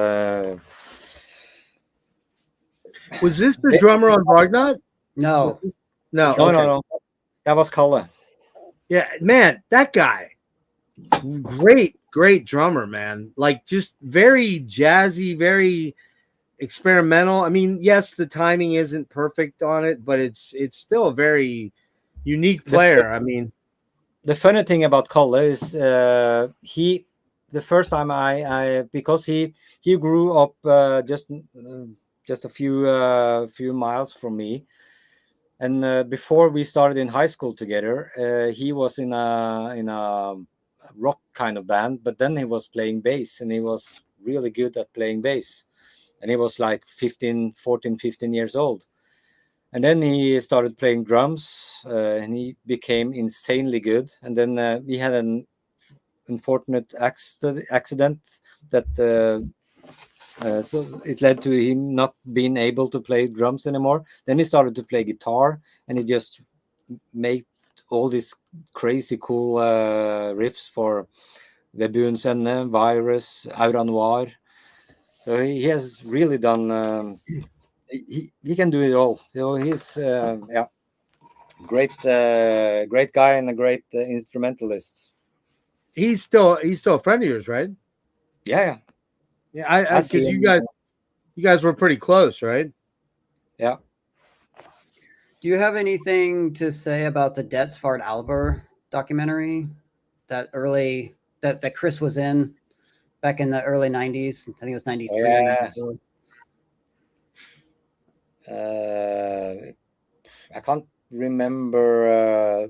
was this the drummer on Vargnat? No. No. That was Kalle. Yeah, man, that guy, great drummer, man. Like, just very jazzy, very experimental. I mean, yes, the timing isn't perfect on it, but it's still a very unique player. I mean, the funny thing about Kalle is the first time because he grew up just a few miles from me, and before we started in high school together, he was in a rock kind of band, but then he was playing bass, and he was really good at playing bass, and he was like 15 years old. And then he started playing drums, and he became insanely good. And then he had an unfortunate accident that so it led to him not being able to play drums anymore. Then he started to play guitar, and he just made all these crazy cool riffs for Vebun's Ende, Virus, Aura Noir. So he has really done. He can do it all. He's great guy and a great instrumentalist. He's still a friend of yours, right? Yeah. Because you guys were pretty close, right? Yeah. Do you have anything to say about the Dold documentary that Chris was in back in the early 90s? I think it was 93. Yeah. I can't remember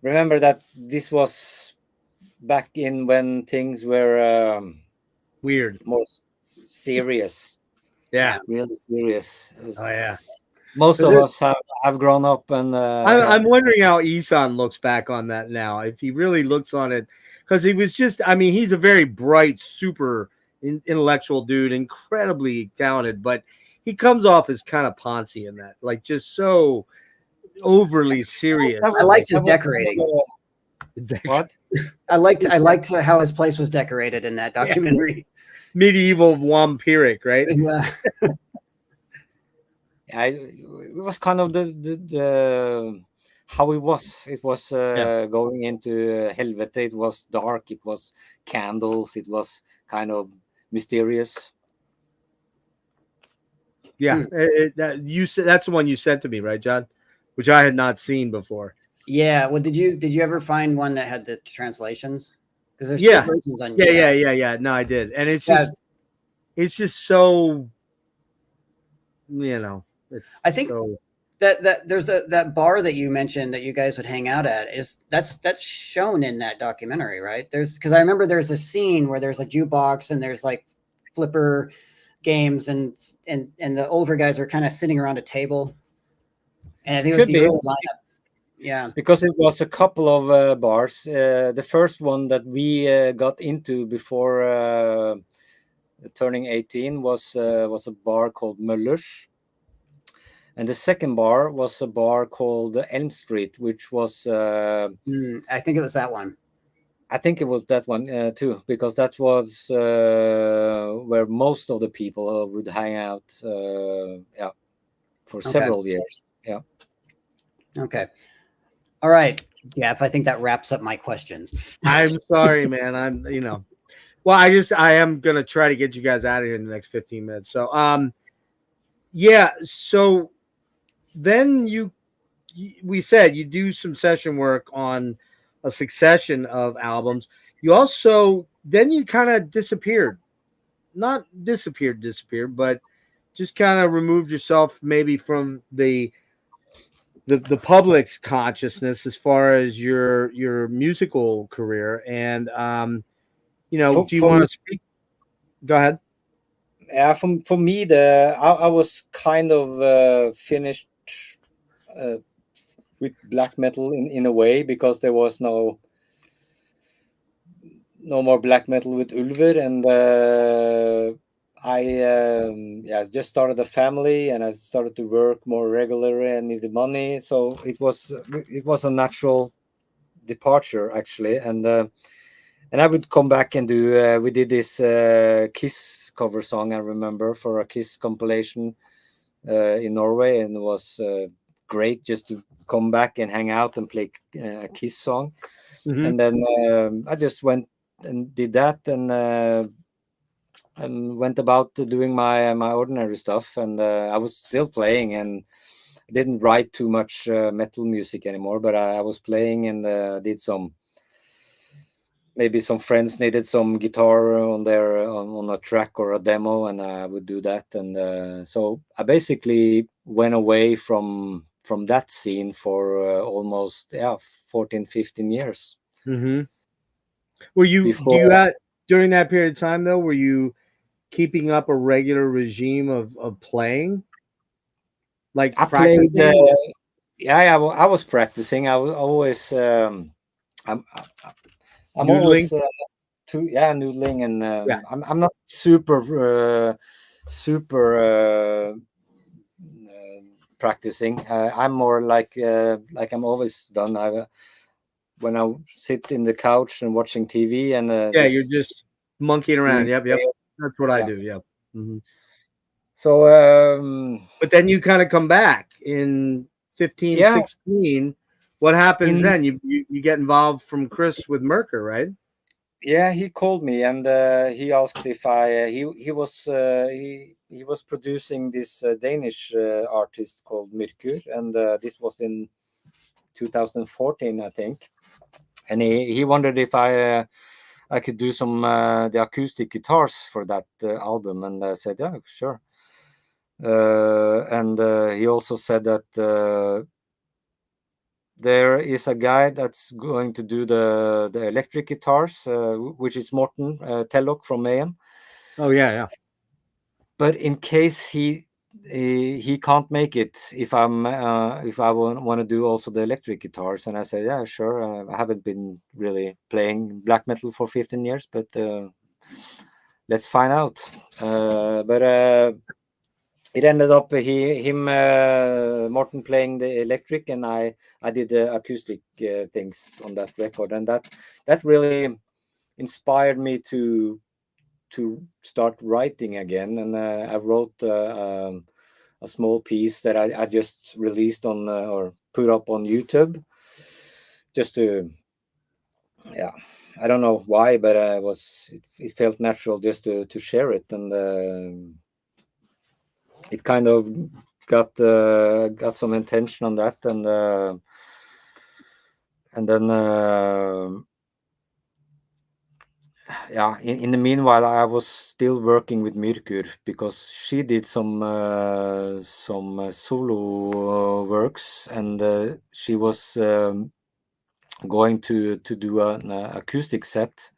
that this was back in when things were weird, more serious. Yeah, really serious. Oh yeah. Most of us have grown up, and I'm wondering how Isan looks back on that now. If he really looks on it, because he was just, I mean, he's a very bright, super intellectual dude, incredibly talented, but he comes off as kind of poncy in that, like just so overly serious. I liked his decorating. What? I liked how his place was decorated in that documentary. Yeah. Medieval vampiric, right? Yeah. It was kind of the how it was. It was going into Helvete. It was dark. It was candles. It was kind of mysterious. Yeah, you said that's the one you sent to me, right, John? Which I had not seen before. Yeah. Well, did you ever find one that had the translations? Because there's two versions on. Yeah. No, I did, and it's just so, you know. I think that there's that bar that you mentioned that you guys would hang out at that's shown in that documentary, right? Because I remember there's a scene where there's a jukebox and there's like flipper games and the older guys are kind of sitting around a table, and I think it was the early lineup. Yeah, because it was a couple of bars. The first one that we got into before turning 18 was a bar called Möller's. And the second bar was a bar called Elm Street, which was... I think it was that one. I think it was that one too, because that was where most of the people would hang out for several years. Yeah. Okay. All right, Jeff, I think that wraps up my questions. I'm sorry, man. Well, I am gonna try to get you guys out of here in the next 15 minutes. So, yeah. So then we said you do some session work on a succession of albums. You also then you kind of disappeared, not disappeared, but just kind of removed yourself maybe from the public's consciousness as far as your musical career. And do you For want me, to speak? Go ahead. yeah, for me, I was kind of finished uh, with black metal in a way, because there was no more black metal with Ulver, and I just started a family, and I started to work more regularly and needed money, so it was a natural departure, actually. And I would come back and do we did this Kiss cover song, I remember, for a Kiss compilation in Norway, and it was great just to come back and hang out and play a Kiss song. Mhm. And then I just went and did that, and went about doing my ordinary stuff, and I was still playing, and didn't write too much metal music anymore, but I was playing, and did some, maybe some friends needed some guitar on their on a track or a demo, and I would do that. And so I basically went away from that scene for almost 14, 15 years. Mm-hmm. Were you Before during that period of time though? Were you keeping up a regular regime of playing, like I played, practicing? I was practicing. I was always, I'm Noodling? always noodling, and Yeah. I'm not super practicing. I'm more like I'm always done. When I sit in the couch and watching TV, and Yeah, you're just monkeying around. doing Yep, yep. scale. That's what I Yeah. do. Yep. Mhm. So But then you kind of come back in 15, yeah, 16. What happens in then? You get involved from Chris with Merker, right? yeah, he called me, and he asked if I he was producing this Danish artist called Mirkur, and this was in 2014, I think. And he wondered if I could do some the acoustic guitars for that album, and I said, yeah, sure. And he also said that there is a guy that's going to do the electric guitars, which is Morten Tellock from Mayhem. Oh yeah. But in case he can't make it, if I want to do also the electric guitars, and I said, yeah, sure. I haven't been really playing black metal for 15 years, but let's find out. But it ended up Morten playing the electric, and I did the acoustic things on that record, and that really inspired me to start writing again. And I wrote a small piece that I just released on or put up on YouTube, just to, yeah, I don't know why, but it felt natural just to share it. And it kind of got some attention on that, and then in the meanwhile, I was still working with Mirkur, because she did some solo works, and she was going to do an acoustic set,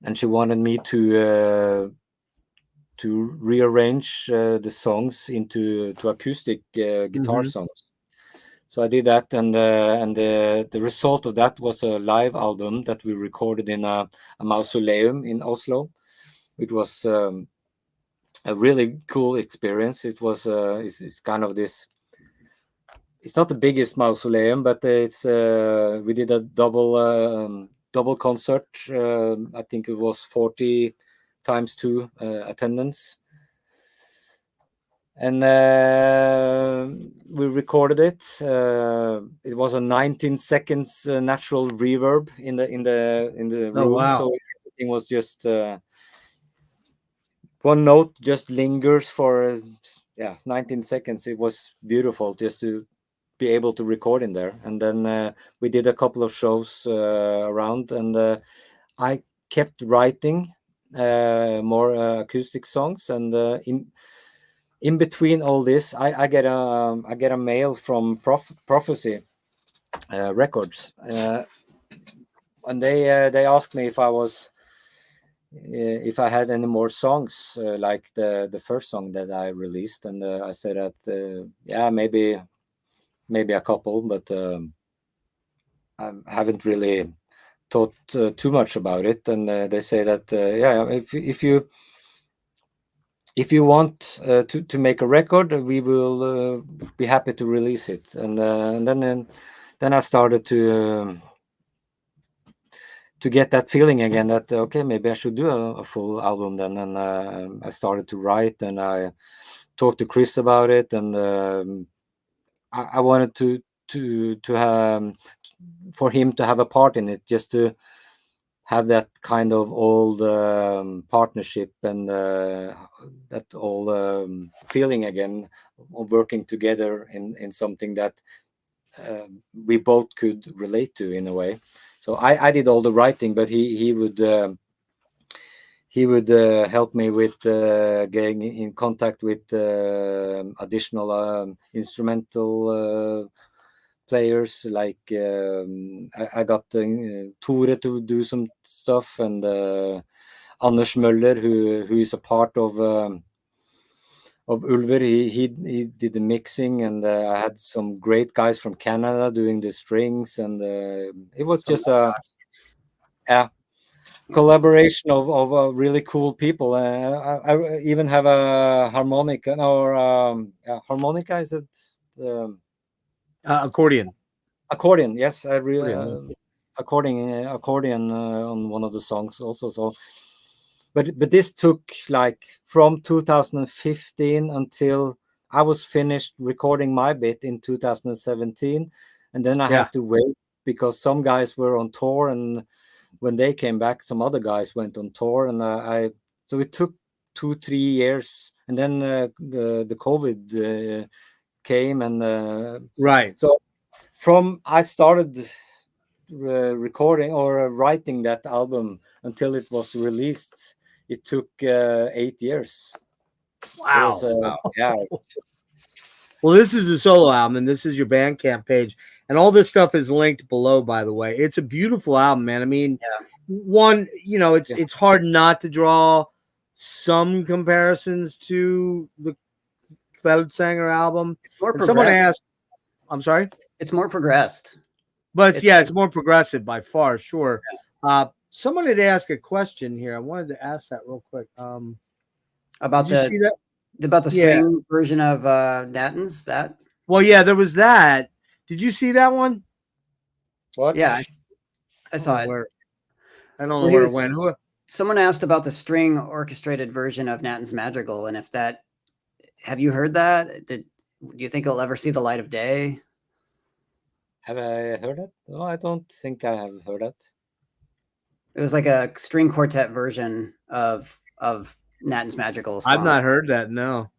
and she wanted me to rearrange the songs into acoustic guitar Mhm. songs. So I did that, and the result of that was a live album that we recorded in a mausoleum in Oslo. It was a really cool experience. It was it's kind of this. It's not the biggest mausoleum, but it's we did a double concert. I think it was 40 times 2 attendance. And we recorded it. It was a 19 seconds natural reverb in the Oh room, wow. so everything was just one note just lingers for 19 seconds. It was beautiful just to be able to record in there. And then we did a couple of shows around, and I kept writing more acoustic songs. And in between all this, I get a mail from Prophecy Records, and they asked me if I had any more songs like the first song that I released, and I said that maybe a couple, but I haven't really thought too much about it. And they say that if you want to make a record, we will be happy to release it. And then I started to get that feeling again that okay, maybe I should do a full album then. And I started to write, and I talked to Chris about it, and I wanted to have for him to have a part in it, just to have that kind of old partnership and that old feeling again of working together in something that we both could relate to in a way. So I did all the writing, but he would help me with getting in contact with additional instrumental players. Like I got Tore to do some stuff, and Anders Møller, who is a part of Ulver. He did the mixing, and I had some great guys from Canada doing the strings, and it was just a collaboration of really cool people. I even have a harmonica, or harmonica, is it? Accordion. Accordion, yes. I Accordion. accordion on one of the songs also. So, but this took like from 2015 until I was finished recording my bit in 2017, and then I had to wait because some guys were on tour, and when they came back, some other guys went on tour, and so it took 2-3 years, and then the COVID came, and right. So from I started recording or writing that album until it was released, it took 8 years. Wow. Wow. Yeah. Well, this is the solo album, and this is your Bandcamp page, and all this stuff is linked below, by the way. It's a beautiful album, man. I mean, one, it's hard not to draw some comparisons to the Kveldssanger album. More and someone asked, I'm sorry? It's more progressed. But it's more progressive by far, sure. Someone had asked a question here. I wanted to ask that real quick. About the string version of Nattens, that? Well, yeah, there was that. Did you see that one? What? Yeah, I saw it. I don't know where it went. Someone asked about the string orchestrated version of Nattens Madrigal, and have you heard that? Do you think it'll ever see the light of day? Have I heard it? No, I don't think I have heard it. It was like a string quartet version of Nattens Madrigal song. I've not heard that, no.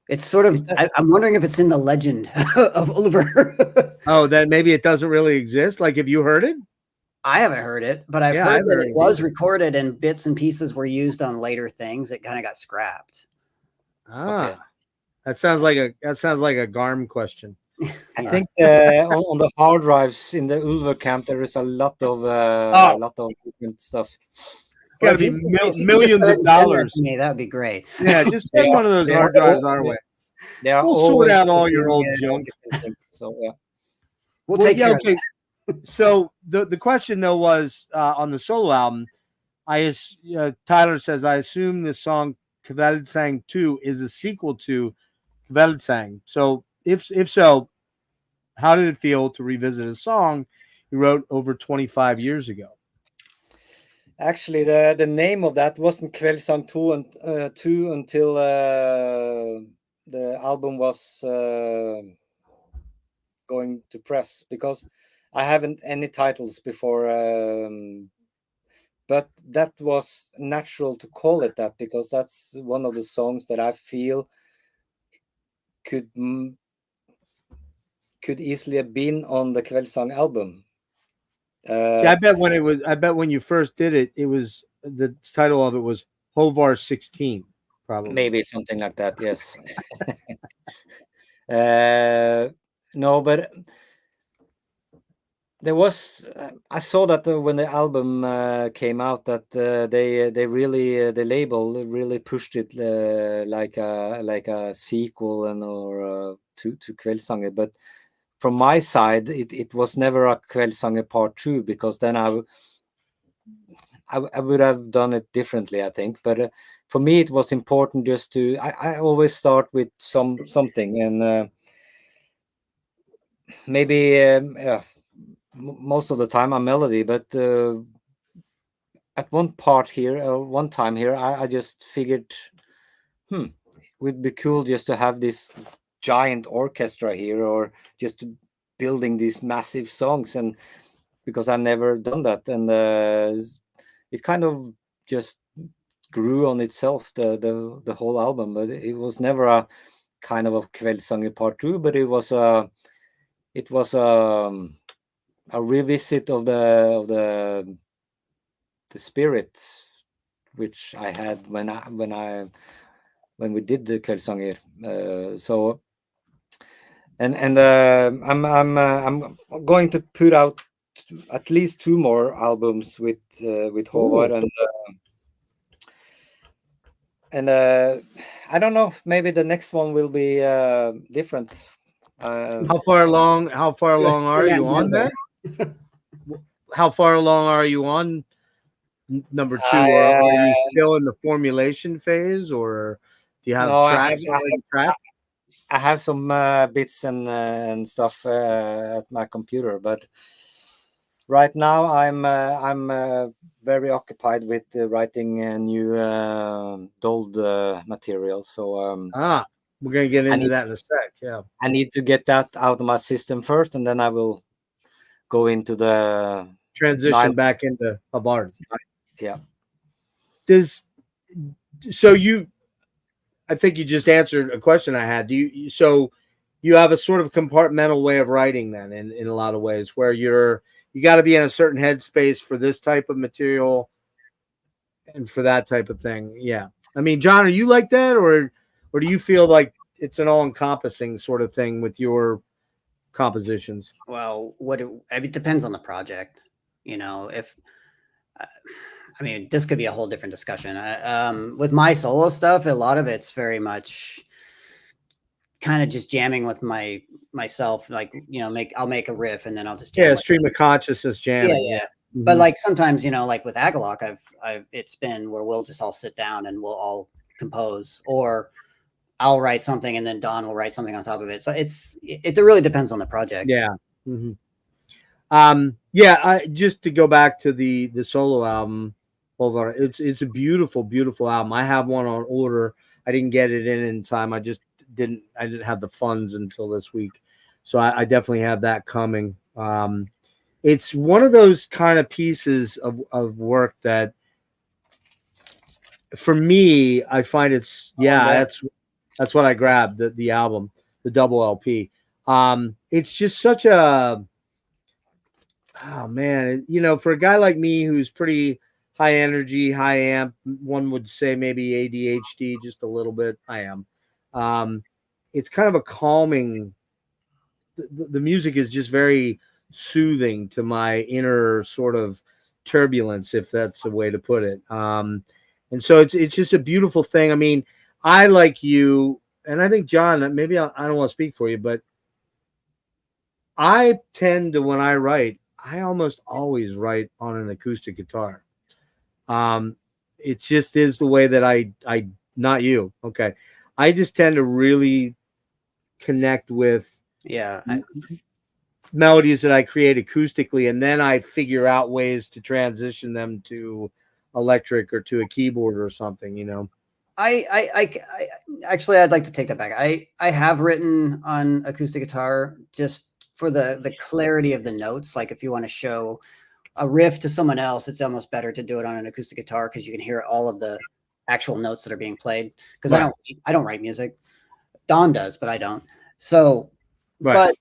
It's sort of, I'm wondering if it's in the legend of Ulver. Oh, that maybe it doesn't really exist? Like, have you heard it? I haven't heard it, but I've heard that it was recorded and bits and pieces were used on later things. It kind of got scrapped. Okay. That sounds like a Garm question. I think on the hard drives in the Ulver camp there is a lot of different stuff. Got to be millions of dollars. To me, that would be great. Yeah, just send one of those hard drives our way. We'll sort out all your old junk. So we'll take care of that. So the question though was on the solo album. Tyler says, I assume the song Kveldssanger 2 is a sequel to Kveldssanger. So if so, how did it feel to revisit a song you wrote over 25 years ago? Actually, the name of that wasn't Kveldssanger 2 until the album was going to press, because I haven't any titles before but that was natural to call it that because that's one of the songs that I feel could easily have been on the Kveldssanger album. See, I bet when you first did it, it was the title of it was Håvard 16, probably. Maybe something like that. Yes. No, but there was. I saw that when the album came out, that they really the label really pushed it like a sequel or to Kveldssanger. But from my side, it was never a Kveldssanger Part 2 because then I would have done it differently, I think. But for me, it was important just to. I always start with something, and maybe yeah, most of the time a melody. But at one time here, I just figured, it would be cool just to have this giant orchestra here, or just building these massive songs, and because I've never done that, and it kind of just grew on itself, the whole album. But it was never a kind of a Kveldssanger Part 2, but it was a revisit of the spirit which I had when we did the Kveldssanger. So and I'm going to put out at least 2 more albums with Håvard, and I don't know, maybe the next one will be different. How far along are you on that? How far along are you on number 2? Or are you still in the formulation phase, or do you have tracks already tracked? I have some bits and stuff at my computer, but right now I'm very occupied with writing a new Dold material. So we're gonna get into that in a sec. Yeah, I need to get that out of my system first, and then I will go into the transition back into Havard. Yeah. I think you just answered a question I had. So you have a sort of compartmental way of writing then, in a lot of ways, where you got to be in a certain headspace for this type of material and for that type of thing. Yeah. I mean, John, are you like that, or do you feel like it's an all-encompassing sort of thing with your compositions? Well, it depends on the project. You know, if I mean, this could be a whole different discussion. With my solo stuff, a lot of it's very much kind of just jamming with myself. Like, you know, I'll make a riff and then I'll just jam stream of consciousness jamming. Yeah. Mm-hmm. But like sometimes, you know, like with Agalloch, it's been where we'll just all sit down and we'll all compose, or I'll write something and then Don will write something on top of it. So it really depends on the project. Yeah. Mm-hmm. Just to go back to the solo album, it's a beautiful, beautiful album. I have one on order. I didn't get it in time. I didn't have the funds until this week. So I definitely have that coming. It's one of those kind of pieces of work that for me, I find that's what I grabbed, the album, the double LP. It's just such a, oh man, you know, for a guy like me who's pretty high energy, high amp, one would say maybe ADHD just a little bit. I am. It's kind of a calming. The music is just very soothing to my inner sort of turbulence, if that's a way to put it. And so it's just a beautiful thing. I mean, I, like you, and I think John, maybe I don't want to speak for you, but I tend to, when I write, I almost always write on an acoustic guitar. It just is the way that I not you. Okay. I just tend to really connect with melodies that I create acoustically, and then I figure out ways to transition them to electric or to a keyboard or something, you know. I actually, I'd like to take that back. I have written on acoustic guitar just for the clarity of the notes. Like if you want to show a riff to someone else, it's almost better to do it on an acoustic guitar because you can hear all of the actual notes that are being played. Because Right. I don't write music. Don does, but I don't. So, Right. but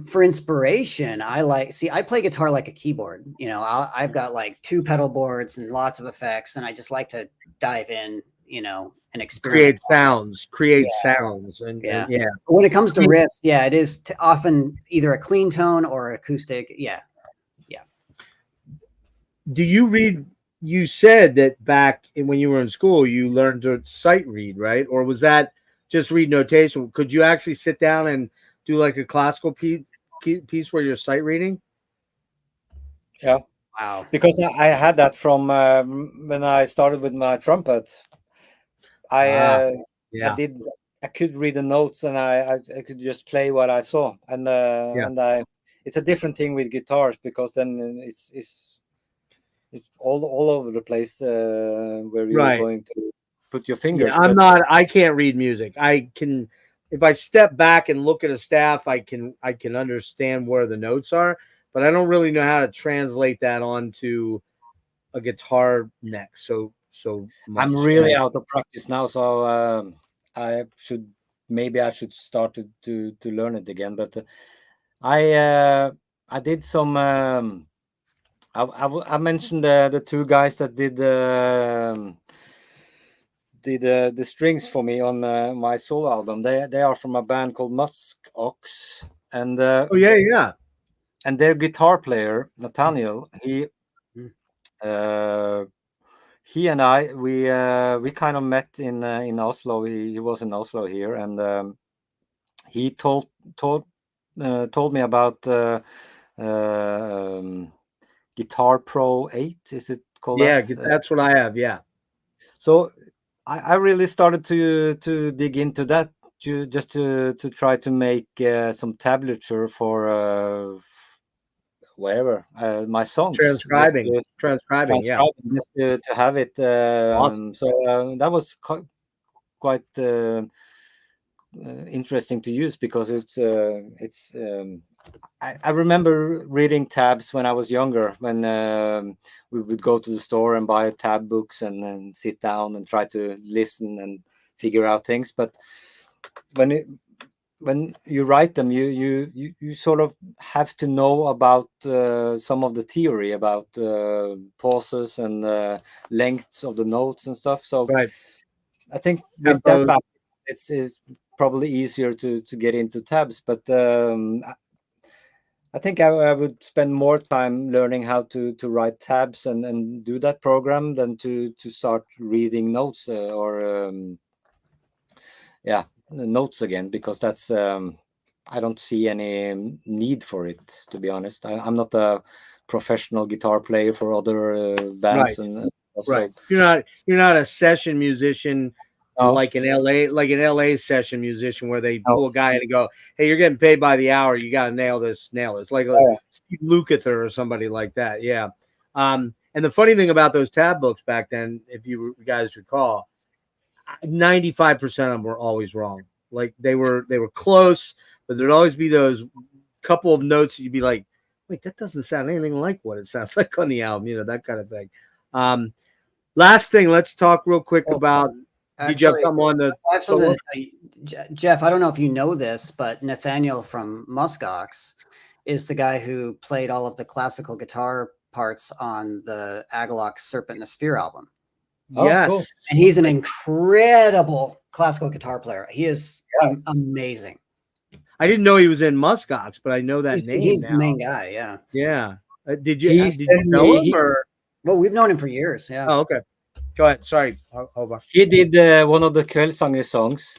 for inspiration, I play guitar like a keyboard. You know, I've got like 2 pedal boards and lots of effects, and I just like to dive in, you know, and experiment. Create sounds, and Yeah. yeah. But when it comes to riffs, yeah, it is often either a clean tone or acoustic. Yeah. Do you read? You said that back when you were in school, you learned to sight read, right? Or was that just read notation? Could you actually sit down and do like a classical piece where you're sight reading? Yeah. Wow. Because I had that from when I started with my trumpet. I Yeah. I could read the notes, and I could just play what I saw, and it's a different thing with guitars, because then it's all over the place where you're Right. going to put your Yeah, fingers. I can't read music. I can, if I step back and look at a staff, I can understand where the notes are, but I don't really know how to translate that onto a guitar neck. So much. I'm really out of practice now, so I should start to learn it again. But I did some. I mentioned the 2 guys that did the strings for me on my solo album. They are from a band called Musk Ox, and Oh yeah. and their guitar player Nathaniel, he and I, we kind of met in Oslo. He was in Oslo here, and he told me about Guitar Pro 8. Is it called that? That's what I have. Yeah. So I really started to dig into that, to try to make some tablature for wherever my songs, Transcribing. Yeah. just to have it. Awesome. So that was quite interesting to use, because it's I remember reading tabs when I was younger, when we would go to the store and buy tab books and then sit down and try to listen and figure out things. But when you write them, you sort of have to know about some of the theory about pauses and lengths of the notes and stuff. So Right. I think with that back, it's probably easier to get into tabs. But I think I would spend more time learning how to write tabs and do that program than to start reading notes or notes again, because that's I don't see any need for it, to be honest. I'm not a professional guitar player for other bands, Right. and Right. so You're not a session musician No. like an LA session musician where they No. pull a guy in and go, "Hey, you're getting paid by the hour. You got to nail this." Like Steve Lukather or somebody like that. Yeah. And the funny thing about those tab books back then, if you guys recall, 95% of them were always wrong. Like they were close, but there'd always be those couple of notes that you'd be like, "Wait, that doesn't sound anything like what it sounds like on the album," you know, that kind of thing. Last thing, let's talk real quick about. Did you have something on the? I have something, Jeff. I don't know if you know this, but Nathaniel from Muskox is the guy who played all of the classical guitar parts on the Agalloch Serpent and the Sphere album. Yes, cool. And he's an incredible classical guitar player. He is amazing. I didn't know he was in Muskox, but I know that name. He's now. the main guy. Yeah. Yeah. Did you know him? Or? Well, we've known him for years. Yeah. Oh, okay. Go ahead. Sorry, Håvard. He did one of the Kveldssanger songs,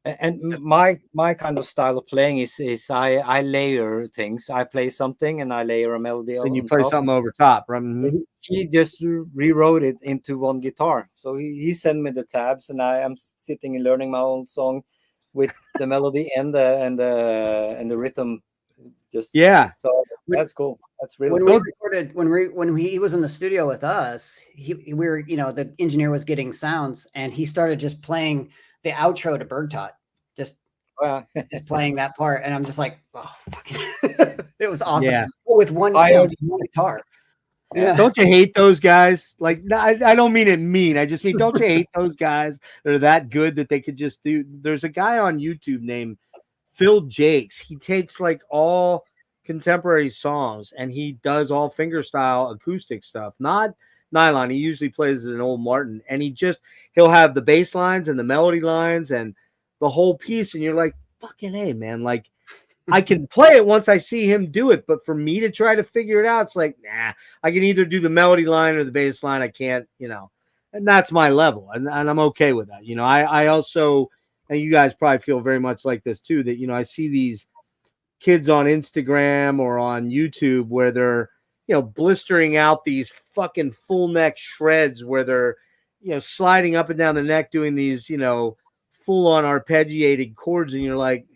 and my kind of style of playing is I layer things. I play something and I layer a melody. And you play something over top, right? Mm-hmm. He just rewrote it into one guitar. So he sent me the tabs, and I am sitting and learning my own song with the melody and the rhythm. Just so that's cool. That's really when we recorded when he was in the studio with us. We were, you know, the engineer was getting sounds, and he started just playing the outro to Bergtot, just playing that part, and I'm just like, oh, it was awesome. Yeah. With one guitar. Don't you hate those guys? Like, no, I don't mean it mean. I just mean, don't you hate those guys that are that good that they could just do? There's a guy on YouTube named Phil Jakes. He takes like all contemporary songs and he does all fingerstyle acoustic stuff, not nylon. He usually plays an old Martin, and he'll have the bass lines and the melody lines and the whole piece, and you're like, fucking A, man. Like, I can play it once I see him do it, but for me to try to figure it out, it's like, nah, I can either do the melody line or the bass line. I can't, and that's my level, and I'm okay with that. I also, and you guys probably feel very much like this too, that, I see these kids on Instagram or on YouTube where they're, blistering out these fucking full neck shreds where they're, sliding up and down the neck, doing these, full on arpeggiated chords. And you're like,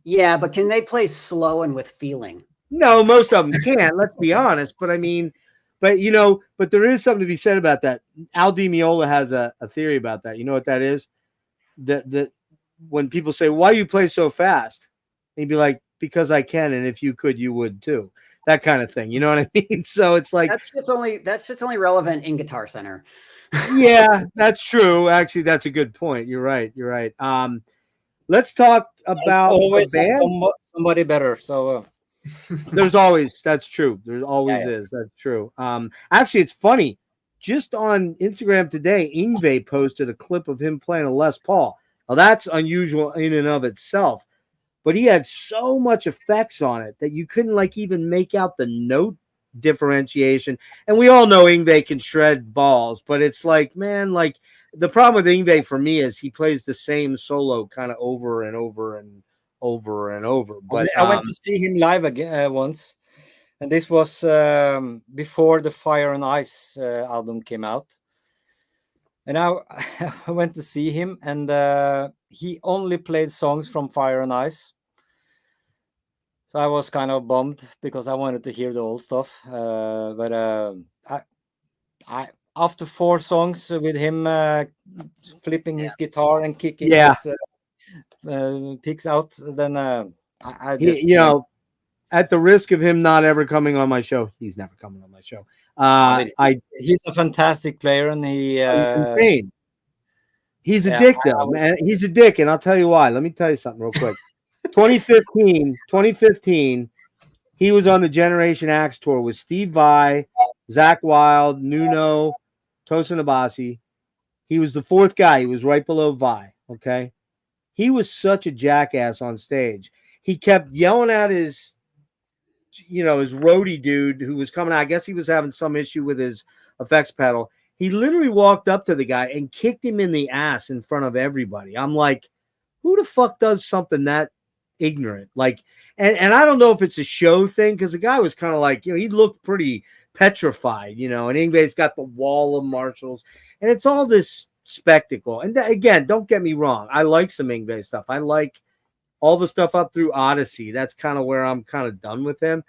yeah, but can they play slow and with feeling? No, most of them can't, let's be honest. But I mean, but there is something to be said about that. Al Di Meola has a theory about that. You know what that is? That when people say, why you play so fast? And he'd be like, because I can, and if you could, you would too. That kind of thing. You know what I mean? So it's like that's just only relevant in Guitar Center. Yeah, that's true. Actually, that's a good point. You're right. Let's talk about always the band. somebody better. So There's always, that's true. There's always Yeah. is. That's true. Actually, it's funny. Just on Instagram today, Yngwie posted a clip of him playing a Les Paul. Now that's unusual in and of itself, but he had so much effects on it that you couldn't like even make out the note differentiation. And we all know Yngwie can shred balls, but it's like, man, like the problem with Yngwie for me is he plays the same solo kind of over and over and over and over. But I went to see him live again once, and this was before the Fire and Ice album came out. And I went to see him, and he only played songs from Fire and Ice. So I was kind of bummed because I wanted to hear the old stuff. But I after 4 songs with him flipping his guitar and kicking his picks out, then I just at the risk of him not ever coming on my show, he's never coming on my show. He's a fantastic player, and he insane. He's a dick, though, man. He's a dick, and I'll tell you why. Let me tell you something real quick. 2015, he was on the Generation Axe tour with Steve Vai, Zach Wilde, Nuno, Tosin Abasi. He was the 4th guy. He was right below Vai. Okay, he was such a jackass on stage. He kept yelling at his roadie dude who was coming out. I guess he was having some issue with his effects pedal. He literally walked up to the guy and kicked him in the ass in front of everybody. I'm like, who the fuck does something that ignorant? Like, and I don't know if it's a show thing, because the guy was kind of like, he looked pretty petrified, and Yngwie's got the wall of marshals, and it's all this spectacle. And again, don't get me wrong, I like some Yngwie stuff. I like all the stuff up through Odyssey. That's kind of where I'm kind of done with him.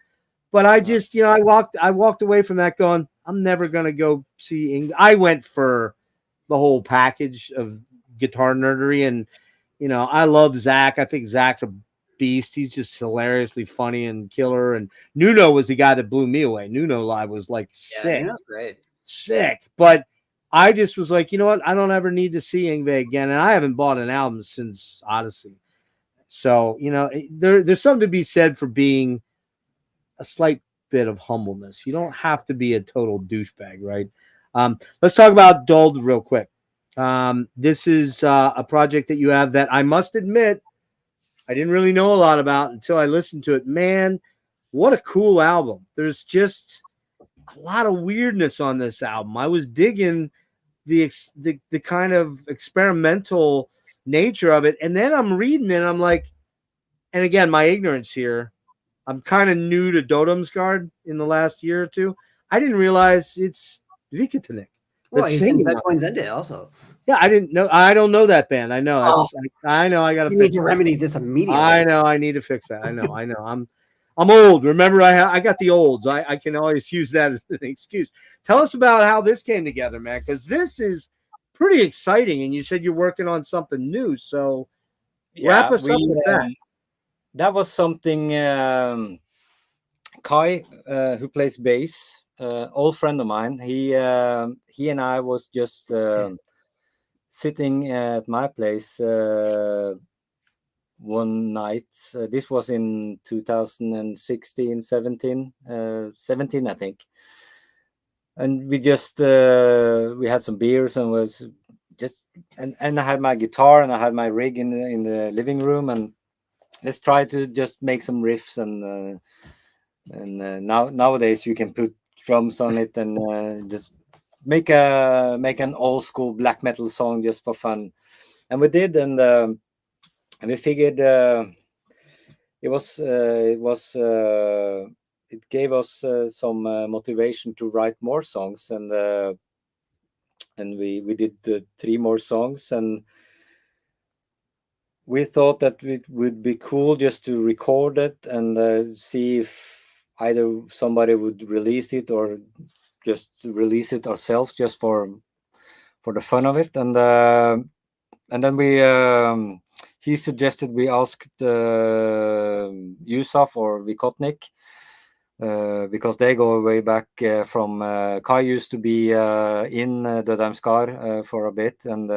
But I just, I walked away from that going, I'm never gonna go see Yngwie. I went for the whole package of guitar nerdery, and I love Zach. I think Zach's a beast. He's just hilariously funny and killer. And Nuno was the guy that blew me away. Nuno live was like sick. Nuno's great. Sick. But I just was like, you know what? I don't ever need to see Yngwie again. And I haven't bought an album since Odyssey. So, there's something to be said for being a slight bit of humbleness. You don't have to be a total douchebag, right? Let's talk about Dold real quick. This is a project that you have that I must admit I didn't really know a lot about until I listened to it. Man, what a cool album. There's just a lot of weirdness on this album. I was digging the kind of experimental nature of it, and then I'm reading it and I'm like, and again, my ignorance here, I'm kind of new to Dodomsgard in the last year or two. I didn't realize it's Vikatanik. Well, he's in Bad Points Ended also. Yeah, I didn't know. I don't know that band. I know. I know. I got to. You need to remedy this immediately. I know. I need to fix that. I know. I'm old. Remember, I got the olds. I can always use that as an excuse. Tell us about how this came together, man, because this is pretty exciting. And you said you're working on something new. So wrap us up with that. That was something Kai, who plays bass, old friend of mine, he and I was just sitting at my place one night. This was in 2016, 17, 17, I think. And we just we had some beers and was just and I had my guitar and I had my rig in the living room, and let's try to just make some riffs, and nowadays you can put drums on it and just make an old school black metal song just for fun. And we did, and we figured it gave us some motivation to write more songs, and we did 3 more songs, and we thought that it would be cool just to record it and see if either somebody would release it or just release it ourselves just for the fun of it. And then we he suggested we asked Yusuf or Vikotnik, because they go way back from Kai used to be in Dødheimskar for a bit, and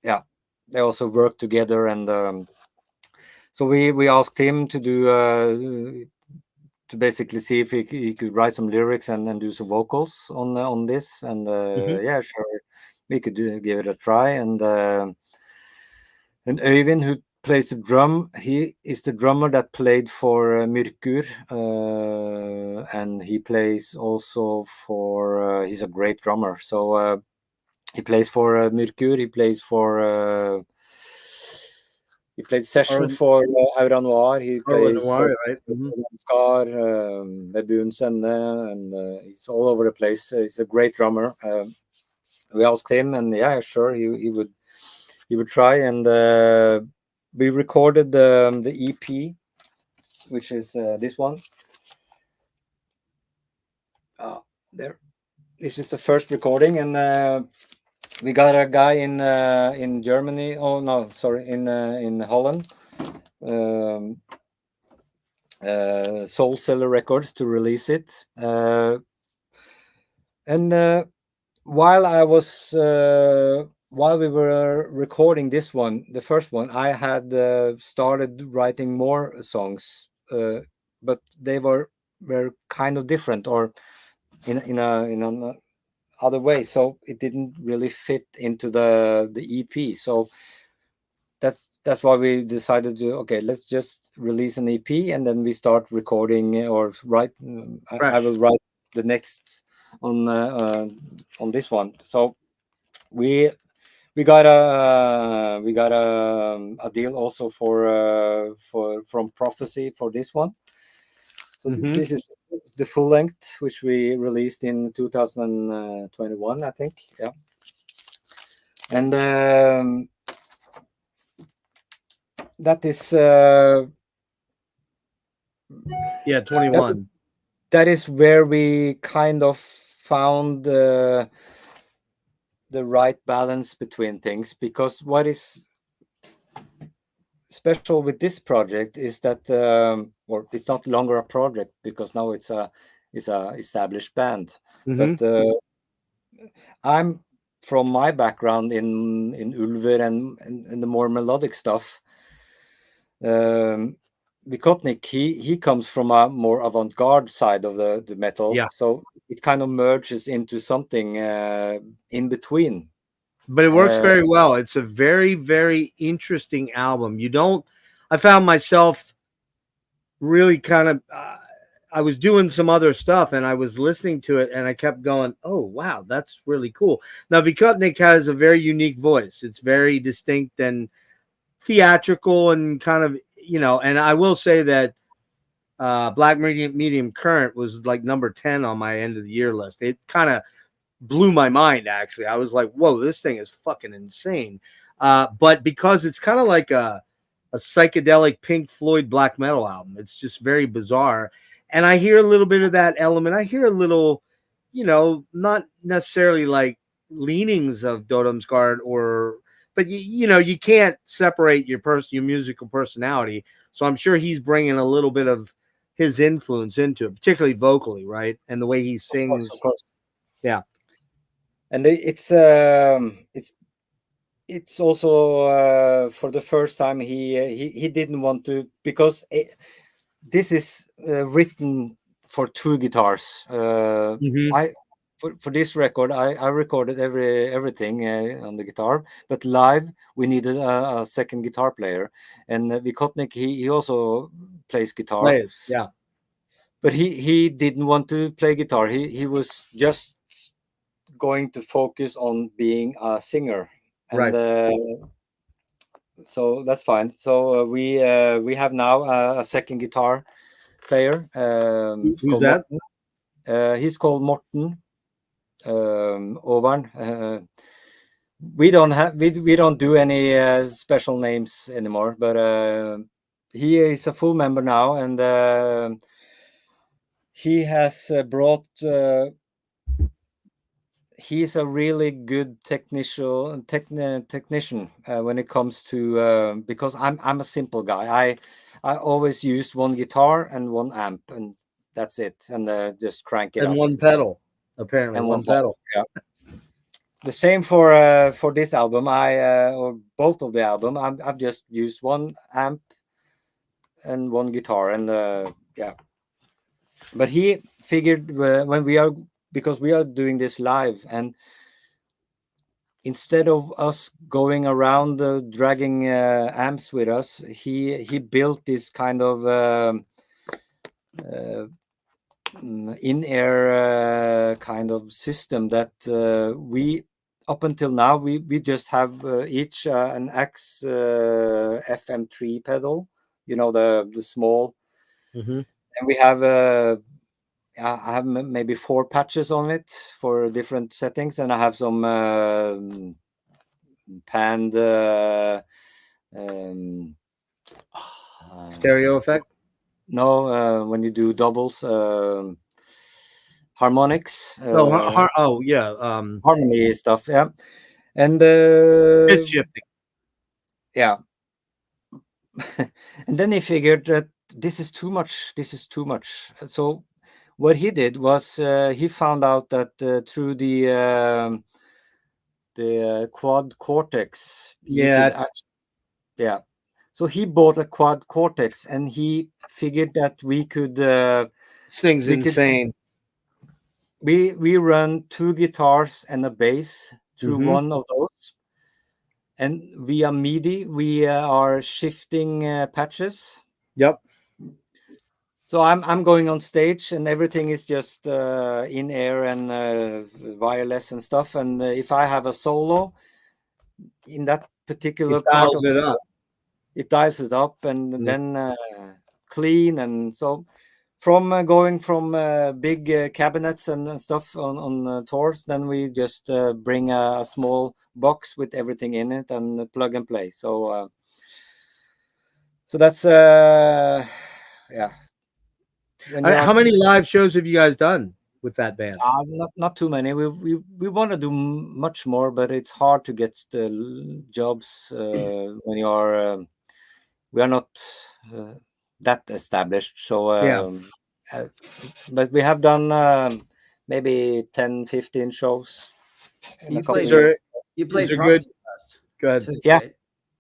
yeah, they also worked together, and so we asked him to do to basically see if he could write some lyrics and do some vocals on this, and yeah, sure, we could give it a try. And Øyvind, who plays the drum, he is the drummer that played for Myrkur, and he plays also for he's a great drummer, so he plays for Myrkur, he plays for he played session for Aura Noir, he plays right? Scar, Baboons, and he's all over the place. He's a great drummer. We asked him, and yeah, sure, he would try, and we recorded the EP, which is this one. There, this is the first recording, and we got a guy in Germany. Oh no, sorry, in Holland, Soul Cellar Records, to release it. And while we were recording this one, the first one, I had started writing more songs, but they were kind of different, or in an other way, so it didn't really fit into the EP. So that's why we decided to, okay, let's just release an EP, and then we start recording or write. I will write the next on this one. So we got a deal also from Prophecy for this one. So this is the full length, which we released in 2021, I think. Yeah. And that is 21. That is where we kind of found the right balance between things, because what is special with this project is that or it's not longer a project, because now it's a established band. But I'm, from my background in Ulver and the more melodic stuff, Vikotnik, he comes from a more avant-garde side of the metal, so it kind of merges into something in between. But it works very well. It's a very, very interesting album. I found myself really kind of, I was doing some other stuff and I was listening to it and I kept going, oh, wow, that's really cool. Now, Vikotnik has a very unique voice. It's very distinct and theatrical and kind of, and I will say that Black Medium Current was like number 10 on my end of the year list. It kind of blew my mind, actually. I was like, whoa, this thing is fucking insane. But because it's kind of like a psychedelic Pink Floyd black metal album, it's just very bizarre. And I hear a little bit of that element. I hear a little, not necessarily like leanings of Dødheimskar, but you can't separate your musical personality. So I'm sure he's bringing a little bit of his influence into it, particularly vocally, right? And the way he sings. Of course. Yeah. And it's also for the first time he didn't want to, because this is written for 2 guitars. I for this record I recorded everything on the guitar, but live we needed a second guitar player, and Vikotnik he also plays guitar. Yeah. But he didn't want to play guitar. He was just going to focus on being a singer, and so that's fine. So we have now a second guitar player. Who's that? Morten. He's called Morten Håvard. We don't do any special names anymore, but he is a full member now, and he has brought. He's a really good technician when it comes to because I'm a simple guy. I always use one guitar and one amp, and that's it, and just crank it and up. one pedal, apparently, And one pedal. Yeah. The same for this album. Or both of the album. I've just used one amp and one guitar, and yeah. But he figured because we are doing this live, and instead of us going around dragging amps with us, he built this kind of in-air kind of system that we up until now we just have each an X FM3 pedal, the small, and we have I have maybe 4 patches on it for different settings, and I have some panned stereo effect. No, when you do doubles, harmonics. Harmony stuff, yeah, and Pitch shifting. Yeah. And then he figured that this is too much. So what he did was he found out that through the quad cortex, yeah. So he bought a quad cortex, and he figured that we could. This thing's insane. We run 2 guitars and a bass through one of those, and via MIDI we are shifting patches. Yep. So I'm going on stage, and everything is just in air and wireless and stuff. And if I have a solo in that particular part of the song, it dials it up, and then clean. And so from going from big cabinets and stuff on tours, then we just bring a small box with everything in it and plug and play. So that's yeah. How many live shows have you guys done with that band? Not too many. We want to do much more, but it's hard to get the jobs when you are. We are not that established, so but we have done maybe 10-15 shows. You played good. Go ahead. Too, yeah, right?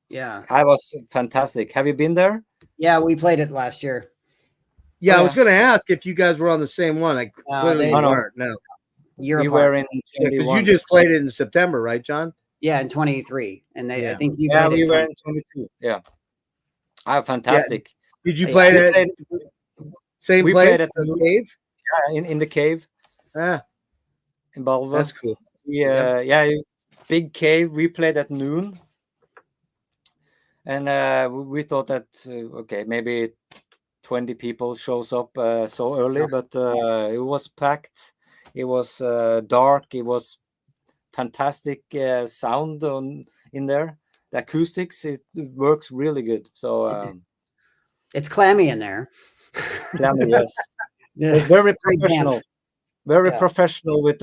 Yeah. I was fantastic. Have you been there? Yeah, we played it last year. Yeah, I was going to ask if you guys were on the same one. Like, clearly they weren't. No, You're we were in 21. because you just played it in September, right, John? Yeah, in 23, and I think you. Yeah, we were in 22. Yeah, fantastic. Yeah. Did you play it? Same we place? Played at the cave? Yeah, in the cave. Yeah, in Balva. That's cool. Yeah, big cave. We played at noon, and we thought that okay, maybe 20 people shows up so early, but it was packed. It was dark. It was fantastic sound in there. The acoustics, it works really good. So it's clammy in there. Clammy, yes. Very professional. Very professional with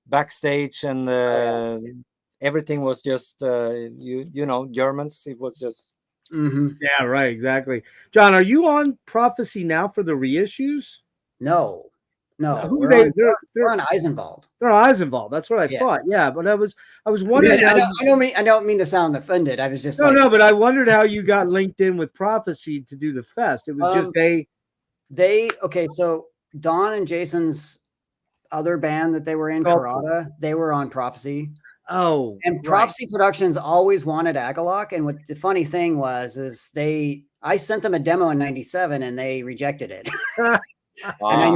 backstage, and everything was just you know, Germans. It was just Yeah, right, exactly. John, are you on Prophecy now for the reissues? No, Who we're on they're we're on Eisenwald. they're Eisenwald. That's what I Yeah. thought. Yeah, but I was I mean, wondering how I don't mean to sound offended. I was just no, like, no, but I wondered how you got linked in with Prophecy to do the fest. It was just okay. So Don and Jason's other band that they were in, Karada, they were on Prophecy. Oh, and Prophecy Productions always wanted Agalloch. And what the funny thing was, is I sent them a demo in '97 and they rejected it. And I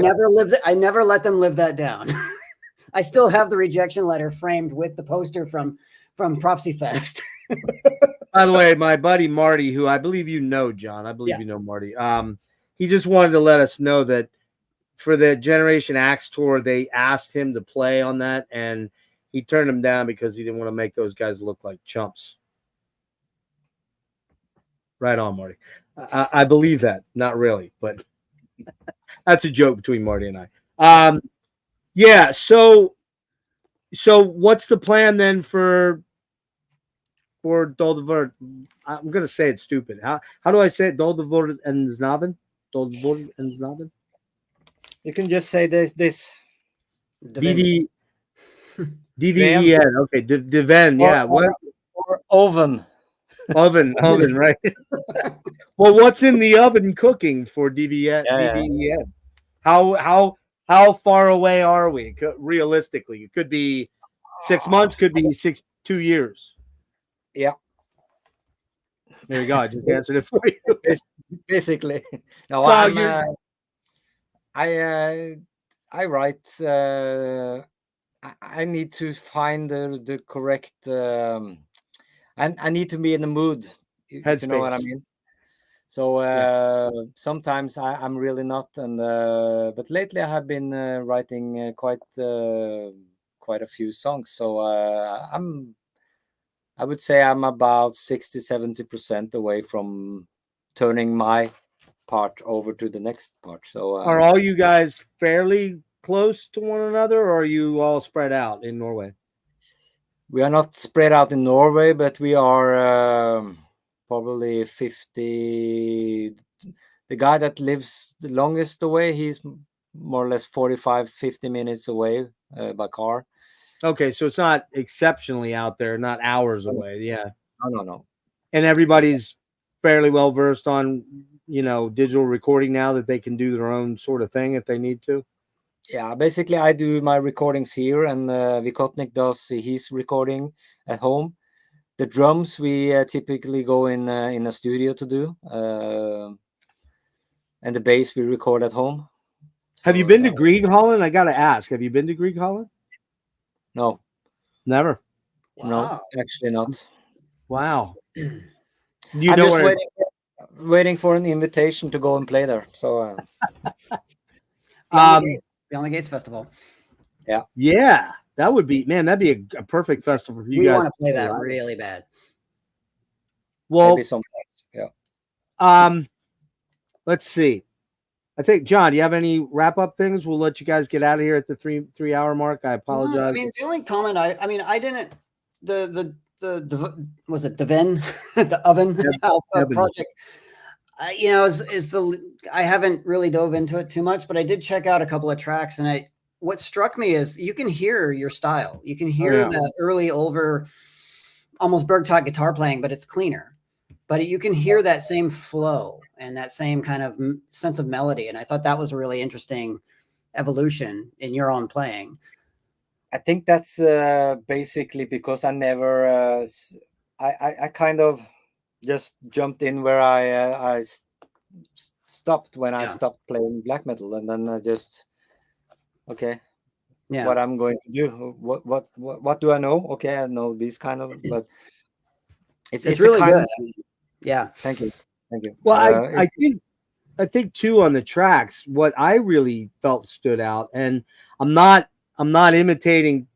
never let them live that down. I still have the rejection letter framed with the poster from Prophecy Fest. By the way, my buddy Marty, who I believe you know, John, I believe you know Marty. He just wanted to let us know that for the Generation Axe tour, they asked him to play on that, and he turned them down because he didn't want to make those guys look like chumps. Right on, Marty. I believe that. Not really, but that's a joke between Marty and I. Yeah. So what's the plan then for Dold Vord? I'm gonna say it's stupid. How do I say it? Dold Vord Ens Navn? Dold Vord Ens Navn? You can just say this. DDEN. Okay, Diven. Yeah. Or oven. Oven, right? Well, what's in the oven cooking for DDEN? How far away are we? Realistically, it could be 6 months, could be 2 years. Yeah. There you go. I just answered it for you. Basically, no. Well, I write. I need to find the correct. I need to be in the mood. If you know what I mean. So sometimes I'm really not, and but lately I have been writing quite a few songs. So I would say I'm about 60-70% away from turning my part over to the next part. So are all you guys fairly close to one another, or are you all spread out in Norway? We are not spread out in Norway, but we are probably 50. The guy that lives the longest away, he's more or less 45-50 minutes away by car. Okay, so it's not exceptionally out there, not hours away. Yeah. No. And everybody's fairly well versed on, digital recording now, that they can do their own sort of thing if they need to. Yeah, basically I do my recordings here, and Vikotnik does his recording at home. The drums we typically go in a studio to do, and the bass we record at home. Have you been to Grieg Holland? I gotta ask. Have you been to Grieg Holland? No. Never. Wow. No, actually not. Wow. I'm just waiting for an invitation to go and play there. So Beyond the Gates Festival. Yeah, that would be, man, that'd be a perfect festival for you guys. We want to play that really bad. Well, maybe sometimes. Yeah. Let's see. I think, John, do you have any wrap up things? We'll let you guys get out of here at the three hour mark. I apologize. No, I mean, the only comment I didn't was it Devin the oven project. I haven't really dove into it too much, but I did check out a couple of tracks, and what struck me is you can hear your style. You can hear the early Ulver, almost Bergtag guitar playing, but it's cleaner. But you can hear that same flow and that same kind of sense of melody. And I thought that was a really interesting evolution in your own playing. I think that's basically because I never, I kind of just jumped in where I stopped when I stopped playing black metal, and then I just what I'm going to do, what do I know? Okay, I know these kind of, but it's really good. Yeah, thank you. Well, I think too, on the tracks, what I really felt stood out, and I'm not imitating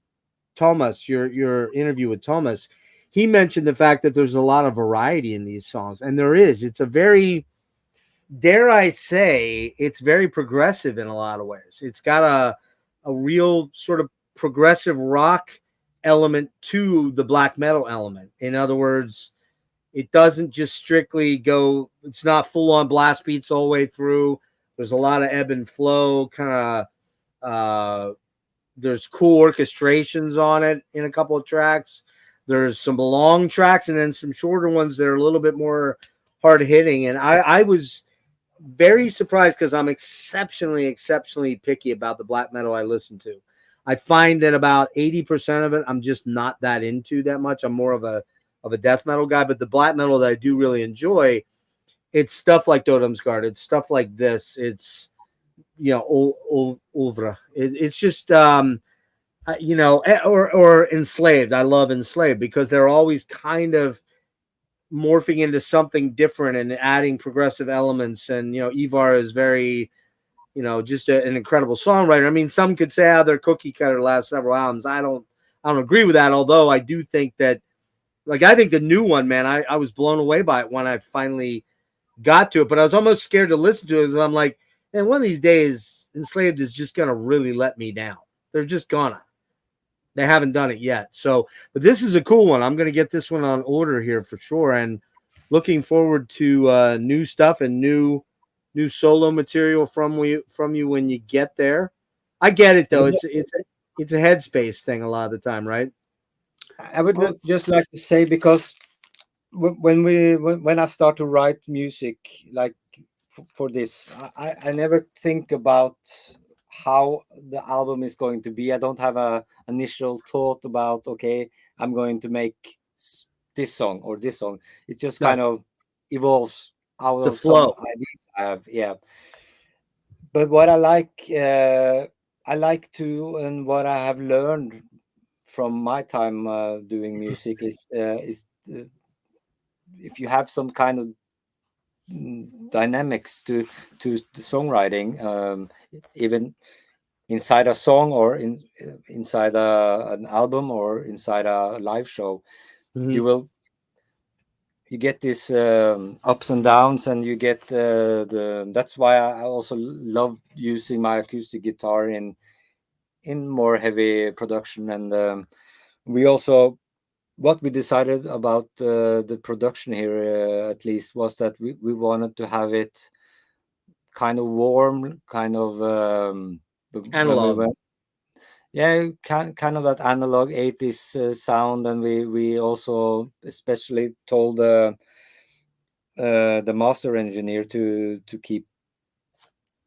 Thomas, your interview with Thomas. He mentioned the fact that there's a lot of variety in these songs, and there is. It's a very, dare I say, it's very progressive in a lot of ways. It's got a real sort of progressive rock element to the black metal element. In other words, It doesn't just strictly go, it's not full on blast beats all the way through. There's a lot of ebb and flow, kind of, there's cool orchestrations on it in a couple of tracks. There's some long tracks and then some shorter ones that are a little bit more hard hitting. And I was very surprised because I'm exceptionally picky about the black metal I listen to. I find that about 80% of it, I'm just not that into that much. I'm more of a death metal guy, but the black metal that I do really enjoy, it's stuff like Dold Vord. It's stuff like this. It's, you know, Post-Ulver. It's just, you know, or Enslaved. I love Enslaved because they're always kind of morphing into something different and adding progressive elements. And, you know, Ivar is very, you know, just an incredible songwriter. I mean, some could say, they're cookie cutter last several albums. I don't agree with that. Although I do think that, like, I think the new one, man, I was blown away by it when I finally got to it, but I was almost scared to listen to it because I'm like, man, one of these days Enslaved is just going to really let me down. They're just gonna. They haven't done it yet. So, but this is a cool one. I'm going to get this one on order here for sure. And looking forward to new stuff and new solo material from you when you get there. I get it though. It's a headspace thing a lot of the time, right? I would just like to say, because when I start to write music, like for this, I never think about how the album is going to be. I don't have a initial thought about, okay, I'm going to make this song or this song. It just kind of evolves out of some ideas I have. Yeah. But what I like to, and what I have learned from my time doing music is if you have some kind of dynamics to the songwriting, even inside a song or inside an album or inside a live show, you get this ups and downs, and you get that's why I also love using my acoustic guitar in more heavy production. And we also, what we decided about the production here, at least, was that we wanted to have it kind of warm, kind of analog. Kind of that analog 80s sound. And we also especially told the master engineer to keep,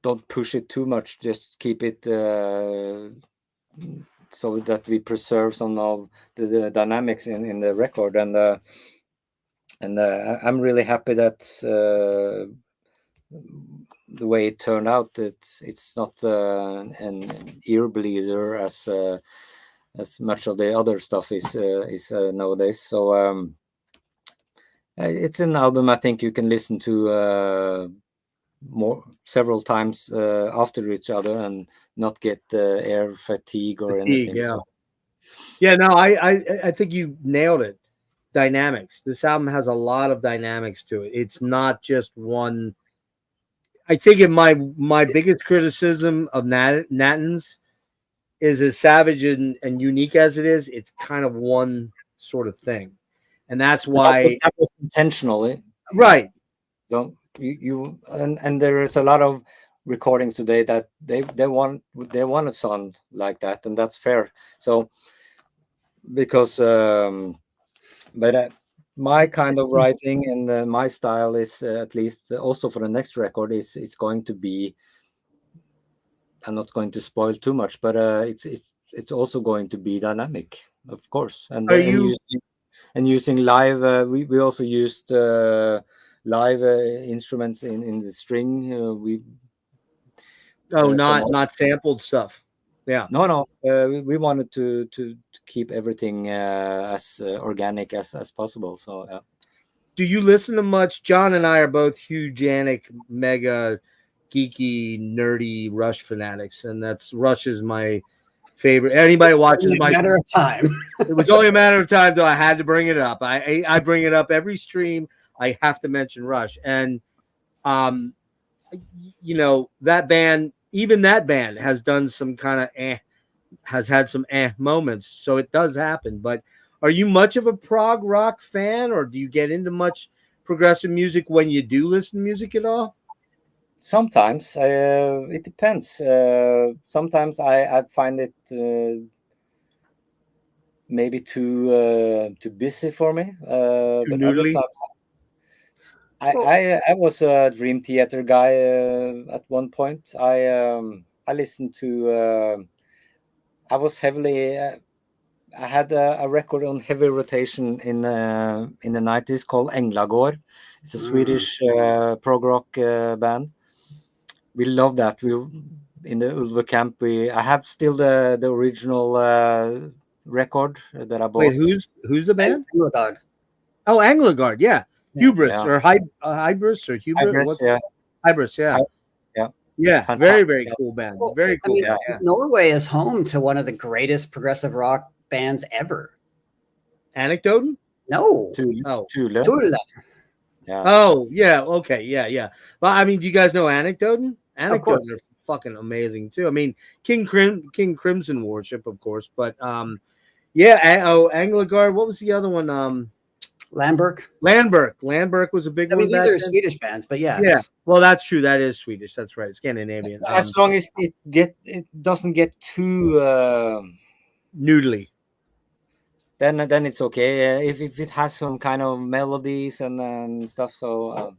don't push it too much, just keep it so that we preserve some of the dynamics in the record. And I'm really happy that the way it turned out, it's not an ear bleeder as much of the other stuff is nowadays. So it's an album I think you can listen to several times after each other and not get air fatigue or anything. Yeah. Yeah, no, I think you nailed it. Dynamics. This album has a lot of dynamics to it. It's not just one. I think my biggest criticism of Nattens is, as savage and unique as it is, it's kind of one sort of thing. And that's why that was intentional, right? Don't you and there is a lot of recordings today that they want to sound like that, and that's fair. So because but my kind of writing and my style is at least also for the next record is going to be, I'm not going to spoil too much, but it's also going to be dynamic, of course. And using live, we also used live instruments in the string. Not sampled stuff. Yeah. No. We wanted to keep everything as organic as possible. So yeah. Do you listen to much? John and I are both huge mega geeky, nerdy Rush fanatics, and Rush is my favorite. Anybody watches my matter of time. It was only a matter of time till I had to bring it up. I bring it up every stream. I have to mention Rush, and you know, that band, even that band has done some kind of has had some moments. So it does happen. But Are you much of a prog rock fan, or do you get into much progressive music when you do listen to music at all? Sometimes it depends. Sometimes I find it maybe too busy for me. But other noodly? times Well- I was a Dream Theater guy at one point. I listened to. I was heavily. I had a record on heavy rotation in the 90s called Agalloch. It's a Swedish prog rock band. We love that. We in the Ulver camp. I have still the original record that I bought. Wait, who's the band? Agalloch. Oh, Anglagard, yeah. Hubris Yeah. or Hybris or Hubris? Hybris, yeah. Hybris, yeah. Yeah. Yeah, Fantastic. very, very cool band. Well, Very I cool. mean, band, yeah. Norway is home to one of the greatest progressive rock bands ever. Anecdoten? No, Oh. Thule. Thule. Yeah. Oh, yeah. Okay. Yeah, yeah. Well, I mean, do you guys know Anecdoten? Of course. Anecdoten are fucking amazing too. I mean, King Crimson Worship, of course, but yeah. Anglagard. What was the other one? Landberg. Landberg was a big I one. mean, these back are then. Swedish bands, but yeah. Yeah. Well, that's true. That is Swedish. That's right. Scandinavian. As long as it doesn't get too noodly. then it's okay. If it has some kind of melodies and stuff. So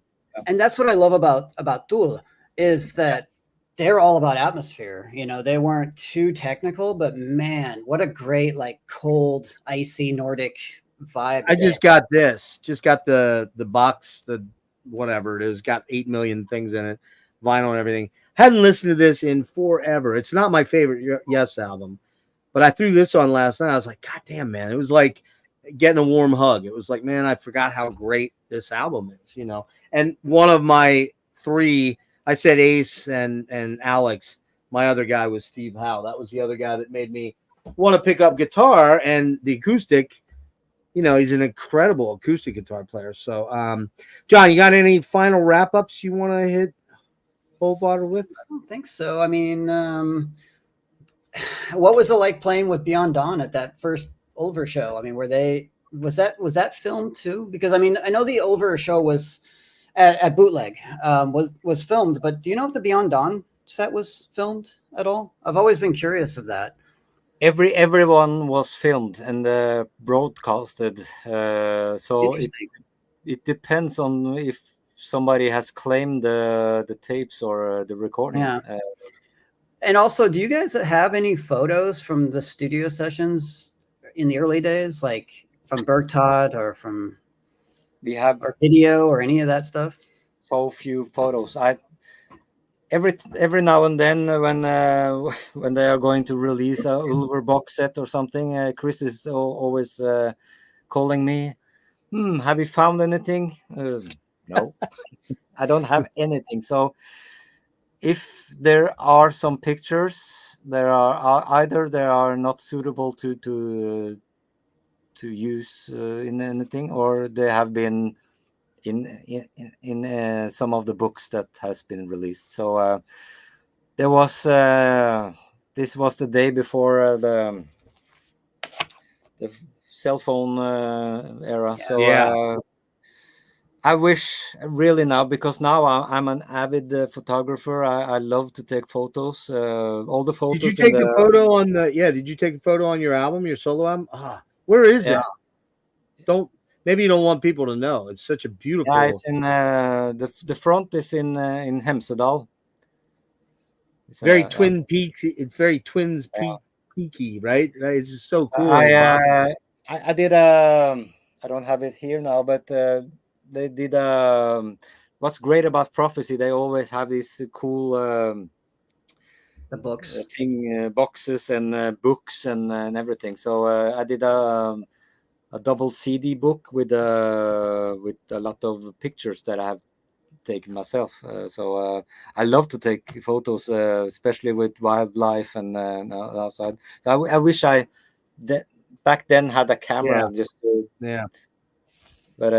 And that's what I love about Thule is that they're all about atmosphere. You know, they weren't too technical, but man, what a great like cold, icy Nordic vibe. I just got this. Just got the box, the whatever it is, got 8 million things in it, vinyl and everything. Hadn't listened to this in forever. It's not my favorite Yes album, but I threw this on last night. I was like, God damn, man. It was like getting a warm hug. It was like, man, I forgot how great this album is, you know. And one of my three, I said Ace and Alex. My other guy was Steve Howe. That was the other guy that made me want to pick up guitar and the acoustic. You know, he's an incredible acoustic guitar player. So, John, you got any final wrap ups you want to hit Håvard with? I don't think so. I mean, what was it like playing with Beyond Dawn at that first Ulver show? I mean, was that filmed too? Because I mean, I know the Ulver show was at Bootleg was filmed, but do you know if the Beyond Dawn set was filmed at all? I've always been curious of that. everyone was filmed and broadcasted. So it depends on if somebody has claimed the tapes or the recording. Yeah. And also, do you guys have any photos from the studio sessions in the early days, like from Bergtod or from We have or video or any of that stuff? so few photos. Every now and then when they are going to release a Ulver box set or something, Chris is always calling me. Have you found anything? No, I don't have anything. So if there are some pictures, there are either they are not suitable to use in anything, or they have been in some of the books that has been released. So there was this was the day before the cell phone era. So Yeah. I wish really now, because now I'm an avid photographer. I love to take photos. All the photos. Did you take a photo on the? Yeah. Did you take a photo on your album, your solo album? Where is it? Maybe you don't want people to know. It's such a beautiful. Yeah, it's in the front is in Hemsedal. It's very Twin Peaks. It's very Twins Peaky, right? It's just so cool. I did I don't have it here now, but they did what's great about Prophecy, they always have these cool The books. boxes and books and everything. So I did a double CD book with a lot of pictures that I have taken myself. So I love to take photos, especially with wildlife and outside. So I wish I back then had a camera just to, yeah. But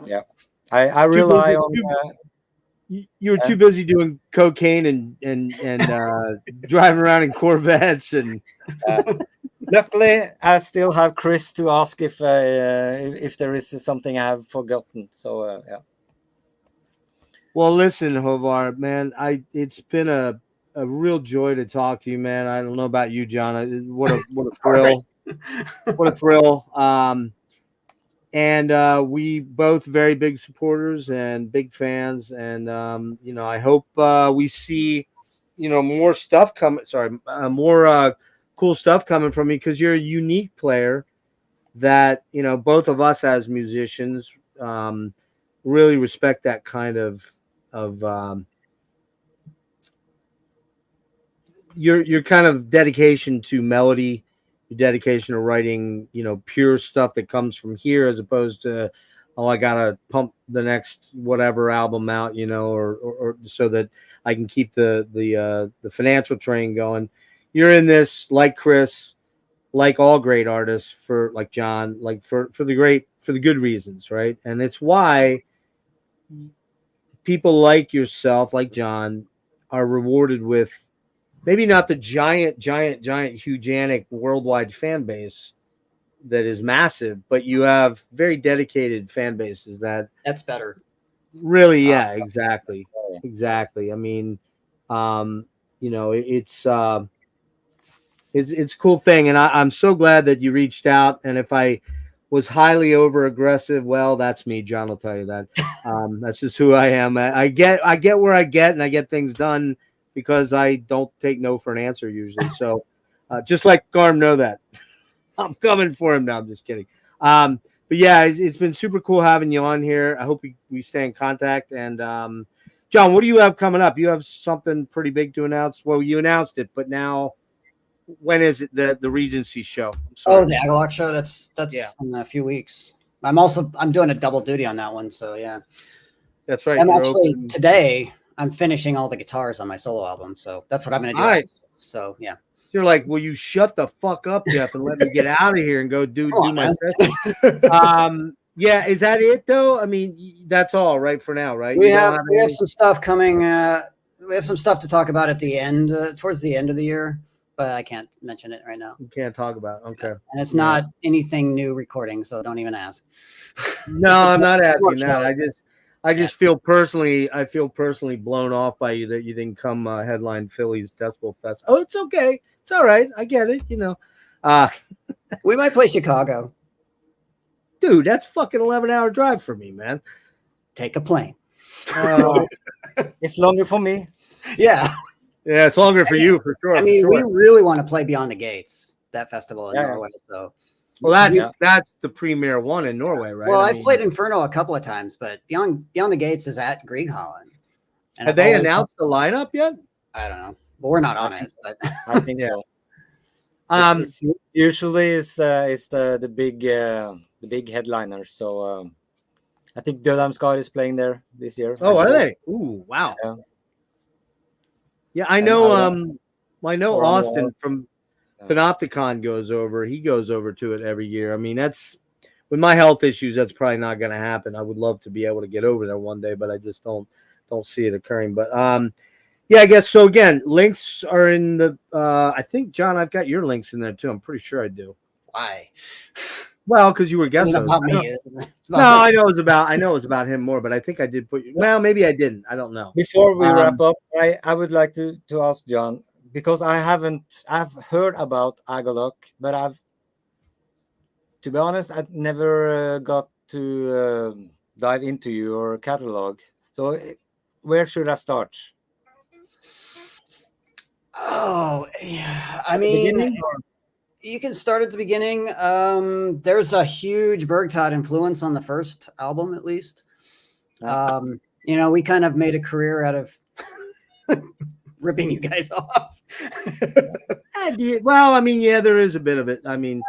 yeah, I rely on You were too busy doing cocaine and driving around in Corvettes and. Luckily, I still have Chris to ask if there is something I have forgotten. So yeah. Well, listen, Håvard, man, it's been a real joy to talk to you, man. I don't know about you, John. What a thrill! What a thrill! And we both very big supporters and big fans, and I hope we see more stuff coming. Sorry, more cool stuff coming from you, because you're a unique player that both of us as musicians really respect. That kind of your kind of dedication to melody, your dedication to writing pure stuff that comes from here, as opposed to I gotta pump the next whatever album out, or so that I can keep the financial train going. You're in this like Chris, like all great artists, for like John, like for the good reasons, right? And it's why people like yourself, like John, are rewarded with maybe not the giant, hugianic worldwide fan base that is massive, but you have very dedicated fan bases that's better. Really, yeah, exactly. I mean, it's a cool thing, and I'm so glad that you reached out. And if I was highly over aggressive, well, that's me. John will tell you that. That's just who I am. I get where I get, and I get things done because I don't take no for an answer usually. So just like Garm, know that I'm coming for him now. I'm just kidding. But yeah, it's been super cool having you on here. I hope we stay in contact. And John, what do you have coming up? You have something pretty big to announce. Well, you announced it, but now when is it the Regency show? Oh, the Agalloch show. That's in a few weeks. I'm doing a double duty on that one. So yeah, that's right. I'm actually today. I'm finishing all the guitars on my solo album, so that's what I'm going to do. All right. So yeah, you're like, will you shut the fuck up, Jeff, and let me get out of here and go do my session? Yeah, is that it though? I mean, that's all right for now, right? We have some stuff coming. We have some stuff to talk about at the end, towards the end of the year, but I can't mention it right now. You can't talk about it. Okay. And it's not anything new recording, so don't even ask. No, I'm not asking that. I just feel personally blown off by you that you didn't come headline Philly's Decibel Fest. Oh, it's okay. It's all right. I get it. We might play Chicago. Dude, that's fucking 11-hour drive for me, man. Take a plane. It's longer for me. Yeah. Yeah, it's longer for you, for sure. I mean, we really want to play Beyond the Gates, that festival in Norway. So. Well, that's the premier one in Norway, right? Well, I've played Inferno a couple of times, but Beyond the Gates is at Grieghallen. Have they announced the lineup yet? I don't know. But we're not on it. But. I think so. Usually it's the big headliners. So I think Dödamskar is playing there this year. Oh, are they? Ooh, wow. Yeah, I know. I know Austin from Panopticon goes over. He goes over to it every year. I mean, that's with my health issues, that's probably not going to happen. I would love to be able to get over there one day, but I just don't see it occurring. But yeah, I guess so. Again, links are in the. I think John, I've got your links in there too. I'm pretty sure I do. Why? Well, because you were guest host. About me. I know it was about him more, but I think I did put you. Well, maybe I didn't. I don't know. Before we wrap up, I would like to ask John, because I've heard about Agalloch, but to be honest, I've never got to dive into your catalog. So where should I start? Oh, yeah. I mean, you can start at the beginning. There's a huge Bergtodd influence on the first album, at least. We kind of made a career out of ripping you guys off. Well, I mean, yeah, there is a bit of it. I mean,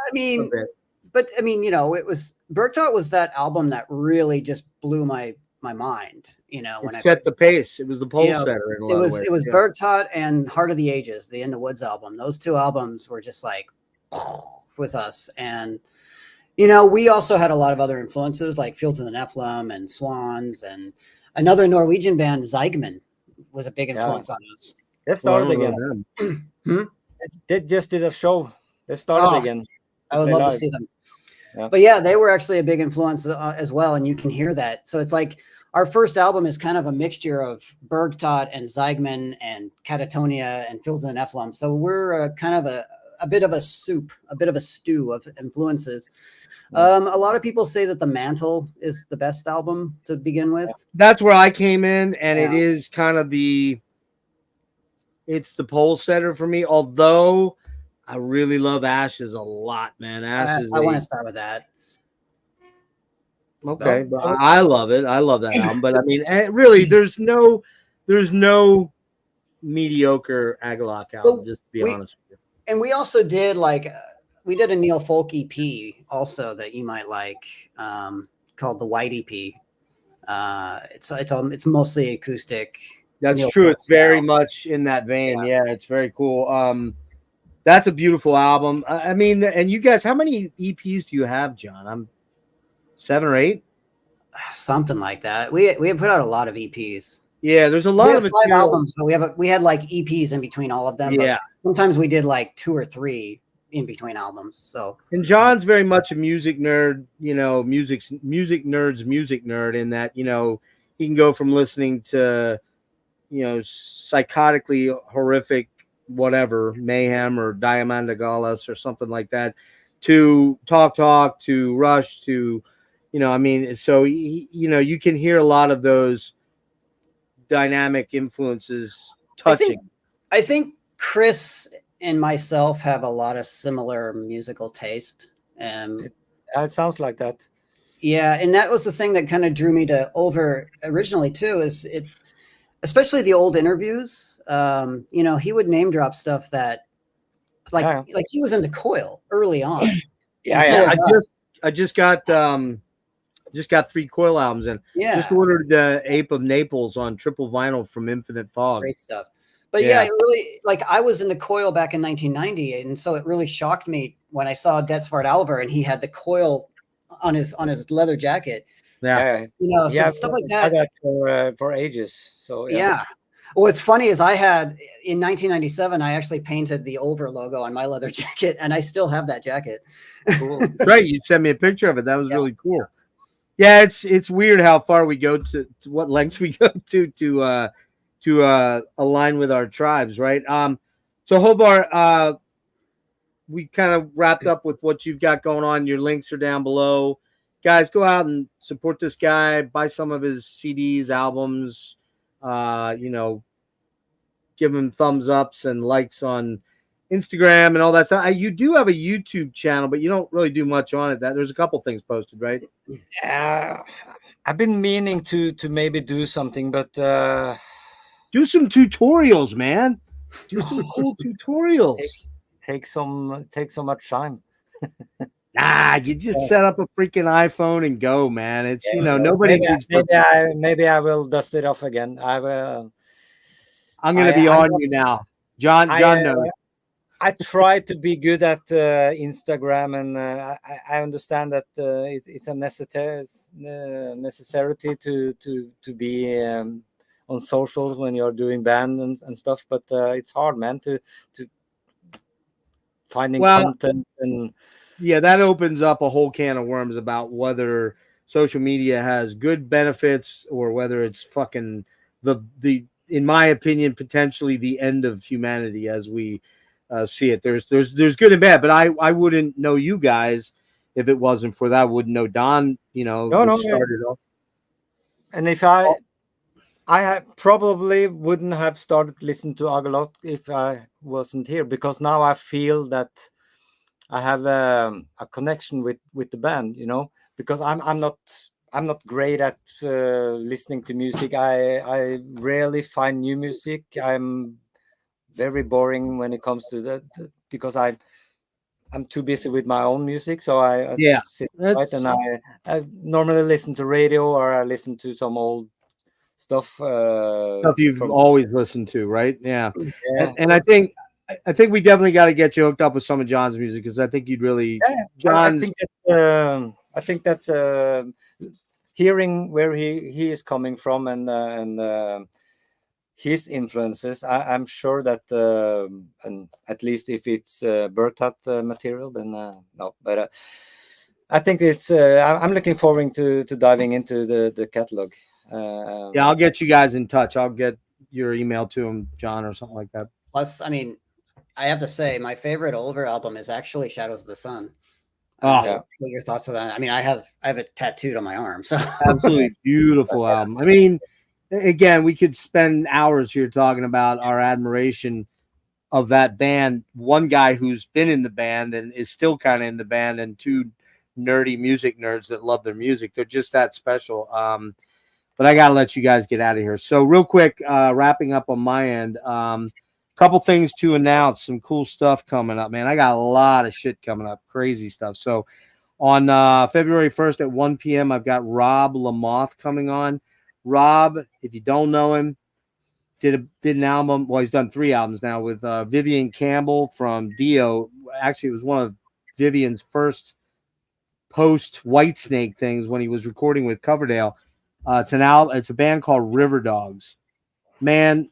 but I mean, it was Bergtodd was that album that really just blew my mind. When it set the pace. It was the pole setter in a lot of ways. It was Bergtodd and Heart of the Ages, the In the Woods album. Those two albums were just like with us. And we also had a lot of other influences like Fields of the Nephilim and Swans, and Another Norwegian band, Zeigman, was a big influence on us. They started again. They just did a show. They started again. I would love to see them. Yeah. But yeah, they were actually a big influence as well, and you can hear that. So it's like our first album is kind of a mixture of Bergtot and Zeigman and Catatonia and Fields and Nephilim. So we're kind of a bit of a soup, a bit of a stew of influences. A lot of people say that The Mantle is the best album to begin with. That's where I came in, and it is kind of it's the pole setter for me, although I really love Ashes a lot, man. Ashes. I want to start with that. Okay, but I love it. I love that album. But I mean, really, there's no mediocre Agalloch album, just to be honest with you. And we also did we did a Neil Folk EP also that you might like, called the White EP. It's mostly acoustic. That's true. It's very much in that vein. Yeah, it's very cool. That's a beautiful album. I mean, and you guys, how many EPs do you have, John? I'm 7 or 8, something like that. We have put out a lot of EPs. Yeah, there's a lot of 5 albums, but we had like EPs in between all of them. Yeah, sometimes we did like 2 or 3 in between albums. So, and John's very much a music nerd. You know, music nerd in that, you know, he can go from listening to, you know, psychotically horrific whatever Mayhem or Diamond Agalloch or something like that, to Talk to Rush to, you know, I mean, so you know, you can hear a lot of those dynamic influences touching. I think Chris and myself have a lot of similar musical taste. It sounds like that. Yeah, and that was the thing that kind of drew me to Ulver originally too, is it, especially the old interviews. You know, he would name drop stuff that like he was into Coil early on. I just got 3 Coil albums and just ordered Ape of Naples on triple vinyl from Infinite Fog. Great stuff. But it really, like, I was into Coil back in 1990, and so it really shocked me when I saw Dold Vord Ens and he had the Coil on his leather jacket. Yeah, you know, so stuff like that. I had for ages. So yeah. What's funny is I had in 1997, I actually painted the Ulver logo on my leather jacket, and I still have that jacket. Cool. Right, you sent me a picture of it. That was really cool. Yeah, it's weird how far we go to what lengths we go to align with our tribes, right? So Håvard, we kind of wrapped up with what you've got going on. Your links are down below. Guys, go out and support this guy. Buy some of his CDs, albums. You know, give him thumbs ups and likes on Instagram and all that stuff. You do have a YouTube channel, but you don't really do much on it. There's a couple things posted, right? I've been meaning to maybe do something, but do some tutorials, man. Do some cool tutorials. Takes so much time. Nah, you just set up a freaking iPhone and go, man. It's nobody needs. Maybe I will dust it off again. I'm gonna be on you now, John. John knows. I try to be good at Instagram, and I understand that it's a necessity to be on social when you're doing band and stuff. But it's hard, man, to finding content and. Yeah, that opens up a whole can of worms about whether social media has good benefits or whether it's fucking the in my opinion, potentially the end of humanity as we see it. There's good and bad, but I wouldn't know you guys if it wasn't for that. I wouldn't know Don, started off. And if I probably wouldn't have started listening to Agalloch if I wasn't here, because now I feel that I have a connection with the band, because I'm not great at listening to music. I rarely find new music. I'm very boring when it comes to that because I'm too busy with my own music. So I sit right and I normally listen to radio or I listen to some old stuff. Stuff you've always listened to, right? Yeah. And I think we definitely got to get you hooked up with some of John's music because I think you'd really. I think that hearing where he is coming from and his influences, I'm sure that and at least if it's Bergtat material, then no. But I think it's I'm looking forward to diving into the catalog. Yeah, I'll get you guys in touch. I'll get your email to him, John, or something like that. Plus, I mean, I have to say, my favorite Ulver album is actually Shadows of the Sun. Oh, Yeah. What your thoughts on that? I mean, I have it tattooed on my arm. So absolutely beautiful album. I mean, again, we could spend hours here talking about our admiration of that band. One guy who's been in the band and is still kind of in the band, and two nerdy music nerds that love their music. They're just that special. But I got to let you guys get out of here. So real quick, wrapping up on my end, couple things to announce, some cool stuff coming up, man. I got a lot of shit coming up, crazy stuff. So on February 1st at 1 p.m., I've got Rob Lamoth coming on. Rob, if you don't know him, did an album. Well, he's done 3 albums now with Vivian Campbell from Dio. Actually, it was one of Vivian's first post Whitesnake things when he was recording with Coverdale. It's a band called River Dogs. Man,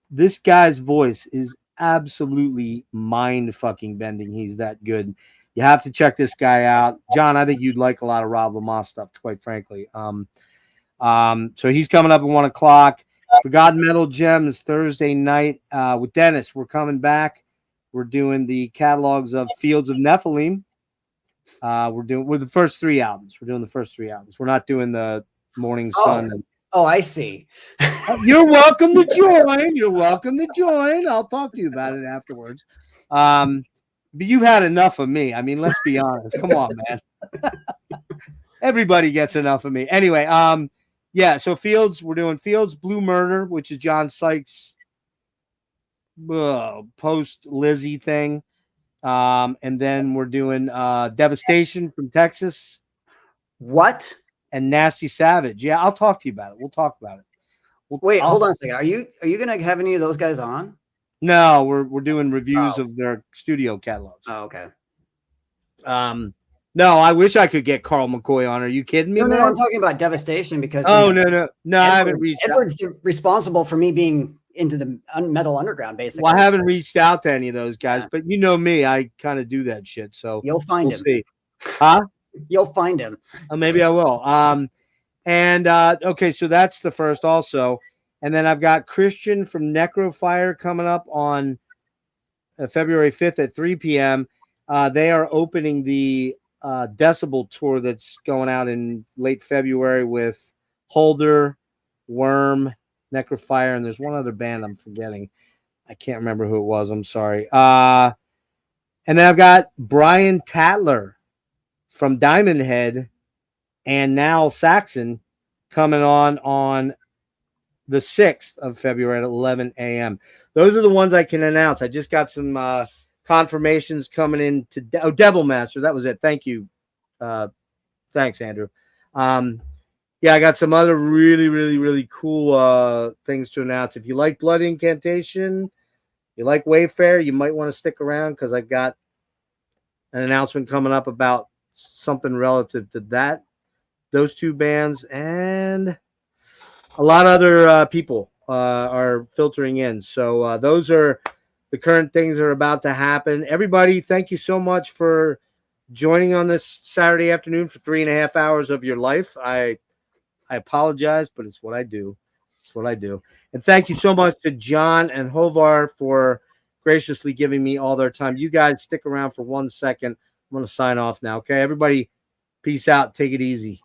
this guy's voice is absolutely mind fucking bending. He's that good. You have to check this guy out. John, I think you'd like a lot of Rob Lamoth stuff, quite frankly. So he's coming up at 1 o'clock. Forgotten Metal Gems Thursday night with Dennis. We're coming back. We're doing the catalogs of Fields of Nephilim. We're the first 3 albums. We're doing the first 3 albums. We're not doing the Morning Sun. Oh, I see. You're welcome to join. You're welcome to join. I'll talk to you about it afterwards. But you've had enough of me. I mean, let's be honest. Come on, man. Everybody gets enough of me. Anyway, yeah, so Fields, we're doing Fields Blue Murder, which is John Sykes' post Lizzie thing. And then we're doing Devastation from Texas. What? And Nasty Savage. Yeah, I'll talk to you about it. We'll talk about it. Wait, hold on a second. Are you gonna have any of those guys on? No, we're doing reviews of their studio catalogs. Oh, okay. No, I wish I could get Carl McCoy on. Are you kidding me? No, I'm talking about Devastation because no, I haven't reached Edward's responsible for me being into the metal underground, basically. Well, I haven't reached out to any of those guys, but you know me, I kind of do that shit. So you'll find him. See. Huh? You'll find him. Maybe I will. Okay, so that's the first also. And then I've got Christian from Necrofire coming up on February 5th at 3 p.m. They are opening the Decibel tour that's going out in late February with Holder, Worm, Necrofire, and there's one other band I'm forgetting. I can't remember who it was. I'm sorry. And then I've got Brian Tatler from Diamond Head and now Saxon coming on the 6th of February at 11 a.m. Those are the ones I can announce. I just got some confirmations coming in to Devil Master. That was it. Thank you. Thanks, Andrew. Yeah, I got some other really, really, really cool things to announce. If you like Blood Incantation, you like Wayfarer, you might want to stick around because I've got an announcement coming up about something relative to that, those 2 bands, and a lot of other people are filtering in. So those are the current things that are about to happen. Everybody, thank you so much for joining on this Saturday afternoon for 3.5 hours of your life. I apologize, but it's what I do. It's what I do. And thank you so much to John and Håvard for graciously giving me all their time. You guys stick around for 1 second. I'm going to sign off now. Okay, everybody, peace out. Take it easy.